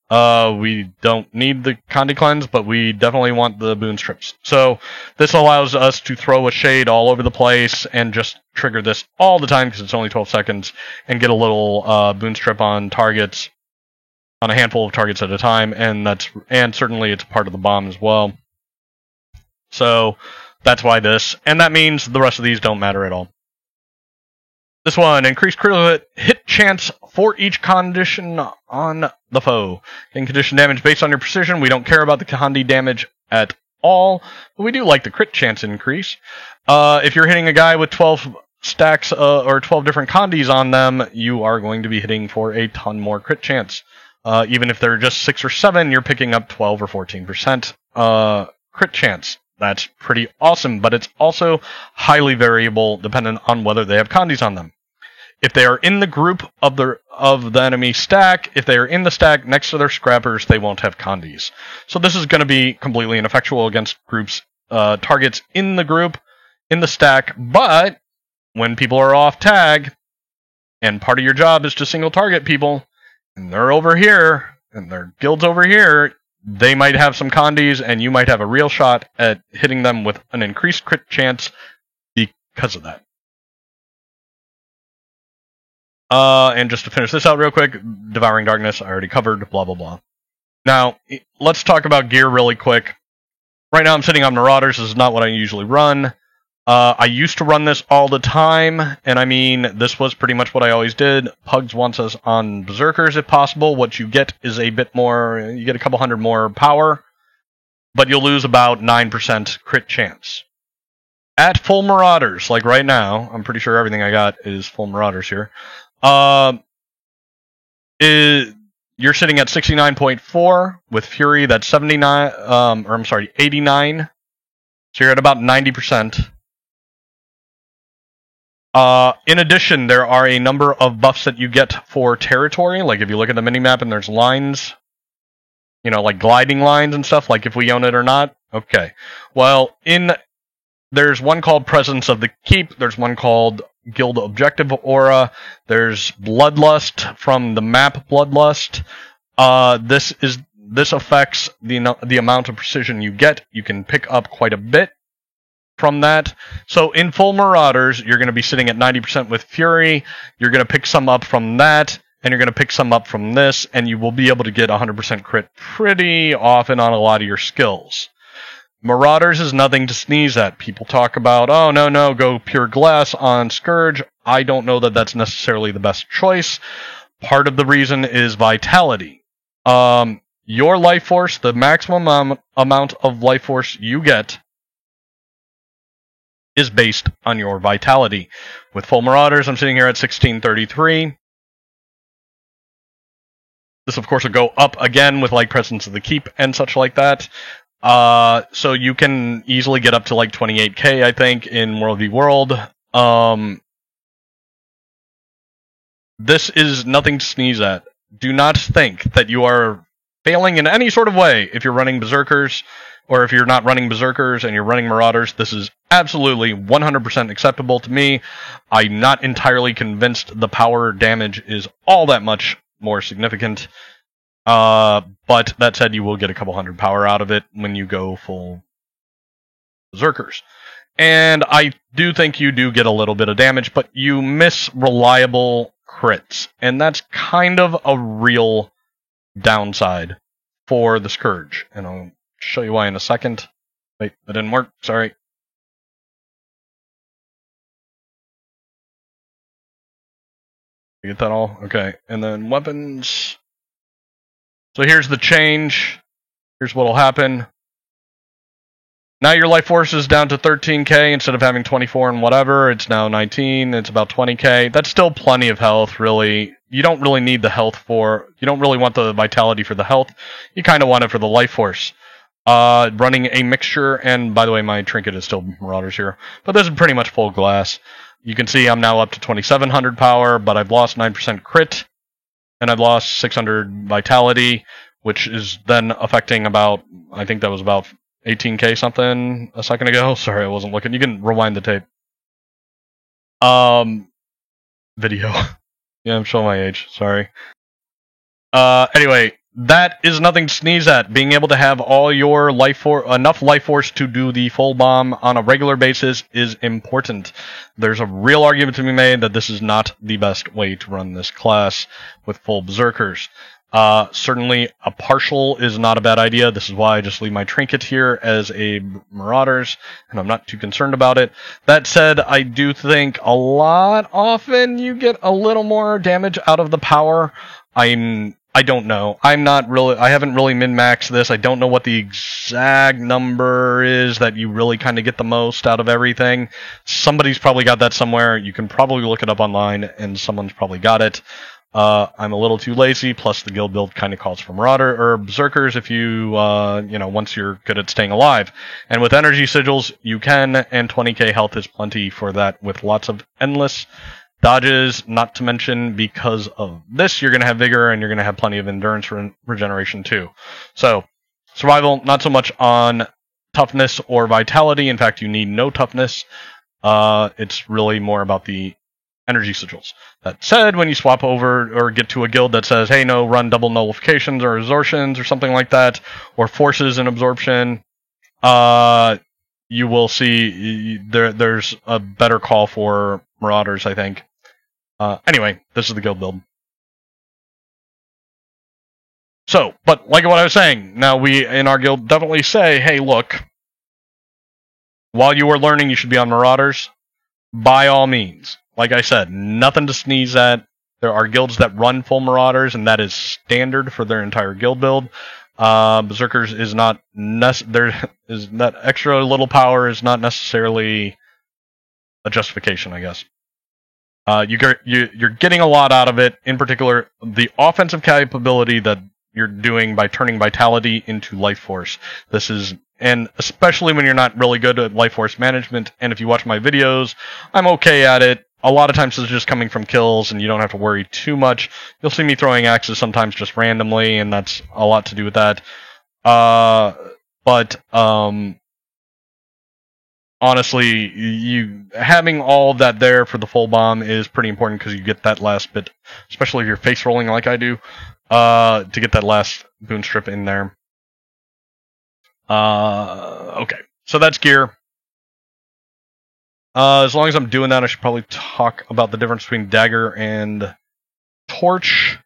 We don't need the Condi cleanse, but we definitely want the boon strips. So this allows us to throw a shade all over the place and just trigger this all the time because it's only 12 seconds and get a little boon strip on targets, on a handful of targets at a time, and certainly it's part of the bomb as well. So that's why this, and that means the rest of these don't matter at all. This one, increased critical hit chance for each condition on the foe. Getting condition damage based on your precision. We don't care about the Condi damage at all, but we do like the crit chance increase. If you're hitting a guy with 12 stacks or 12 different Condis on them, you are going to be hitting for a ton more crit chance. Even if they're just 6 or 7, you're picking up 12 or 14% crit chance. That's pretty awesome, but it's also highly variable dependent on whether they have Condis on them. If they are in the group of the enemy stack, if they are in the stack next to their scrappers, they won't have Condis. So this is going to be completely ineffectual against groups, targets in the group, in the stack, but when people are off tag, and part of your job is to single target people, and they're over here, and their guild's over here, they might have some Condis, and you might have a real shot at hitting them with an increased crit chance because of that. And just to finish this out real quick, Devouring Darkness, I already covered, blah, blah, blah. Now, let's talk about gear really quick. Right now I'm sitting on Marauders. This is not what I usually run. I used to run this all the time, and I mean, this was pretty much what I always did. Pugs wants us on Berserkers if possible. What you get is a bit more, you get a couple hundred more power, but you'll lose about 9% crit chance. At full Marauders, like right now, I'm pretty sure everything I got is full Marauders here. You're sitting at 69.4 with Fury. That's 89. So you're at about 90%. In addition, there are a number of buffs that you get for territory. Like if you look at the minimap and there's lines, you know, like gliding lines and stuff, like if we own it or not. Okay. Well, there's one called Presence of the Keep. There's one called Guild Objective Aura. There's Bloodlust from the map Bloodlust. This affects the amount of precision you get. You can pick up quite a bit from that. So in full Marauders, you're going to be sitting at 90% with Fury. You're going to pick some up from that, and you're going to pick some up from this, and you will be able to get 100% crit pretty often on a lot of your skills. Marauders is nothing to sneeze at. People talk about, oh, no, go Pure Glass on Scourge. I don't know that that's necessarily the best choice. Part of the reason is Vitality. Your life force, the maximum amount of life force you get, is based on your Vitality. With full Marauders, I'm sitting here at 1633. This, of course, will go up again with like Presence of the Keep and such like that. So you can easily get up to like 28k, I think, in World v World. This is nothing to sneeze at. Do not think that you are failing in any sort of way if you're running Berserkers, or if you're not running Berserkers and you're running Marauders. This is absolutely 100% acceptable to me. I'm not entirely convinced the power damage is all that much more significant. But that said, you will get a couple hundred power out of it when you go full Berserkers. And I do think you do get a little bit of damage, but you miss reliable crits. And that's kind of a real downside for the Scourge. And I'll show you why in a second. Wait, that didn't work. Sorry. You get that all? Okay. And then weapons. So here's the change. Here's what will happen. Now your life force is down to 13k instead of having 24 and whatever. It's now 19. It's about 20k. That's still plenty of health, really. You don't really need the health for... You don't really want the Vitality for the health. You kind of want it for the life force. Running a mixture, and by the way, my trinket is still Marauders here. But this is pretty much full glass. You can see I'm now up to 2700 power, but I've lost 9% crit. And I've lost 600 Vitality, which is then affecting about, I think that was about 18k something a second ago. Sorry, I wasn't looking. You can rewind the tape. Video. Yeah, I'm showing my age. Sorry. Anyway, that is nothing to sneeze at. Being able to have all your enough life force to do the full bomb on a regular basis is important. There's a real argument to be made that this is not the best way to run this class with full berserkers. Certainly a partial is not a bad idea. This is why I just leave my trinket here as a Marauders, and I'm not too concerned about it. That said, I do think a lot often you get a little more damage out of the power. I don't know. I haven't really min-maxed this. I don't know what the exact number is that you really kind of get the most out of everything. Somebody's probably got that somewhere. You can probably look it up online, and someone's probably got it. I'm a little too lazy, plus the guild build kind of calls for Marauder or Berserkers if you, once you're good at staying alive. And with energy sigils, you can, and 20k health is plenty for that with lots of endless dodges, not to mention because of this, you're going to have vigor and you're going to have plenty of endurance regeneration too. So, survival, not so much on toughness or vitality. In fact, you need no toughness. It's really more about the energy sigils. That said, when you swap over or get to a guild that says, hey, no, run double nullifications or absorptions or something like that, or forces an absorption, you will see there's a better call for Marauders, I think. Anyway, this is the guild build. So, but like what I was saying, now we in our guild definitely say, hey, look, while you are learning, you should be on Marauders. By all means. Like I said, nothing to sneeze at. There are guilds that run full Marauders, and that is standard for their entire guild build. Berserkers is not there is that extra little power is not necessarily a justification, I guess. You're getting a lot out of it. In particular, the offensive capability that you're doing by turning vitality into life force. And especially when you're not really good at life force management. And if you watch my videos, I'm okay at it. A lot of times it's just coming from kills, and you don't have to worry too much. You'll see me throwing axes sometimes just randomly, and that's a lot to do with that. But honestly, you having all of that there for the full bomb is pretty important because you get that last bit, especially if you're face rolling like I do, to get that last boon strip in there. Okay, so that's gear. As long as I'm doing that, I should probably talk about the difference between dagger and torch.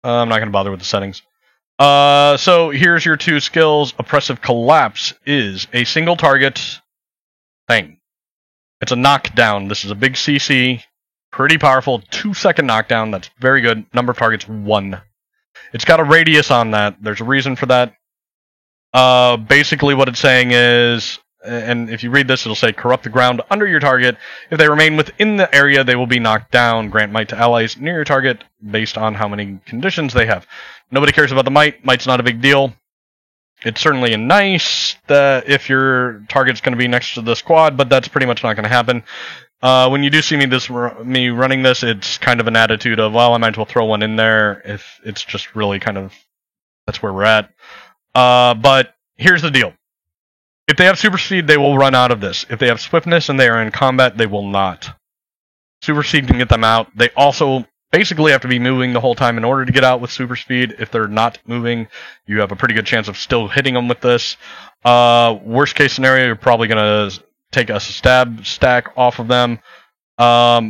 I'm not going to bother with the settings. So here's your two skills. Oppressive Collapse is a single target thing. It's a knockdown. This is a big CC. Pretty powerful. 2-second knockdown. That's very good. Number of targets, 1. It's got a radius on that. There's a reason for that. Basically what it's saying is, and if you read this, it'll say, corrupt the ground under your target. If they remain within the area, they will be knocked down. Grant might to allies near your target based on how many conditions they have. Nobody cares about the might. Might's not a big deal. It's certainly nice that if your target's going to be next to the squad, but that's pretty much not going to happen. When you do see me running this, it's kind of an attitude of, well, I might as well throw one in there if it's just really kind of, that's where we're at. But here's the deal. If they have super speed, they will run out of this. If they have swiftness and they are in combat, they will not. Super speed can get them out. They also basically have to be moving the whole time in order to get out with super speed. If they're not moving, you have a pretty good chance of still hitting them with this. Worst case scenario, you're probably going to take a stab stack off of them.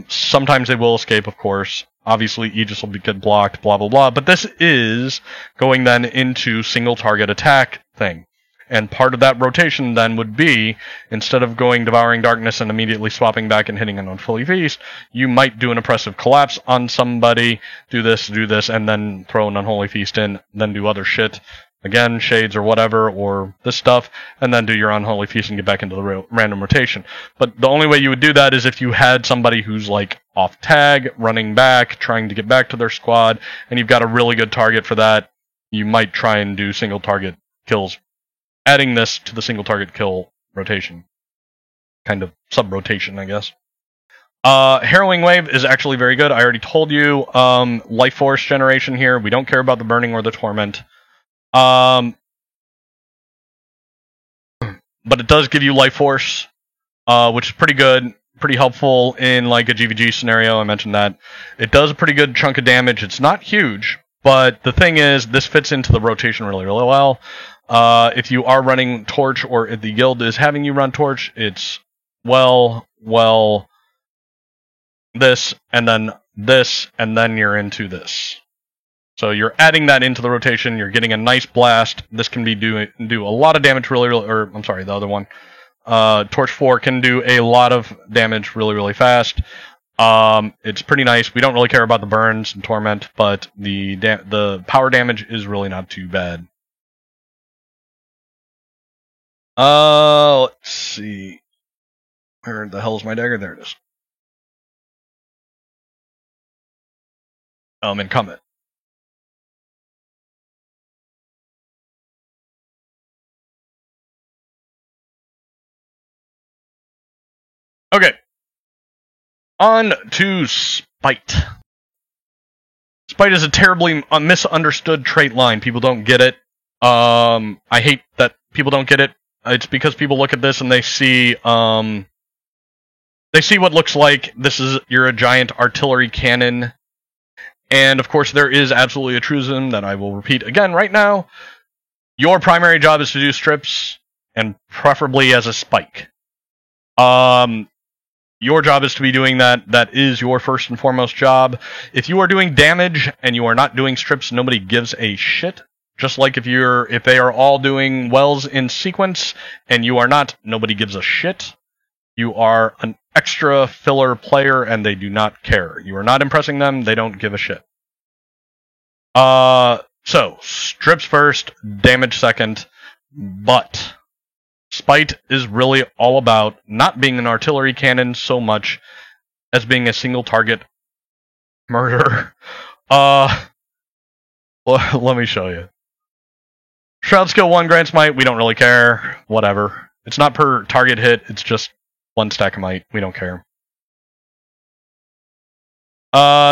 Sometimes they will escape, of course. Obviously, Aegis will get blocked, blah, blah, blah. But this is going then into single target attack thing. And part of that rotation then would be, instead of going Devouring Darkness and immediately swapping back and hitting an Unholy Feast, you might do an Oppressive Collapse on somebody, do this, and then throw an Unholy Feast in, then do other shit. Again, Shades or whatever, or this stuff, and then do your Unholy Feast and get back into the random rotation. But the only way you would do that is if you had somebody who's like off tag, running back, trying to get back to their squad, and you've got a really good target for that, you might try and do single target kills, adding this to the single target kill rotation. Kind of sub-rotation, I guess. Harrowing Wave is actually very good. I already told you, life force generation here. We don't care about the burning or the torment. But it does give you life force. which is pretty good, pretty helpful in like a GVG scenario. I mentioned that. It does a pretty good chunk of damage. It's not huge, but the thing is, this fits into the rotation really, really well. If you are running Torch, or if the guild is having you run Torch, it's this, and then you're into this. So you're adding that into the rotation. You're getting a nice blast. This can be do a lot of damage really, or I'm sorry, the other one. Torch 4 can do a lot of damage really, really fast. It's pretty nice. We don't really care about the burns and torment, but the power damage is really not too bad. Let's see. Where the hell is my dagger? There it is. In combat. Okay. On to Spite. Spite is a terribly misunderstood trait line. People don't get it. I hate that people don't get it. It's because people look at this and they see what looks like you're a giant artillery cannon. And of course there is absolutely a truism that I will repeat again right now. Your primary job is to do strips, and preferably as a spike. Your job is to be doing that. That is your first and foremost job. If you are doing damage and you are not doing strips, nobody gives a shit. Just like if they are all doing wells in sequence and you are not, nobody gives a shit. You are an extra filler player and they do not care. You are not impressing them, they don't give a shit. So, strips first, damage second, but Spite is really all about not being an artillery cannon so much as being a single target murder. Let me show you. Shroud skill 1 grants might, we don't really care. Whatever. It's not per target hit, it's just 1 stack of might. We don't care.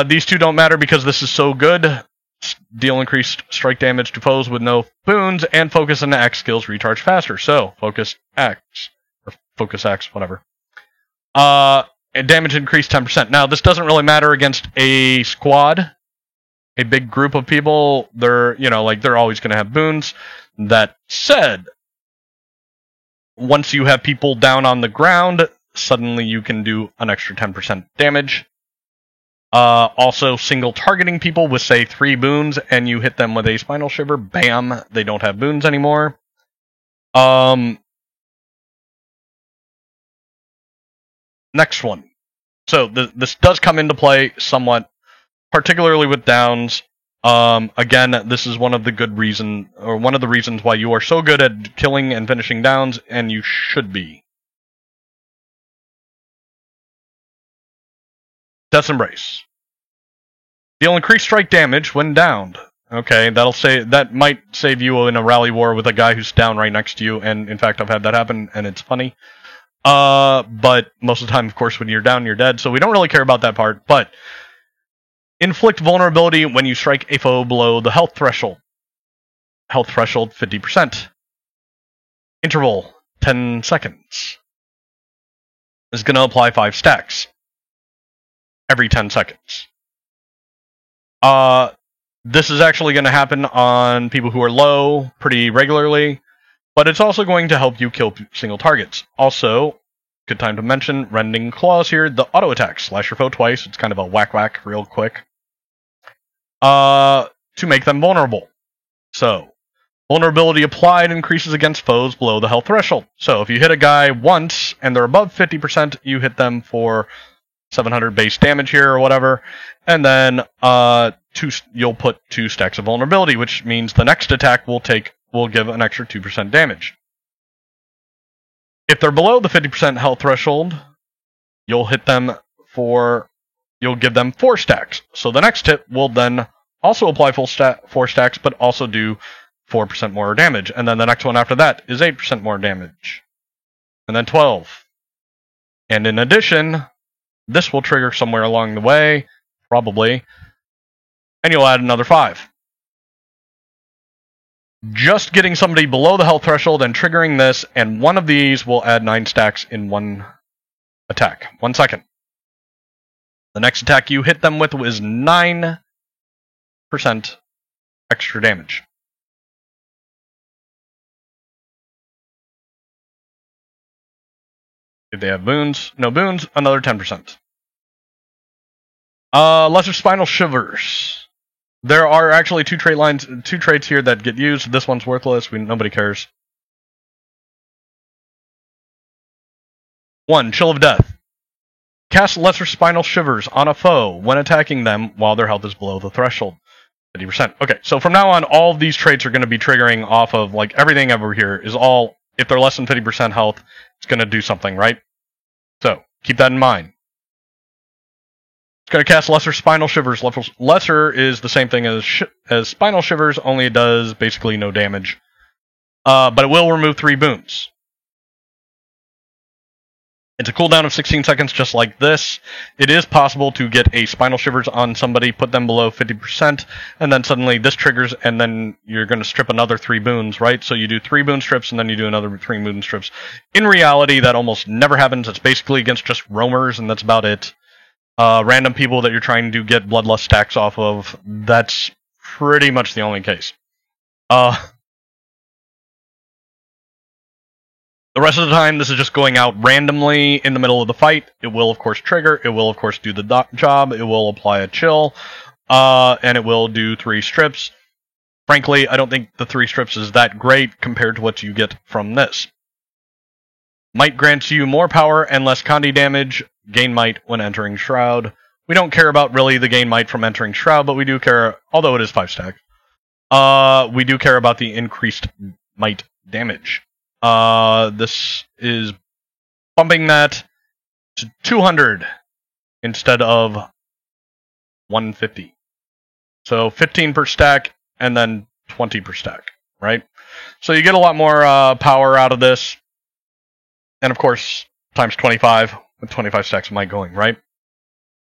These two don't matter because this is so good. Deal increased strike damage to foes with no boons, and focus and axe skills recharge faster. So, focus axe, or focus axe, whatever. And damage increased 10%. Now, this doesn't really matter against a squad, a big group of people. They're always going to have boons. That said, once you have people down on the ground, suddenly you can do an extra 10% damage. Also, single targeting people with, say, 3 boons, and you hit them with a Spinal Shiver, bam, they don't have boons anymore. Next one. So, this does come into play somewhat, particularly with downs. Again, this is one of the reasons why you are so good at killing and finishing downs, and you should be. Death's Embrace. Deal increased strike damage when downed. Okay, that might save you in a rally war with a guy who's down right next to you, and in fact I've had that happen, and it's funny. But most of the time, of course, when you're down, you're dead, so we don't really care about that part. But inflict vulnerability when you strike a foe below the health threshold. Health threshold 50%. Interval 10 seconds. Is going to apply 5 stacks every 10 seconds. This is actually going to happen on people who are low pretty regularly, but it's also going to help you kill single targets. Also, good time to mention Rending Claws here, the auto attack. Slash your foe twice. It's kind of a whack real quick. To make them vulnerable. So, vulnerability applied increases against foes below the health threshold. So, if you hit a guy once and they're above 50%, you hit them for 700 base damage here or whatever, and then you'll put 2 stacks of vulnerability, which means the next attack will give an extra 2% damage. If they're below the 50% health threshold, you'll give them 4 stacks. So the next hit will then also apply 4 stacks, but also do 4% more damage. And then the next one after that is 8% more damage. And then 12. And in addition, this will trigger somewhere along the way, probably, and you'll add another 5. Just getting somebody below the health threshold and triggering this, and one of these will add 9 stacks in one attack. 1 second. The next attack you hit them with was 9% extra damage. If they have boons, no boons, another 10%. Lesser Spinal Shivers. There are actually two traits here that get used. This one's worthless. Nobody cares. 1. Chill of Death. Cast Lesser Spinal Shivers on a foe when attacking them while their health is below the threshold. 50%. Okay, so from now on, all of these traits are going to be triggering off of, like, everything over here is all, if they're less than 50% health, it's going to do something, right? So, keep that in mind. It's going to cast Lesser Spinal Shivers. Lesser is the same thing as Spinal Shivers, only it does basically no damage. But it will remove 3 boons. It's a cooldown of 16 seconds just like this. It is possible to get a Spinal Shivers on somebody, put them below 50%, and then suddenly this triggers, and then you're going to strip another 3 boons, right? So you do 3 boon strips, and then you do another 3 boon strips. In reality, that almost never happens. It's basically against just roamers, and that's about it. Random people that you're trying to get Bloodlust stacks off of, that's pretty much the only case. The rest of the time, this is just going out randomly in the middle of the fight. It will, of course, trigger. It will, of course, do the job. It will apply a chill. And it will do 3 strips. Frankly, I don't think the 3 strips is that great compared to what you get from this. Might grants you more power and less Condi damage. Gain Might when entering Shroud. We don't care about really the gain Might from entering Shroud, but we do care, although it is 5 stack. We do care about the increased Might damage. This is bumping that to 200 instead of 150. So 15 per stack and then 20 per stack, right? So you get a lot more power out of this. And of course, times 25 with 25 stacks of might going, right?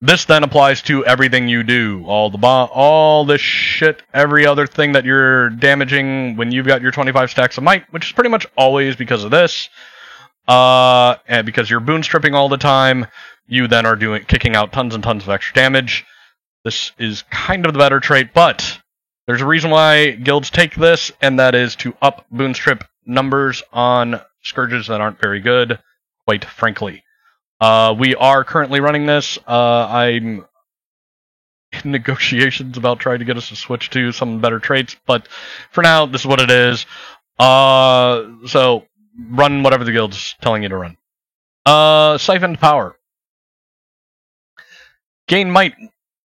This then applies to everything you do. All this shit, every other thing that you're damaging when you've got your 25 stacks of might, which is pretty much always because of this. And because you're boon stripping all the time, you then are kicking out tons and tons of extra damage. This is kind of the better trait, but there's a reason why guilds take this, and that is to up boon strip numbers on scourges that aren't very good, quite frankly. We are currently running this. I'm in negotiations about trying to get us to switch to some better traits, but for now, this is what it is. So, run whatever the guild's telling you to run. Siphoned Power. Gain Might,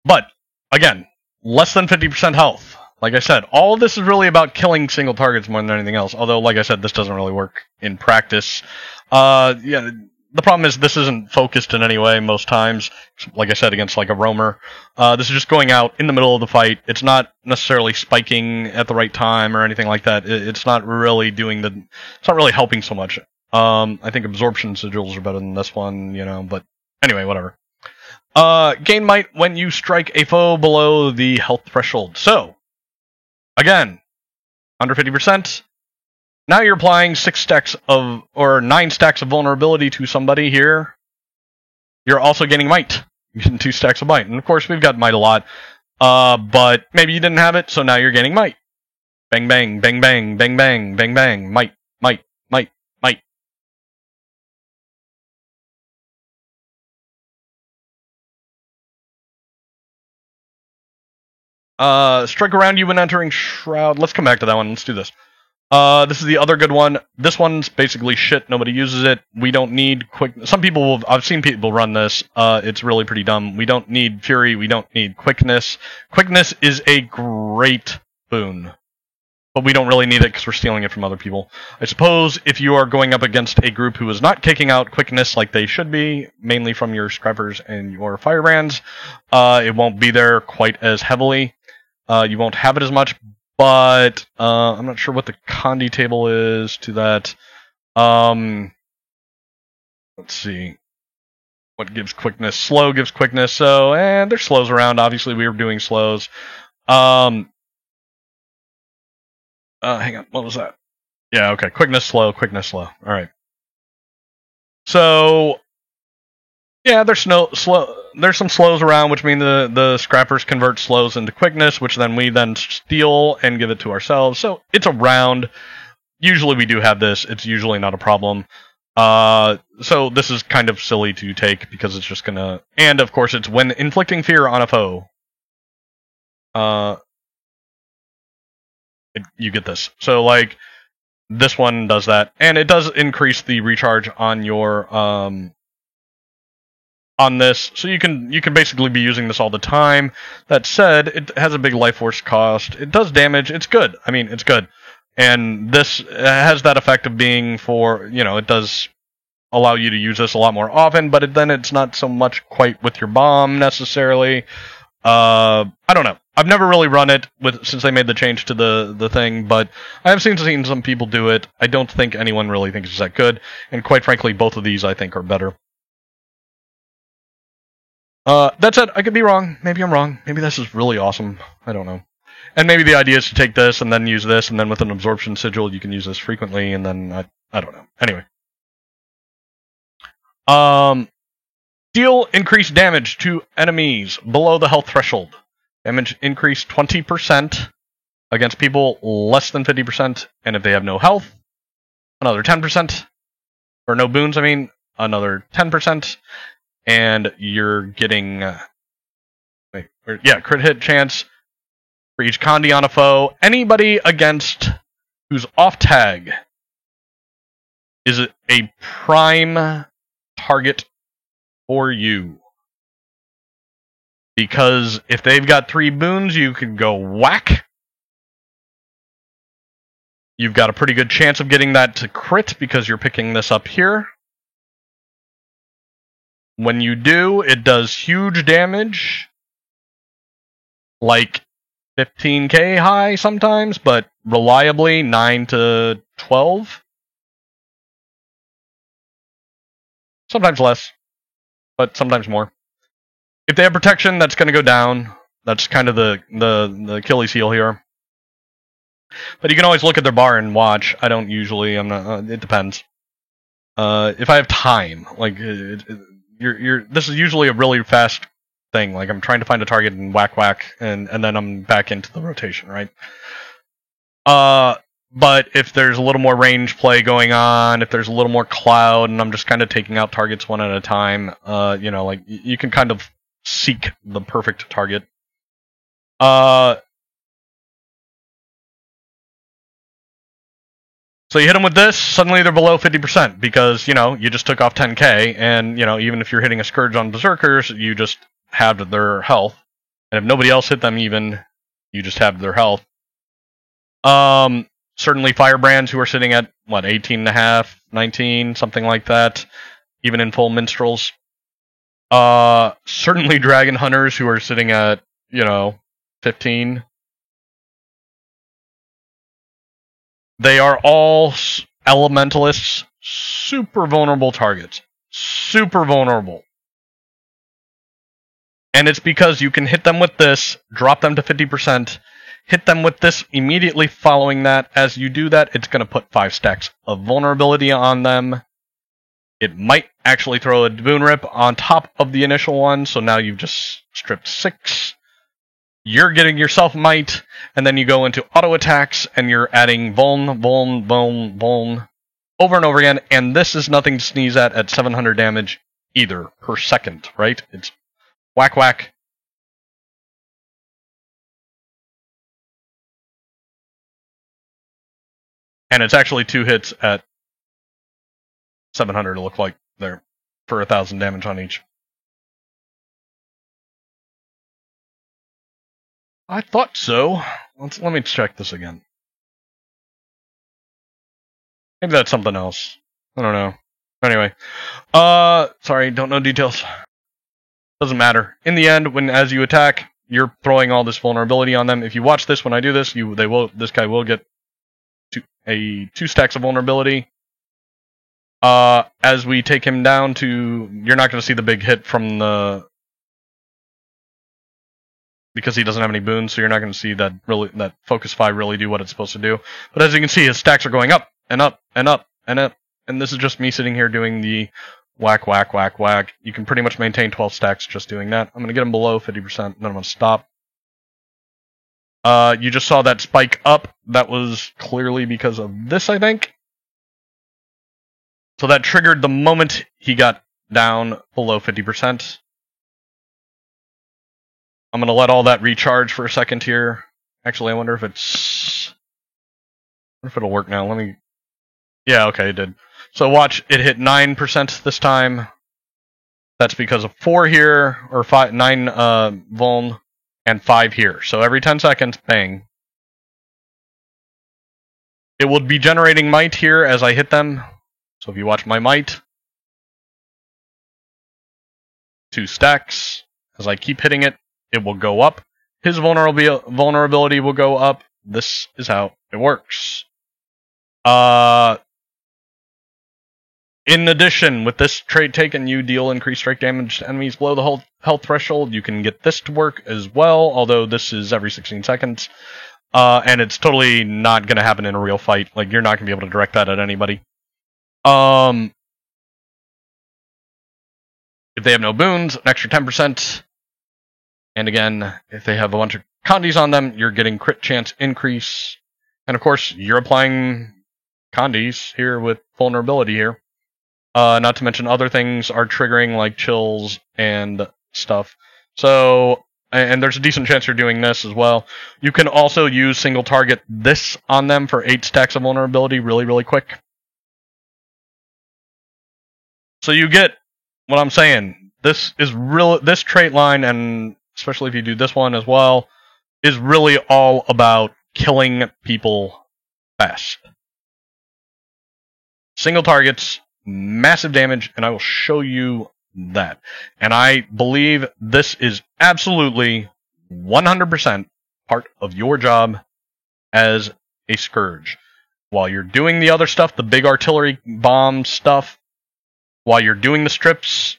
but, again, less than 50% health. Like I said, all of this is really about killing single targets more than anything else, although, like I said, this doesn't really work in practice. Yeah. The problem is this isn't focused in any way most times, like I said, against like a roamer. This is just going out in the middle of the fight. It's not necessarily spiking at the right time or anything like that. It's not really it's not really helping so much. I think Absorption Sigils are better than this one, but anyway, whatever. Gain Might when you strike a foe below the health threshold. So, again, under 50%. Now you're applying 9 stacks of vulnerability to somebody here. You're also gaining might. You're getting 2 stacks of might. And of course, we've got might a lot. But maybe you didn't have it, so now you're gaining might. Bang, bang, bang, bang, bang, bang, bang, bang. Might, might, might, might. Strike around you when entering Shroud. Let's come back to that one. Let's do this. This is the other good one. This one's basically shit. Nobody uses it. We don't need I've seen people run this. It's really pretty dumb. We don't need Fury. We don't need Quickness. Quickness is a great boon. But we don't really need it because we're stealing it from other people. I suppose if you are going up against a group who is not kicking out Quickness like they should be, mainly from your Scrappers and your Firebrands, it won't be there quite as heavily. You won't have it as much. But I'm not sure what the Condi table is to that. Let's see. What gives quickness? Slow gives quickness. So, and there's slows around. Obviously, we were doing slows. Hang on. What was that? Yeah, okay. Quickness, slow. All right. So, Yeah, there's slow. There's some slows around, which mean the scrappers convert slows into quickness, which then we then steal and give it to ourselves. So it's around. Usually we do have this. It's usually not a problem. So this is kind of silly to take because it's just gonna. And of course, it's when inflicting fear on a foe. You get this. So like this one does that, and it does increase the recharge on your on this, so you can basically be using this all the time. That said, it has a big life force cost. It does damage. It's good. I mean, it's good. And this has that effect of being for, it does allow you to use this a lot more often, but then it's not so much quite with your bomb necessarily. I don't know. I've never really run it since they made the change to the thing, but I have seen some people do it. I don't think anyone really thinks it's that good, and quite frankly, both of these I think are better. That said, I could be wrong. Maybe I'm wrong. Maybe this is really awesome. I don't know. And maybe the idea is to take this and then use this, and then with an absorption sigil, you can use this frequently, and then I don't know. Anyway. Deal increased damage to enemies below the health threshold. Damage increased 20% against people less than 50%, and if they have no health, another 10%. Or no boons, another 10%. And you're getting crit hit chance for each Condi on a foe. Anybody against who's off tag is a prime target for you. Because if they've got 3 boons, you can go whack. You've got a pretty good chance of getting that to crit because you're picking this up here. When you do, it does huge damage, like 15k high sometimes, but reliably 9 to 12. Sometimes less, but sometimes more. If they have protection, that's going to go down. That's kind of the Achilles heel here. But you can always look at their bar and watch. I don't usually. I'm not. It depends. If I have time, like this is usually a really fast thing. Like I'm trying to find a target and whack, and then I'm back into the rotation, right? But if there's a little more range play going on, if there's a little more cloud, and I'm just kind of taking out targets one at a time, like you can kind of seek the perfect target. So you hit them with this, suddenly they're below 50% because, you just took off 10k, and, even if you're hitting a Scourge on Berserkers, you just halved their health. And if nobody else hit them even, you just halved their health. Certainly Firebrands who are sitting at, 18.5, 19, something like that, even in full Minstrels. Certainly Dragon Hunters who are sitting at, 15. They are all elementalists, super vulnerable targets. Super vulnerable. And it's because you can hit them with this, drop them to 50%, hit them with this immediately following that. As you do that, it's going to put 5 stacks of vulnerability on them. It might actually throw a boon rip on top of the initial one, so now you've just stripped 6. You're getting yourself might, and then you go into auto attacks, and you're adding vuln over and over again, and this is nothing to sneeze at 700 damage either per second, right? It's whack whack. And it's actually 2 hits at 700, it look like there, for 1,000 damage on each. I thought so. Let me check this again. Maybe that's something else. I don't know. Anyway. Sorry, don't know details. Doesn't matter. In the end, as you attack, you're throwing all this vulnerability on them. If you watch this when I do this, this guy will get 2 stacks of vulnerability. As we take him down to, you're not going to see the big hit from because he doesn't have any boons, so you're not going to see that Focus 5 really do what it's supposed to do. But as you can see, his stacks are going up and up and up and up, and this is just me sitting here doing the whack, whack, whack, whack. You can pretty much maintain 12 stacks just doing that. I'm going to get them below 50%, then I'm going to stop. You just saw that spike up. That was clearly because of this, I think. So that triggered the moment he got down below 50%. I'm going to let all that recharge for a second here. Actually, I wonder if it'll work now. Let me... Yeah, okay, it did. So watch, it hit 9% this time. That's because of 4 here, or 9 vuln, and 5 here. So every 10 seconds, bang. It will be generating might here as I hit them. So if you watch my might, 2 stacks. As I keep hitting it, it will go up. His vulnerability will go up. This is how it works. In addition, with this trait taken, you deal increased strike damage to enemies below the health threshold. You can get this to work as well, although this is every 16 seconds. And it's totally not going to happen in a real fight. Like, you're not going to be able to direct that at anybody. If they have no boons, an extra 10%. And again, if they have a bunch of condies on them, you're getting crit chance increase. And of course, you're applying condies here with vulnerability here. Not to mention other things are triggering, like chills and stuff. So, and there's a decent chance you're doing this as well. You can also use single target this on them for 8 stacks of vulnerability really, really quick. So you get what I'm saying. This trait line, and especially if you do this one as well, is really all about killing people fast. Single targets, massive damage, and I will show you that. And I believe this is absolutely 100% part of your job as a Scourge. While you're doing the other stuff, the big artillery bomb stuff, while you're doing the strips,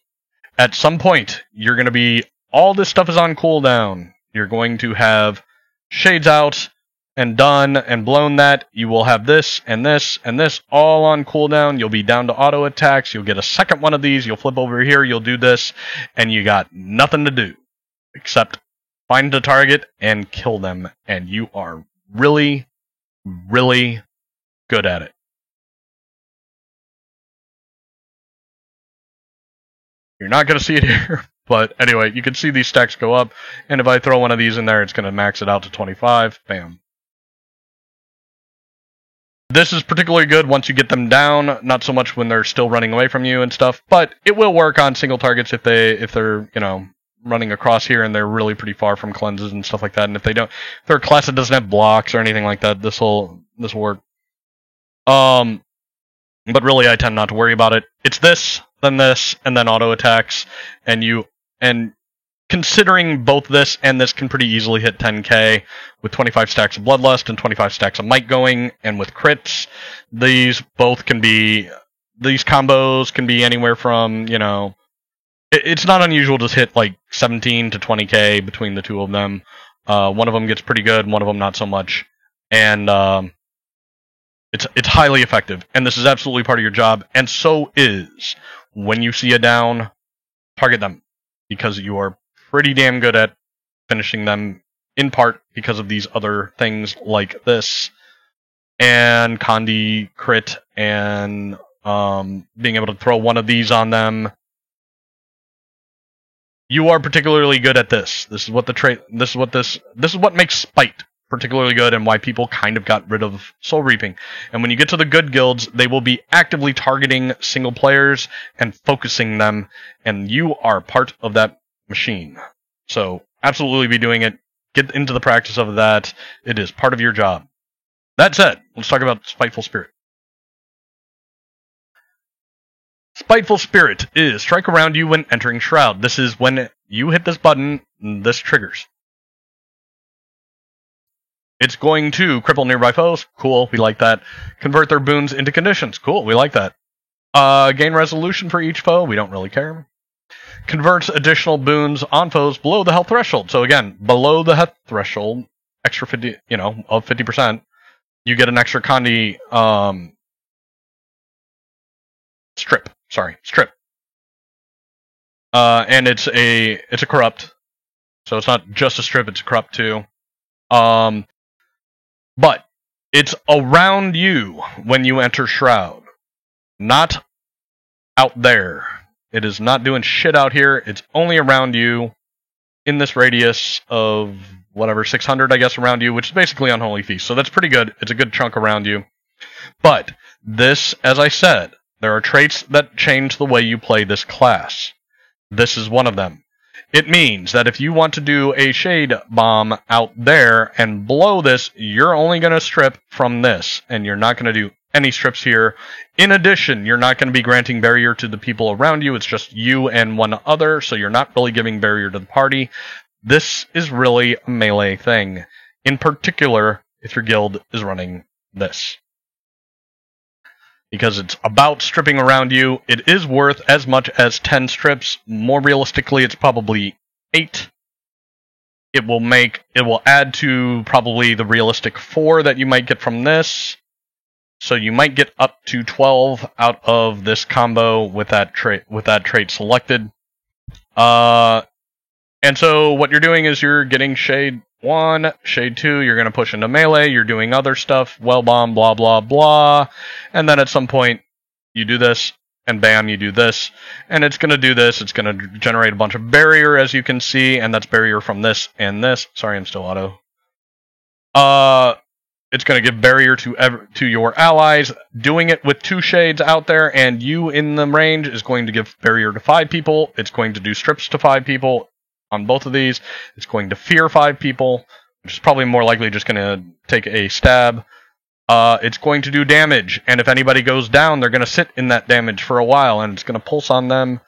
at some point, you're going to be... all this stuff is on cooldown. You're going to have shades out and done and blown that. You will have this and this and this all on cooldown. You'll be down to auto attacks. You'll get a second one of these. You'll flip over here. You'll do this. And you got nothing to do except find the target and kill them. And you are really, really good at it. You're not going to see it here. But anyway, you can see these stacks go up, and if I throw one of these in there, it's going to max it out to 25. Bam. This is particularly good once you get them down, not so much when they're still running away from you and stuff, but it will work on single targets if they're, you know, running across here and they're really pretty far from cleanses and stuff like that. And if they're a class that doesn't have blocks or anything like that, this will work. But really, I tend not to worry about it. It's this, and then auto attacks, and considering both this and this can pretty easily hit 10k with 25 stacks of Bloodlust and 25 stacks of Might going, and with crits, these combos can be anywhere from, you know, it's not unusual to hit like 17 to 20k between the two of them. One of them gets pretty good, one of them not so much, and it's highly effective, and this is absolutely part of your job, and so is when you see a down, target them, because you are pretty damn good at finishing them, in part because of these other things like this, and Condi crit, and being able to throw one of these on them. You are particularly good at this. This is what makes Spite particularly good, and why people kind of got rid of Soul Reaping. And when you get to the good guilds, they will be actively targeting single players and focusing them, and you are part of that machine. So absolutely be doing it. Get into the practice of that. It is part of your job. That said, let's talk about Spiteful Spirit. Spiteful Spirit is strike around you when entering Shroud. This is when you hit this button, this triggers. It's going to cripple nearby foes. Cool, we like that. Convert their boons into conditions. Cool, we like that. Gain resolution for each foe. We don't really care. Converts additional boons on foes below the health threshold. So again, below the health threshold, extra 50, of 50%, you get an extra Condi strip. And it's a corrupt, so it's not just a strip, it's a corrupt too. But it's around you when you enter Shroud, not out there. It is not doing shit out here. It's only around you in this radius of whatever, 600, I guess, around you, which is basically Unholy Feast. So that's pretty good. It's a good chunk around you. But this, as I said, there are traits that change the way you play this class. This is one of them. It means that if you want to do a shade bomb out there and blow this, you're only going to strip from this, and you're not going to do any strips here. In addition, you're not going to be granting barrier to the people around you. It's just you and one other, so you're not really giving barrier to the party. This is really a melee thing. In particular, if your guild is running this. Because it's about stripping around you. It is worth as much as 10 strips. More realistically, it's probably 8. It will add to probably the realistic 4 that you might get from this. So you might get up to 12 out of this combo with that trait selected. And so what you're doing is you're getting Shade 1, Shade 2, you're going to push into melee, you're doing other stuff, well bomb, blah, blah, blah, and then at some point you do this, and bam, you do this, and it's going to do this, it's going to generate a bunch of barrier, as you can see, and that's barrier from this and this. Sorry, I'm still auto. It's going to give barrier to your allies. Doing it with 2 shades out there, and you in the range is going to give barrier to 5 people. It's going to do strips to 5 people. On both of these, it's going to fear 5 people, which is probably more likely just going to take a stab. It's going to do damage, and if anybody goes down, they're going to sit in that damage for a while, and it's going to pulse on them.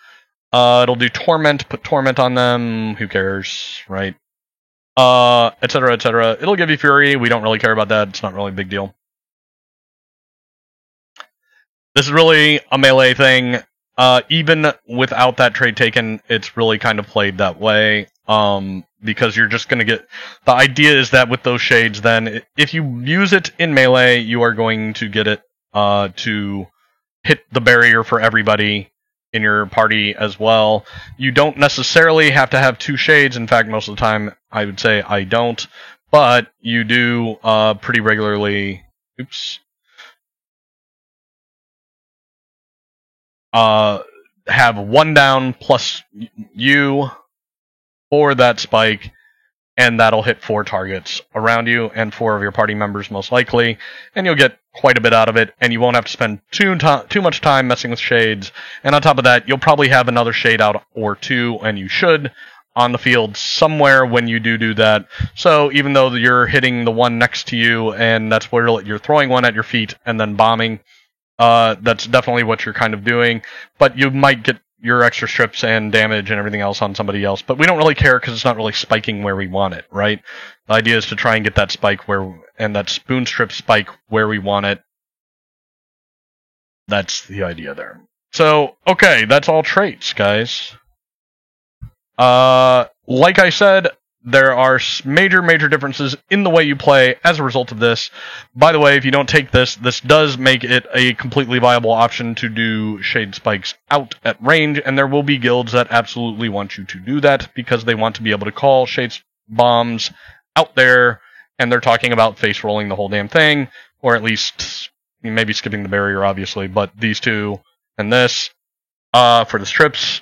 It'll do torment, put torment on them, who cares, right? Etc., etc. It'll give you fury, we don't really care about that, it's not really a big deal. This is really a melee thing. Even without that trait taken, it's really kind of played that way, because you're just going to get... The idea is that with those shades, then, if you use it in melee, you are going to get it to hit the barrier for everybody in your party as well. You don't necessarily have to have 2 shades. In fact, most of the time, I would say I don't. But you do pretty regularly... Oops. Have 1 down plus you for that spike, and that'll hit 4 targets around you and 4 of your party members most likely, and you'll get quite a bit out of it, and you won't have to spend too much time messing with shades. And on top of that, you'll probably have another shade out or 2, and you should, on the field somewhere when you do that. So even though you're hitting the one next to you, and that's where you're throwing one at your feet and then bombing, that's definitely what you're kind of doing, but you might get your extra strips and damage and everything else on somebody else, but we don't really care because it's not really spiking where we want it, right? The idea is to try and get that spike and that spoon strip spike where we want it. That's the idea there. So, okay, that's all traits, guys. Like I said, there are major differences in the way you play as a result of this. By the way, if you don't take this, this does make it a completely viable option to do shade spikes out at range, and there will be guilds that absolutely want you to do that because they want to be able to call shade bombs out there, and they're talking about face rolling the whole damn thing, or at least maybe skipping the barrier, obviously, but these two and this for the strips.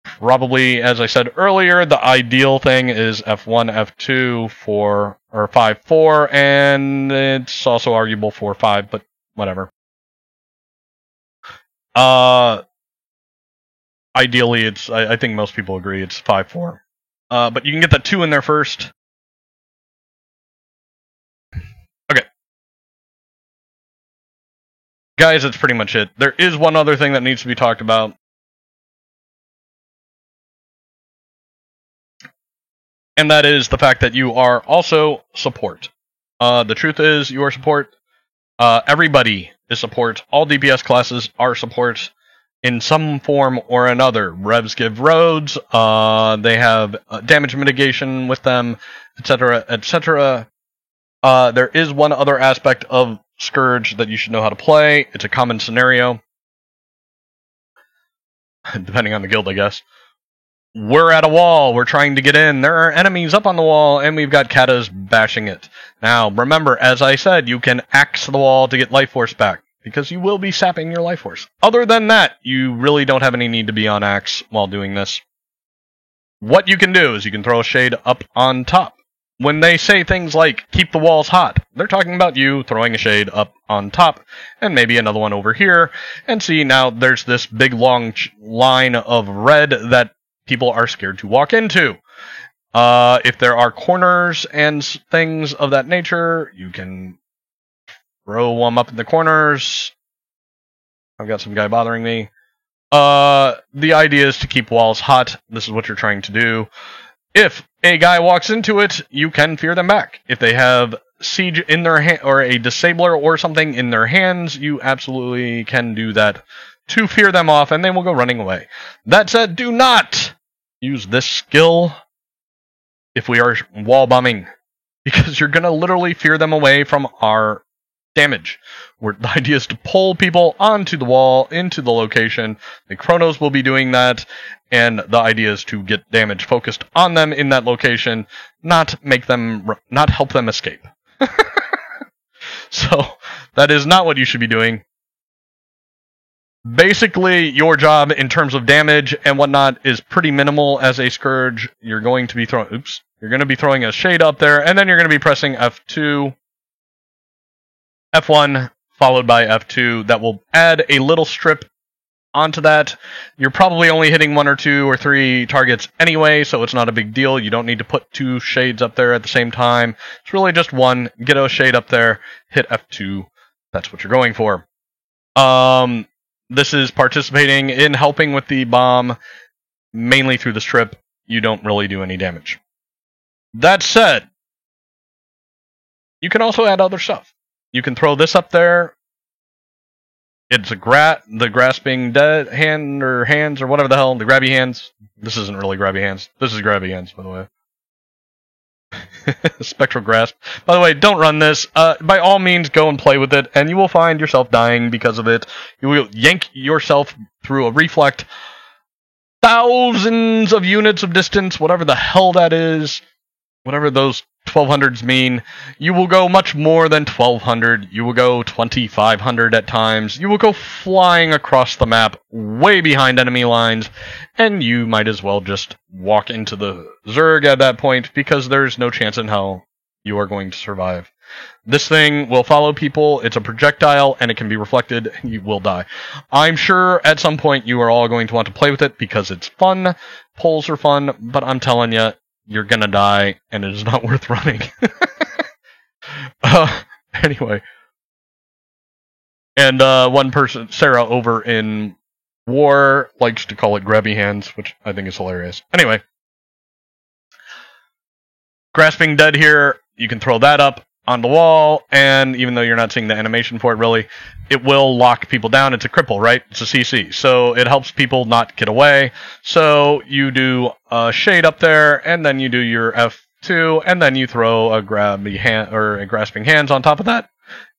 Probably, as I said earlier, the ideal thing is F1, F2 or 5-4, and it's also arguable 4-5, but whatever. Ideally, I think most people agree it's 5-4. But you can get that 2 in there first. Okay. Guys, that's pretty much it. There is one other thing that needs to be talked about. And that is the fact that you are also support. The truth is, you are support. Everybody is support. All DPS classes are support in some form or another. Revs give roads. They have damage mitigation with them, etc., etc. There is one other aspect of Scourge that you should know how to play. It's a common scenario. Depending on the guild, I guess. we're at a wall, we're trying to get in, there are enemies up on the wall, and we've got katas bashing it. Now, remember, as I said, you can axe the wall to get life force back, because you will be sapping your life force. Other than that, you really don't have any need to be on axe while doing this. What you can do is you can throw a shade up on top. When they say things like, keep the walls hot, they're talking about you throwing a shade up on top, and maybe another one over here, and see, now there's this big long line of red that people are scared to walk into. If there are corners and things of that nature, you can throw them up in the corners. I've got some guy bothering me. The idea is to keep walls hot. This is what you're trying to do. If a guy walks into it, you can fear them back. If they have siege in their hand, or a disabler or something in their hands, you absolutely can do that to fear them off, and they will go running away. That said, do not use this skill if we are wall bombing, because you're going to literally fear them away from our damage. The idea is to pull people onto the wall, into the location. The Chronos will be doing that, and the idea is to get damage focused on them in that location, not help them escape. So, that is not what you should be doing. Basically, your job in terms of damage and whatnot is pretty minimal as a Scourge. You're going to be throwing a shade up there, and then you're going to be pressing F2, F1, followed by F2. That will add a little strip onto that. You're probably only hitting 1 or 2 or 3 targets anyway, so it's not a big deal. You don't need to put 2 shades up there at the same time. It's really just one. Get a shade up there, hit F2. That's what you're going for. This is participating in helping with the bomb, mainly through the strip. You don't really do any damage. That said, you can also add other stuff. You can throw this up there. It's the grasping dead hand or hands or whatever the hell, the grabby hands. This isn't really grabby hands. This is grabby hands, by the way. Spectral grasp. By the way, don't run this. By all means, go and play with it, and you will find yourself dying because of it. You will yank yourself through a reflect thousands of units of distance, whatever the hell that is, whatever those 1200s mean. You will go much more than 1200. You will go 2500 at times. You will go flying across the map, way behind enemy lines, and you might as well just walk into the Zerg at that point, because there's no chance in hell you are going to survive. This thing will follow people. It's a projectile, and it can be reflected, and you will die. I'm sure at some point you are all going to want to play with it, because it's fun. Polls are fun, but I'm telling you, you're gonna die, and it is not worth running. Anyway. And one person, Sarah, over in War, likes to call it grabby hands, which I think is hilarious. Anyway. Grasping Dead here, you can throw that up on the wall, and even though you're not seeing the animation for it really, it will lock people down. It's a cripple, right? It's a CC. So it helps people not get away. So you do a shade up there, and then you do your F2, and then you throw a grabby hand or a grasping hands on top of that.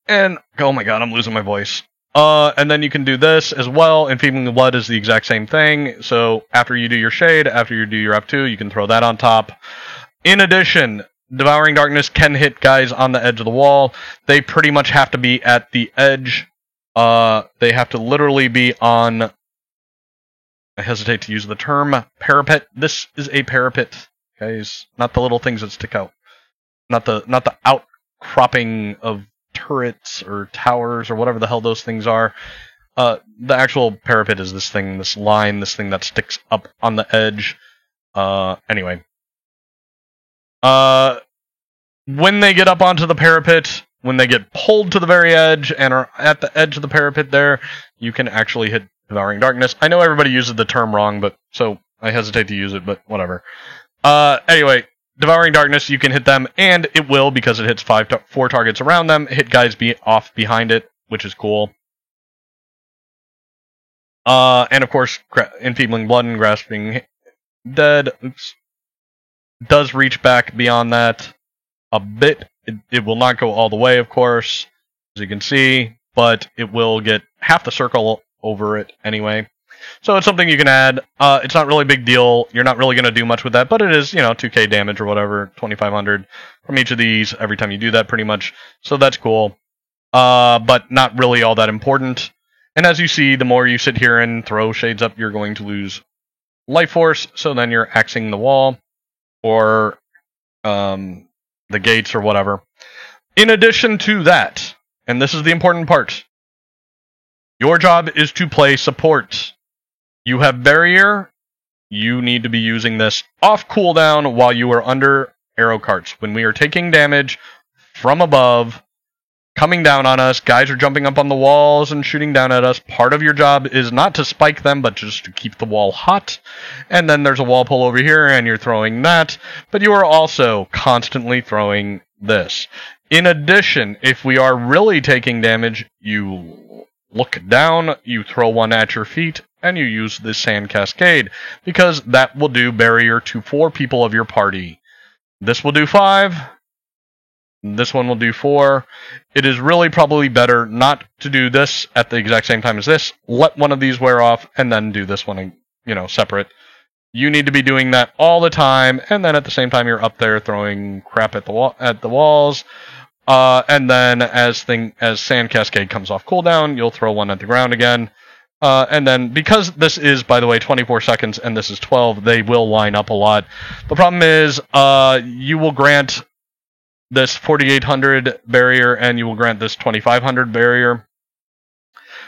And oh my god, I'm losing my voice. And then you can do this as well. Enfeebling the Blood is the exact same thing. So after you do your shade, after you do your F2, you can throw that on top. In addition, Devouring Darkness can hit guys on the edge of the wall. They pretty much have to be at the edge. They have to literally be on, I hesitate to use the term, parapet. This is a parapet, guys. Not the little things that stick out. Not the outcropping of turrets or towers or whatever the hell those things are. The actual parapet is this thing, this line, this thing that sticks up on the edge. Anyway. When they get up onto the parapet, when they get pulled to the very edge and are at the edge of the parapet there, you can actually hit Devouring Darkness. I know everybody uses the term wrong, but so I hesitate to use it, but whatever. Anyway, Devouring Darkness, you can hit them, and it will, because it hits 4 targets around them, hit guys off behind it, which is cool. And of course, Enfeebling Blood and Grasping Dead, does reach back beyond that a bit. It will not go all the way, of course, as you can see, but it will get half the circle over it anyway. So it's something you can add. It's not really a big deal. You're not really going to do much with that, but it is, 2k damage or whatever, 2500 from each of these every time you do that pretty much. So that's cool. But not really all that important. And as you see, the more you sit here and throw shades up, you're going to lose life force. So then you're axing the wall or the gates or whatever. In addition to that, and this is the important part, your job is to play support. You have barrier. You need to be using this off cooldown while you are under arrow carts. When we are taking damage from above, coming down on us, guys are jumping up on the walls and shooting down at us. Part of your job is not to spike them, but just to keep the wall hot. And then there's a wall pull over here, and you're throwing that. But you are also constantly throwing this. In addition, if we are really taking damage, you look down, you throw one at your feet, and you use the Sand Cascade, because that will do barrier to 4 people of your party. This will do 5. This one will do 4. It is really probably better not to do this at the exact same time as this. Let one of these wear off, and then do this one, separate. You need to be doing that all the time, and then at the same time you're up there throwing crap at the walls. And then as Sand Cascade comes off cooldown, you'll throw one at the ground again. And then, because this is, by the way, 24 seconds and this is 12, they will line up a lot. The problem is, you will grant this 4800 barrier and you will grant this 2500 barrier,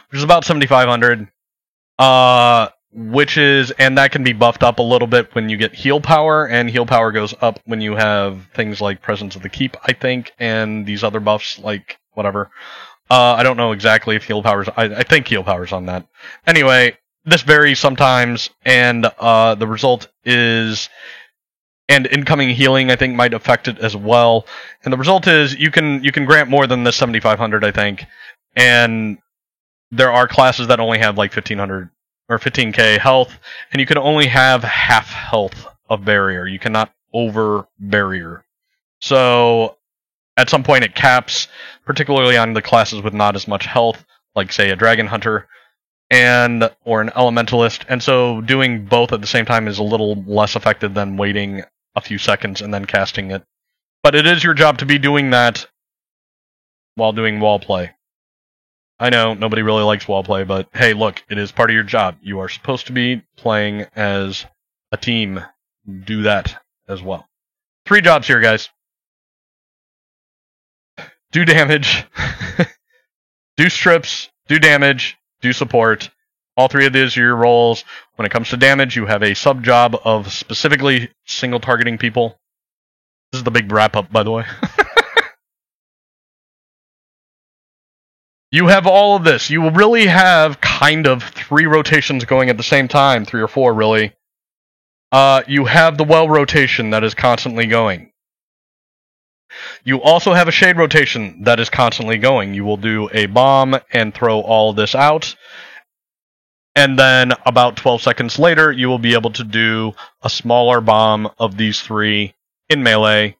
which is about 7500. And that can be buffed up a little bit when you get heal power, and heal power goes up when you have things like Presence of the Keep, I think, and these other buffs, like, whatever. I don't know exactly if heal power's, I think heal power's on that. Anyway, this varies sometimes, and the result is, and incoming healing, I think, might affect it as well. And the result is, you can grant more than the 7500, I think, and there are classes that only have like 1500 or 15k health, and you can only have half health of barrier. You cannot over barrier. So at some point it caps, particularly on the classes with not as much health, like say a Dragon Hunter or an Elementalist. And so doing both at the same time is a little less effective than waiting a few seconds and then casting it. But it is your job to be doing that while doing wall play. I know, nobody really likes wall play, but hey, look, it is part of your job. You are supposed to be playing as a team. Do that as well. 3 jobs here, guys. Do damage, do strips, do damage, do support. All 3 of these are your roles. When it comes to damage, you have a sub-job of specifically single targeting people. This is the big wrap-up, by the way. You have all of this. You will really have kind of 3 rotations going at the same time. 3 or 4, really. You have the well rotation that is constantly going. You also have a shade rotation that is constantly going. You will do a bomb and throw all this out. And then about 12 seconds later, you will be able to do a smaller bomb of these 3 in melee.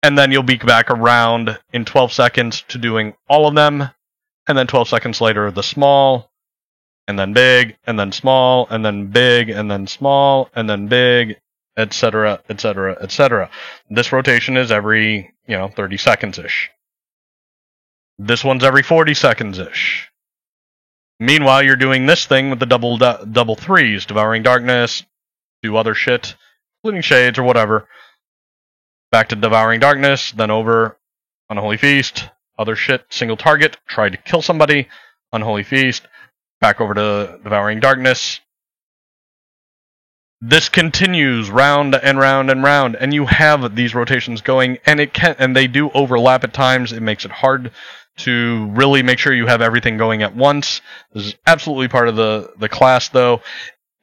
And then you'll be back around in 12 seconds to doing all of them. And then 12 seconds later, the small, and then big, and then small, and then big, and then small, and then big, etc., etc., etc. This rotation is every, 30 seconds-ish. This one's every 40 seconds-ish. Meanwhile, you're doing this thing with the double threes, Devouring Darkness, do other shit, including Shades or whatever. Back to Devouring Darkness, then over Unholy Feast, other shit, single target, try to kill somebody, Unholy Feast, back over to Devouring Darkness. This continues round and round and round, and you have these rotations going, and they do overlap at times. It makes it hard to really make sure you have everything going at once. This is absolutely part of the class, though.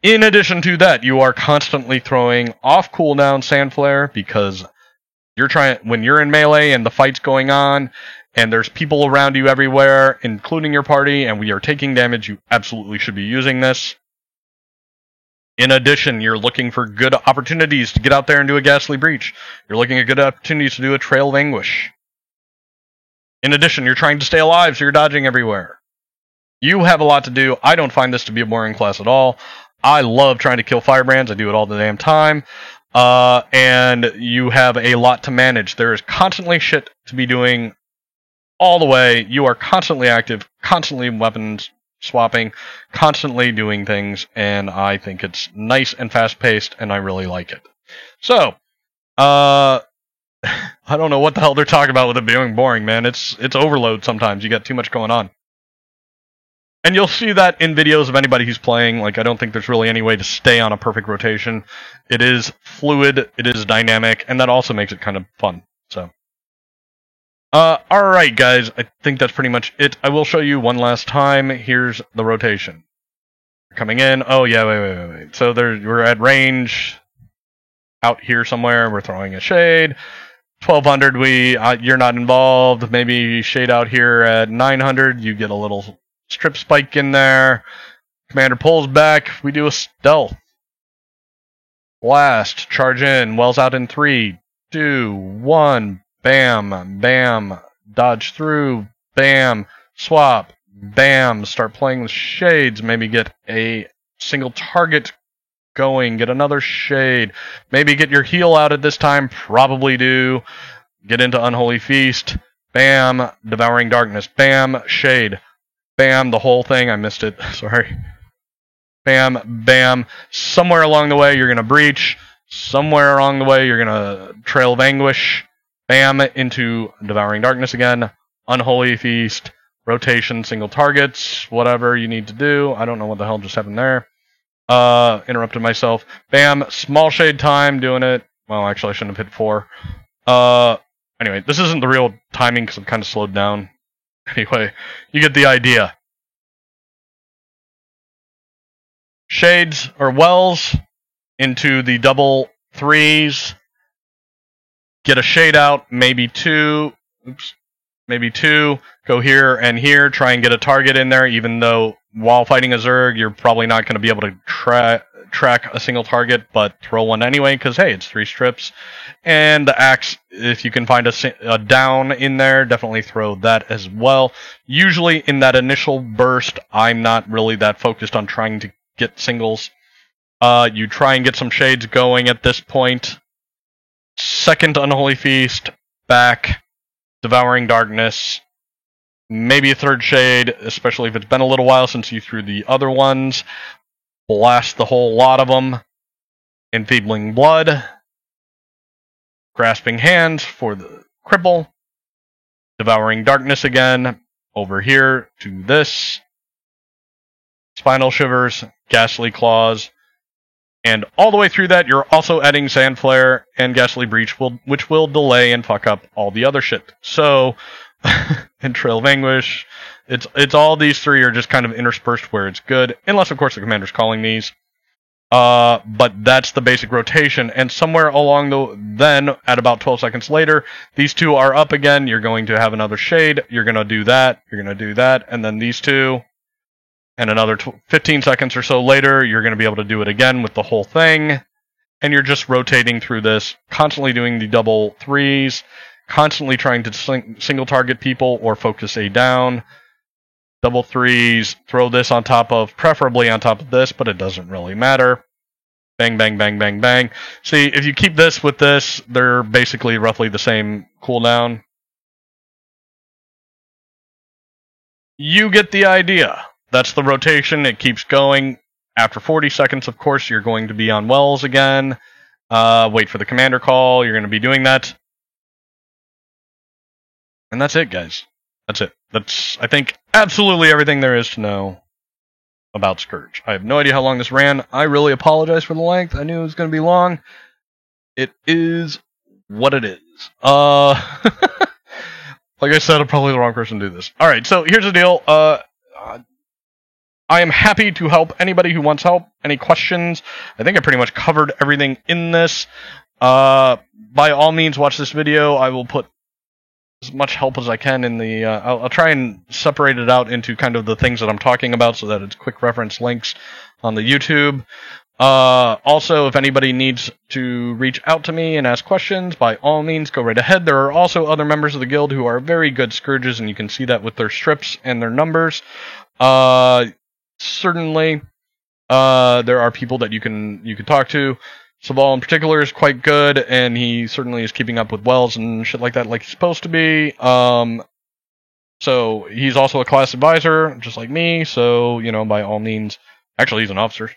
In addition to that, you are constantly throwing off cooldown Sand Flare, because when you're in melee and the fight's going on, and there's people around you everywhere, including your party, and we are taking damage, you absolutely should be using this. In addition, you're looking for good opportunities to get out there and do a Ghastly Breach. You're looking at good opportunities to do a Trail of Anguish. In addition, you're trying to stay alive, so you're dodging everywhere. You have a lot to do. I don't find this to be a boring class at all. I love trying to kill firebrands. I do it all the damn time. And you have a lot to manage. There is constantly shit to be doing all the way. You are constantly active, constantly weapons swapping, constantly doing things, and I think it's nice and fast-paced, and I really like it. So, I don't know what the hell they're talking about with it being boring, man. It's overload sometimes. You got too much going on. And you'll see that in videos of anybody who's playing. Like, I don't think there's really any way to stay on a perfect rotation. It is fluid, it is dynamic, and that also makes it kind of fun. So, alright guys, I think that's pretty much it. I will show you one last time. Here's the rotation. Coming in. Oh yeah, wait. So we're at range. Out here somewhere, we're throwing a shade. 1200, you're not involved. Maybe shade out here at 900. You get a little strip spike in there. Commander pulls back. We do a stealth. Blast. Charge in. Wells out in 3, 2, 1. Bam. Bam. Dodge through. Bam. Swap. Bam. Start playing with shades. Maybe get a single target going. Get another shade. Maybe get your heal out at this time. Probably do. Get into Unholy Feast. Bam. Devouring Darkness. Bam. Shade. Bam, the whole thing. I missed it. Sorry. Bam, bam. Somewhere along the way, you're going to breach. Somewhere along the way, you're going to Trail of Anguish. Bam, into Devouring Darkness again. Unholy Feast. Rotation, single targets. Whatever you need to do. I don't know what the hell just happened there. Interrupted myself. Bam, small shade time. Doing it. Well, actually, I shouldn't have hit 4. Anyway, this isn't the real timing because I'm kind of slowed down. Anyway, you get the idea. Shades or wells into the double 3s. Get a shade out, maybe 2. Oops. Maybe 2. Go here and here. Try and get a target in there, even though while fighting a Zerg, you're probably not going to be able to track a single target, but throw one anyway, because, hey, it's 3 strips. And the axe, if you can find a down in there, definitely throw that as well. Usually in that initial burst, I'm not really that focused on trying to get singles. You try and get some shades going at this point. Second Unholy Feast, back, Devouring Darkness, maybe a third shade, especially if it's been a little while since you threw the other ones. Blast the whole lot of them. Enfeebling Blood. Grasping Hands for the cripple. Devouring Darkness again. Over here to this. Spinal Shivers. Ghastly Claws. And all the way through that, you're also adding Sand Flare and Ghastly Breach, which will delay and fuck up all the other shit. So, and Trail of Anguish. It's all these 3 are just kind of interspersed where it's good, unless of course the commander's calling these. But that's the basic rotation, and somewhere along then, at about 12 seconds later, these 2 are up again. You're going to have another shade. You're going to do that. You're going to do that, and then these 2, and another 15 seconds or so later, you're going to be able to do it again with the whole thing, and you're just rotating through this, constantly doing the double 3s, constantly trying to single target people or focus a down. Double 3s, throw this on top of, preferably on top of this, but it doesn't really matter. Bang, bang, bang, bang, bang. See, if you keep this with this, they're basically roughly the same cooldown. You get the idea. That's the rotation. It keeps going. After 40 seconds, of course, you're going to be on wells again. Wait for the commander call. You're going to be doing that. And that's it, guys. That's it. That's, I think, absolutely everything there is to know about Scourge. I have no idea how long this ran. I really apologize for the length. I knew it was going to be long. It is what it is. Like I said, I'm probably the wrong person to do this. Alright, so here's the deal. I am happy to help anybody who wants help. Any questions? I think I pretty much covered everything in this. By all means, watch this video. I will put as much help as I can in the... I'll try and separate it out into kind of the things that I'm talking about so that it's quick reference links on the YouTube. Also, if anybody needs to reach out to me and ask questions, by all means, go right ahead. There are also other members of the guild who are very good Scourges, and you can see that with their strips and their numbers. Certainly, there are people that you can talk to. Saval in particular is quite good, and he certainly is keeping up with Wells and shit like that, like he's supposed to be. So he's also a class advisor, just like me. So by all means, actually, he's an officer.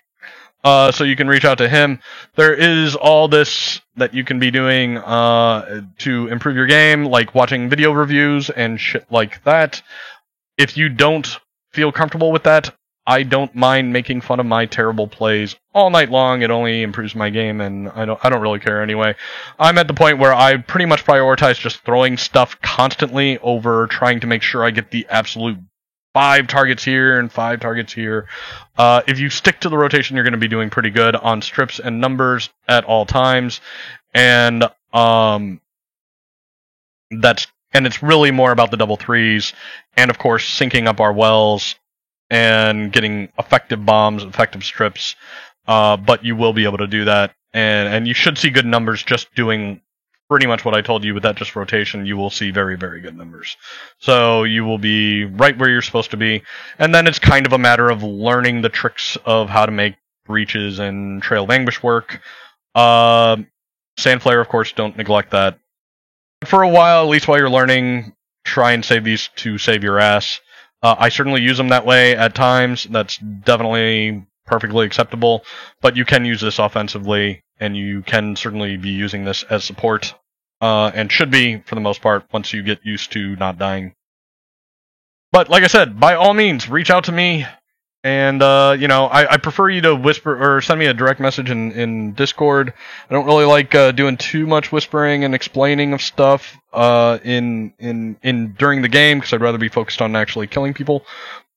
So you can reach out to him. There is all this that you can be doing to improve your game, like watching video reviews and shit like that. If you don't feel comfortable with that, I don't mind making fun of my terrible plays all night long. It only improves my game, and I don't really care anyway. I'm at the point where I pretty much prioritize just throwing stuff constantly over trying to make sure I get the absolute 5 targets here and 5 targets here. If you stick to the rotation, you're going to be doing pretty good on strips and numbers at all times, and it's really more about the double threes, and of course syncing up our wells and getting effective bombs, effective strips. But you will be able to do that, and you should see good numbers just doing pretty much what I told you with that just rotation. You will see very, very good numbers. So you will be right where you're supposed to be, and then it's kind of a matter of learning the tricks of how to make breaches and Trail of Anguish work. Sandflare, of course, don't neglect that. For a while, at least while you're learning, try and save these to save your ass. I certainly use them that way at times. That's definitely perfectly acceptable. But you can use this offensively, and you can certainly be using this as support, and should be, for the most part, once you get used to not dying. But like I said, by all means, reach out to me. And, I prefer you to whisper or send me a direct message in Discord. I don't really like doing too much whispering and explaining of stuff during the game, because I'd rather be focused on actually killing people.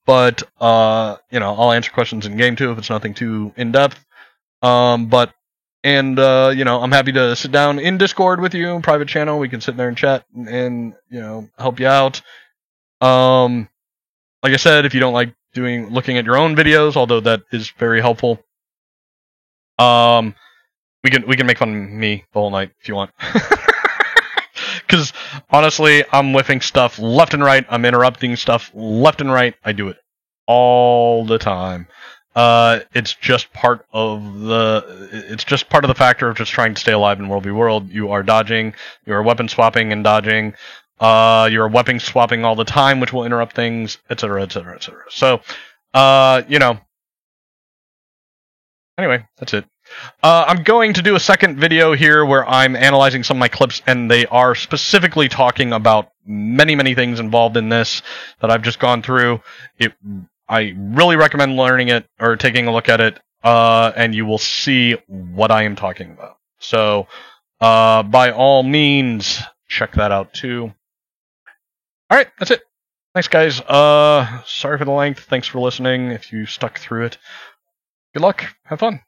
But, I'll answer questions in game too if it's nothing too in-depth. I'm happy to sit down in Discord with you, private channel. We can sit there and chat and help you out. Like I said, if you don't like looking at your own videos, although that is very helpful. We can make fun of me the whole night if you want. Because honestly, I'm whiffing stuff left and right. I'm interrupting stuff left and right. I do it all the time. It's just part of the factor of just trying to stay alive in World v. World. You are dodging, you are weapon swapping and dodging. You're weapon swapping all the time, which will interrupt things, etc., etc., etc. So, anyway, that's it. I'm going to do a second video here where I'm analyzing some of my clips, and they are specifically talking about many, many things involved in this that I've just gone through. I really recommend learning it or taking a look at it, and you will see what I am talking about. So, by all means, check that out too. Alright, that's it. Thanks, guys. Sorry for the length. Thanks for listening if you stuck through it. Good luck. Have fun.